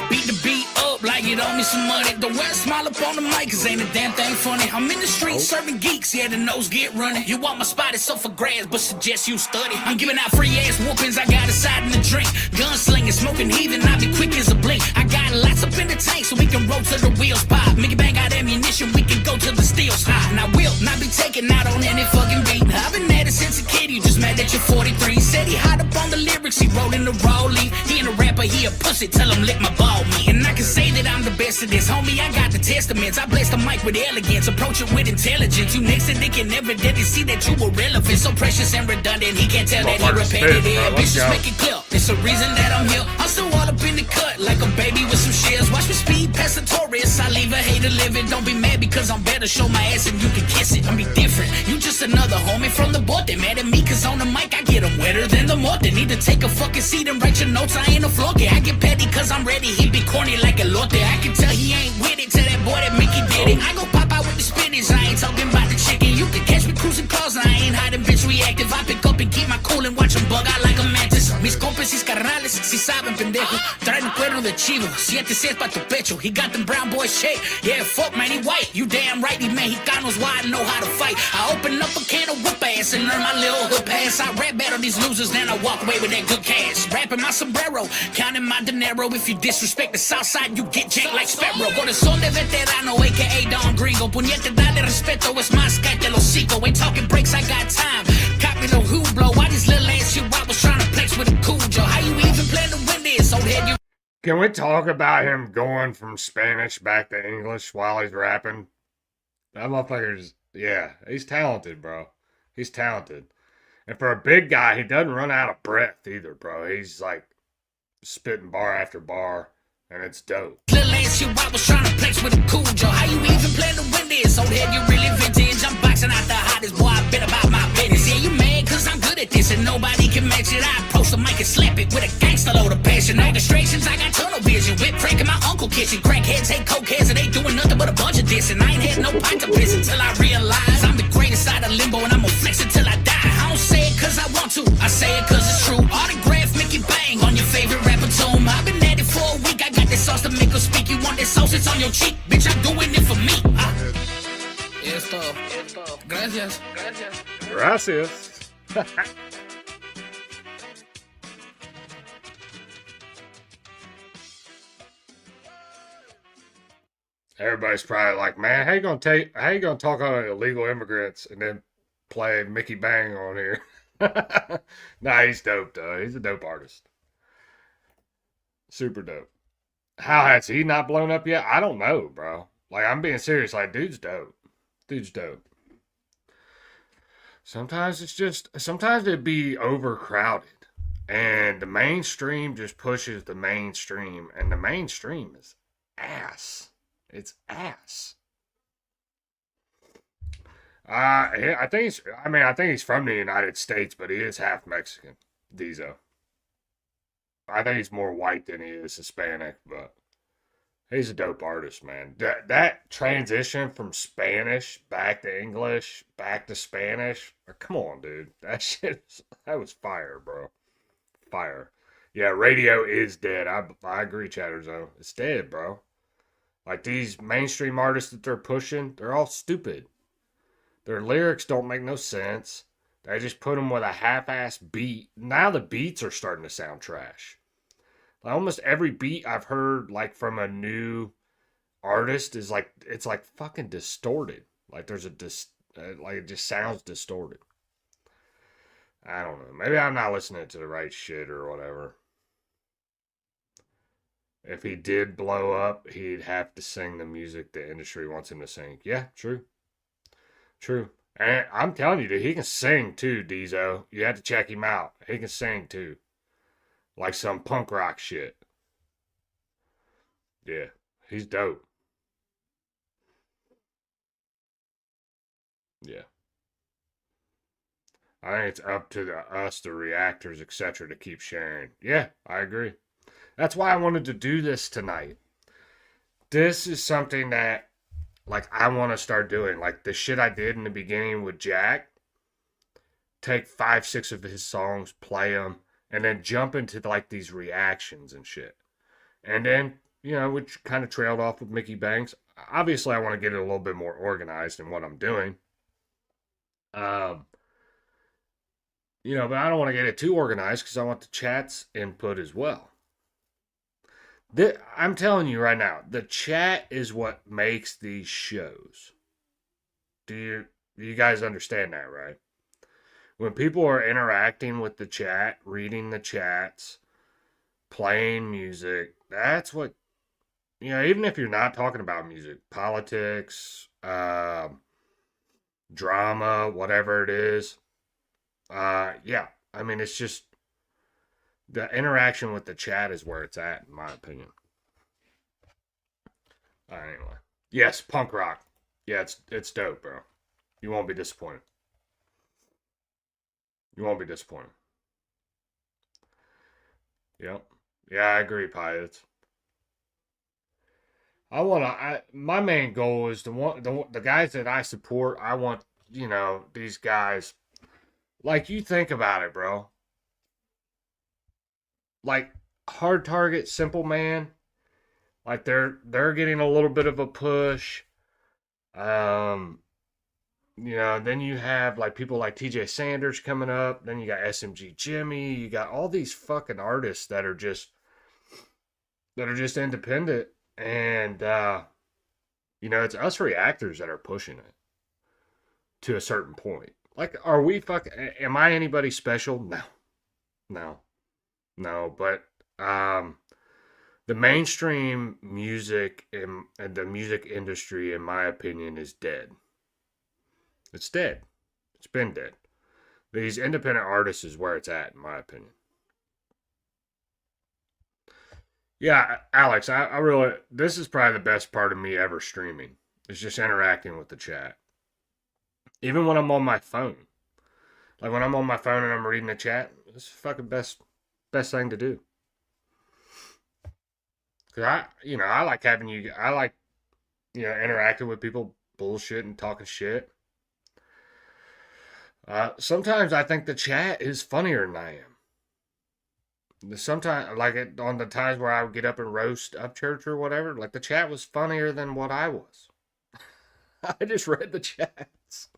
Beat the beat up like it owe me some money. The West smile up on the mic, cause ain't a damn thing funny. I'm in the street serving geeks, yeah, the nose get running. You want my spot, it's up for grabs, but suggest you study. I'm giving out free ass whoopings, I got a side in the drink. Gunslinging, smoking heathen, I be quick as a blink. I got lots up in the tank, so we can roll till the wheels pop. Mickey Bang got ammunition, we can go till the steel's hot. And I will not be taken out on any fucking beat. I've been at it since a kid, you just mad that you're 43. Said he hot up on the lyrics, he rolling the rollie. He ain't a rapper, he a pussy, tell him lick my ball me. And I can say that I'm the best rest of this. Homie, I got the testaments. I bless the mic with elegance, approach it with intelligence. You niggas that they can evidently see that you were relevant. So precious and redundant, he can't tell that he repetitive. Bitches make it clear, it's the reason that I'm here. I'm still all up in the cut, like a baby with some shares. Watch me speed past the Taurus, I leave a hater living. Don't be mad because I'm better, show my ass and you can kiss it. I'm be different, you just another homie from the board. They mad at me cause on the mic I get them wetter than the mud. They need to take a fucking seat and write your notes, I ain't a flunky. I get petty cause I'm ready, he be corny like a lote. I can tell he ain't with it, tell that boy that Mickey did it. I go pop out with the spinach, I ain't talking about the chicken. You can catch me cruising cars, I ain't hiding, bitch reactive. I pick up and keep my cool and watch them bug out like a mantis. Mis compas y carnales, si saben pendejo. Traen un cuerno de chivo, 7-6 pa tu pecho. He got them brown boy shit, yeah fuck man he white. You damn right these Mexicanos why I know how to fight. I open up a can of whoop ass and learn my little hood pass. I rap battle these losers, then I walk away with that good cash. Rapping my sombrero, counting my dinero. If you disrespect the south side, you get janked like Sparrow. Con el son de veterano, a.k.a. Don Gringo. Puñete, dale respeto, es más cállate los hocico. Ain't talking breaks, I got time. Copy no who blow. Why these little ass shit I was trying to flex with a cool Joe? How you even plan to win this? Old head, you. Can we talk about him going from Spanish back to English while he's rapping? That motherfucker's, yeah, he's talented, bro. He's talented. And for a big guy, he doesn't run out of breath either, bro. He's like spitting bar after bar, and it's dope. Little ass shit I was trying to flex with a cool Joe. How you even plan to win this? Old head, you really vintage. I'm boxing out the hottest boy, I bet about my business. Yeah, you mad cause I'm good at this and nobody can match it. I approach the mic and slap it with a gangster load of passion. No distractions, I got tunnel vision. Whip crack in my uncle kitchen. Crackheads hate cokeheads and they doing nothing but a bunch of this. And I ain't had no pint to piss until I realize I'm the greatest out of limbo and I'm gonna flex until I die. I don't say it cause I want to, I say it cause it's true. Autograph Mickey Bang on your favorite rapper tomb. I've been at it for a week, I got this sauce to make her speak. You want this sauce, it's on your cheek. Bitch, I'm doing it for me. Esto. Gracias. Gracias. Everybody's probably like, man, how you gonna talk on illegal immigrants and then play Mickey Bang on here? Nah, he's dope though. He's a dope artist. Super dope. How has he not blown up yet? I don't know, bro. Like, I'm being serious. Like, dude's dope. Dude's dope. Sometimes it'd be overcrowded. And the mainstream just pushes the mainstream. And the mainstream is ass. It's ass. I think he's from the United States, but he is half Mexican. Diesel. I think he's more white than he is Hispanic, but he's a dope artist, man. That transition from Spanish back to English, back to Spanish, come on, dude. That was fire, bro. Fire. Yeah, radio is dead. I agree, Chatterzone. It's dead, bro. Like, these mainstream artists that they're pushing, they're all stupid. Their lyrics don't make no sense. They just put them with a half-ass beat. Now the beats are starting to sound trash. Like, almost every beat I've heard, like, from a new artist is like, it's like fucking distorted. Like, there's like, it just sounds distorted. I don't know. Maybe I'm not listening to the right shit or whatever. If he did blow up, he'd have to sing the music the industry wants him to sing. Yeah, true. True. And I'm telling you, dude, he can sing too, Diesel. You have to check him out. He can sing too. Like some punk rock shit. Yeah, he's dope. Yeah. I think it's up to us, the reactors, etc., to keep sharing. Yeah, I agree. That's why I wanted to do this tonight. This is something that, like, I want to start doing. Like, the shit I did in the beginning with Jack. Take 5-6 of his songs, play them, and then jump into, like, these reactions and shit. And then, which kind of trailed off with Mickey Banks. Obviously, I want to get it a little bit more organized in what I'm doing. But I don't want to get it too organized because I want the chat's input as well. I'm telling you right now, the chat is what makes these shows. Do you guys understand that, right? When people are interacting with the chat, reading the chats, playing music, that's what you know, even if you're not talking about music, politics, drama, whatever it is, yeah, I mean, it's just the interaction with the chat is where it's at, in my opinion. Anyway, yes, punk rock. Yeah, it's dope, bro. You won't be disappointed. You won't be disappointed. Yep. Yeah, I agree, Pilots. My main goal is the guys that I support. I want, you know, these guys. Like, you think about it, bro. Like, Hard Target, Simple Man. Like, they're getting a little bit of a push. You know, then you have like people like TJ Sanders coming up. Then you got SMG Jimmy. You got all these fucking artists that are just independent. And you know, it's us reactors that are pushing it to a certain point. Like, are we fucking? Am I anybody special? No. But the mainstream music and the music industry, in my opinion, is dead. It's dead. It's been dead. These independent artists is where it's at, in my opinion. Yeah, Alex, I really, this is probably the best part of me ever streaming. It's just interacting with the chat. Even when I'm on my phone. Like, when I'm on my phone and I'm reading the chat, it's the fucking best thing to do. Cause I like having interacting with people, bullshit and talking shit. Sometimes I think the chat is funnier than I am. Sometimes, like on the times where I would get up and roast Upchurch or whatever, like the chat was funnier than what I was. I just read the chats.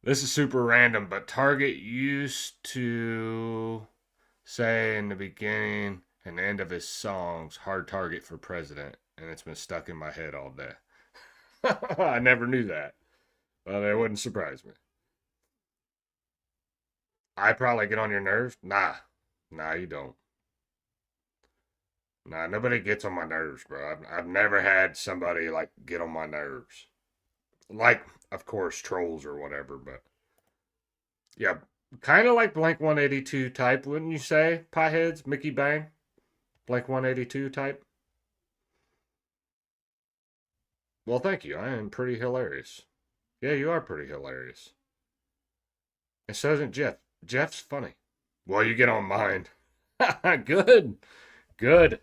This is super random, but Target used to say in the beginning and end of his songs, "Hard Target for President," and it's been stuck in my head all day. I never knew that. Well, that wouldn't surprise me. I probably get on your nerves? Nah, you don't. Nah, nobody gets on my nerves, bro. I've never had somebody like get on my nerves. Like, of course, trolls or whatever, but yeah, kind of like Blink 182 type, wouldn't you say, Pieheads? Mickey Bang? Blink 182 type? Well, thank you. I am pretty hilarious. Yeah, you are pretty hilarious. And so isn't Jeff. Jeff's funny. Well, you get on mine. Good. That's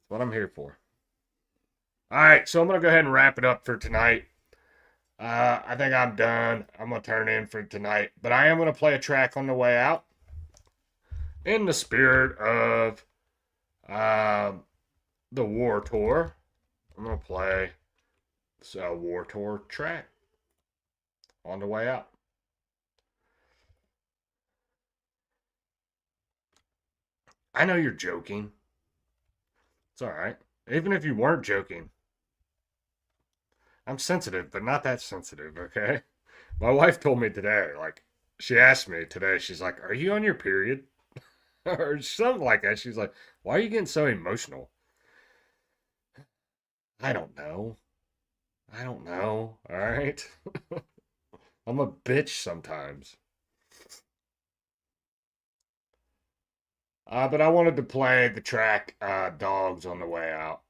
what I'm here for. All right, so I'm going to go ahead and wrap it up for tonight. I think I'm done. I'm going to turn in for tonight. But I am going to play a track on the way out. In the spirit of the War Tour, I'm going to play a War Tour track on the way out. I know you're joking. It's all right. Even if you weren't joking. I'm sensitive, but not that sensitive, okay? My wife told me today, like, she asked me today, she's like, "Are you on your period?" Or something like that. She's like, "Why are you getting so emotional?" I don't know. All right? I'm a bitch sometimes. But I wanted to play the track Dogs on the way out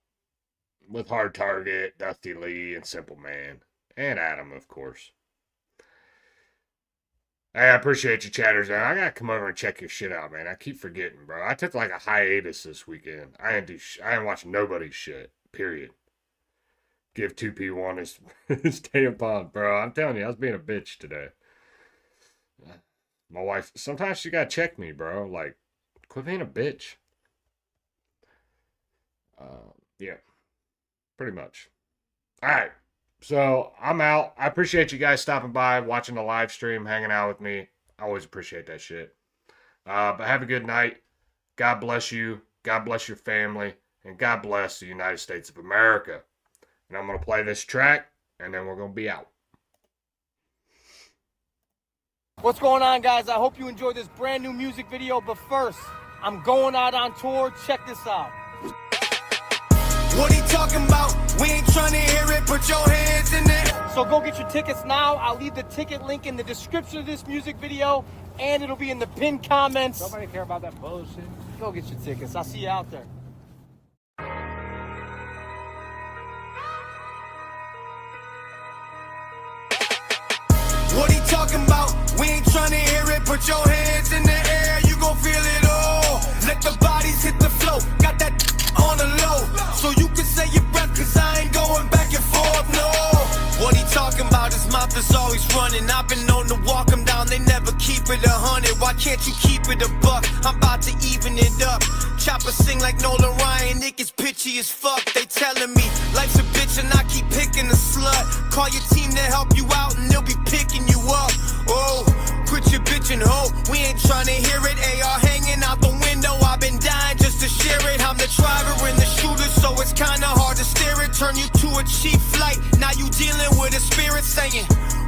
with Hard Target, Dusty Lee, and Simple Man. And Adam, of course. Hey, I appreciate you, chatters. I gotta come over and check your shit out, man. I keep forgetting, bro. I took like a hiatus this weekend. I didn't watch nobody's shit, period. Give 2P1 his tampon, bro. I'm telling you, I was being a bitch today. My wife, sometimes she gotta check me, bro. Like, quit being a bitch. Yeah, pretty much. All right, so I'm out. I appreciate you guys stopping by, watching the live stream, hanging out with me. I always appreciate that shit. But have a good night. God bless you. God bless your family. And God bless the United States of America. And I'm going to play this track, and then we're going to be out. What's going on, guys? I hope you enjoyed this brand new music video, but first, I'm going out on tour. Check this out. What he talking about? We ain't trying to hear it. Put your hands in there. So go get your tickets now. I'll leave the ticket link in the description of this music video, and it'll be in the pinned comments. Nobody care about that bullshit. Go get your tickets. I'll see you out there. What he talking about? We ain't trying to hear it. Put your hands in the air. You gon' feel it all. Let the bodies hit the flow. Got that on the low. So you can say your breath, cause I ain't going back and forth, no. What he talking about? His mouth is always running. I've been known to walk him down. They never keep it 100. Why can't you keep it a buck? I'm about to even it up. Chopper sing like Nolan Ryan. Nick is pitchy as fuck. They telling me life's a bitch and I keep picking a slut. Call your team to help you out and they'll be picking you up. Oh, quit your bitch and hoe. We ain't trying to hear it. AR hanging out the window. I've been dying just to share it. I'm the driver and the shooter, so it's kinda hard to steer it. Turn you to a cheap flight. Now you dealing with a spirit saying,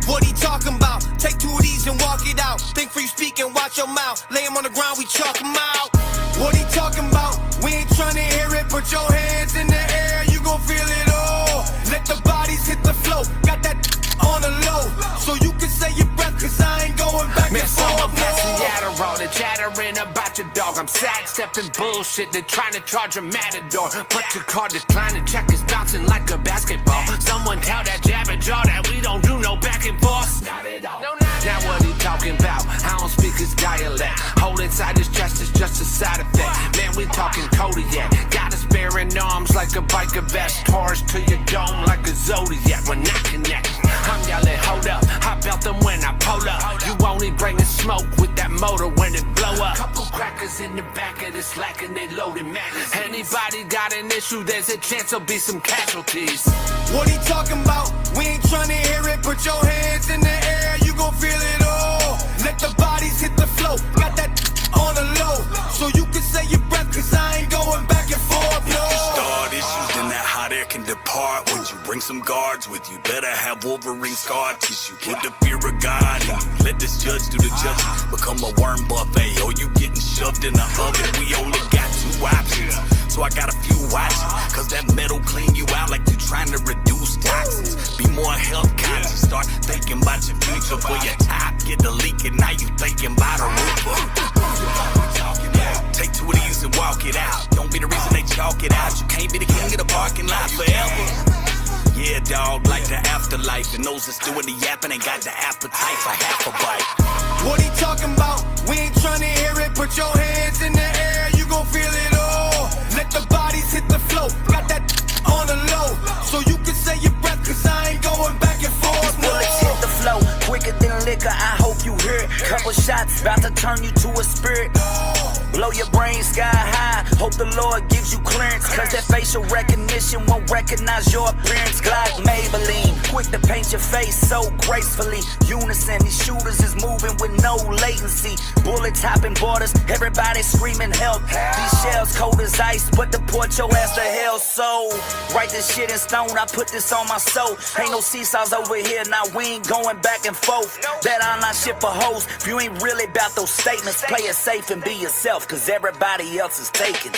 what he talking about? Take 2 of these and walk it out. Think free speak and watch your mouth. Lay him on the ground, we chalk him out. What he talking about? We ain't trying to hear it. Put your hands in the air. You gon' feel it all. Let the bodies hit the flow. Got that on the low. So you can say your breath, cause I ain't going back and forth. I'm passing Adderall, they're chattering about your dog. I'm sidestepping bullshit, they're trying to charge a matador. But your car declining, check is bouncing like a basketball. Someone tell that jabber jaw that we don't do no back and forth. Not at all. Now what he talking about? I don't speak his dialect. Hold inside his chest is just a side effect. Man, we talking Kodiak. Got us bearing arms like a biker vest. Taurus to your dome like a Zodiac. We're not connected. I'm yelling, hold up. I belt them when I pull up. You only bringing smoke with that motor when it blow up. Couple crackers in the back of the slack and they loaded magazines. Anybody got an issue, there's a chance there'll be some casualties. What he talking about? We ain't trying to hear it. Put your hands in the air. You gon' feel it all. Let the bodies hit the flow. Got that on the low. So you can say your breath, cause I ain't going back and forth, no. If you start issues, then that hot air can depart. Would you bring some guards with you? Better have Wolverine scar tissue. Put the fear of God in you. Let this judge do the judging. Become a worm buffet. Oh, you getting shoved in the oven. We only got 2 options. So I got a few watching. Cause that metal clean you out like you trying to reduce toxins. Be more health conscious. Start thinking about your future. For your top get the leak and now you thinking about a roofer. Take 2 of these and walk it out. Don't be the reason they chalk it out. You can't be the king of the parking lot forever. Yeah, dog, like the afterlife. And those that's doing the yapping ain't got the appetite for half a bite. What he talking about? We ain't trying to hear it. Put your hands in the air. You gon' feel it all. Let the bodies hit the flow. Got that on the low. So you can say your breath, cause I ain't going back and forth, no. Bullets hit the flow quicker than liquor. I hope you hear it. Couple shots about to turn you to a spirit. Blow your brain sky high. Hope the Lord gives you clearance. Cause that facial recognition won't recognize your appearance. Glide Maybelline, quick to paint your face so gracefully. Unison, these shooters is moving with no latency. Bullets hopping borders, everybody screaming help. These shells cold as ice, but deport your ass to hell. So, write this shit in stone, I put this on my soul. Ain't no seesaws over here, now we ain't going back and forth. That online shit for hoes. If you ain't really about those statements, play it safe and be yourself. Cause everybody else is taking.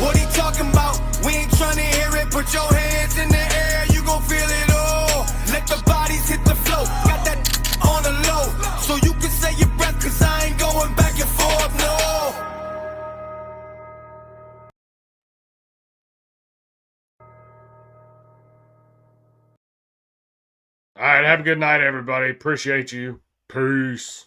What he talking about? We ain't trying to hear it. Put your hands in the air. You gon' feel it all. Let the bodies hit the flow. Got that on the low. So you can say your breath, cause I ain't going back and forth, no. All right, have a good night, everybody. Appreciate you. Peace.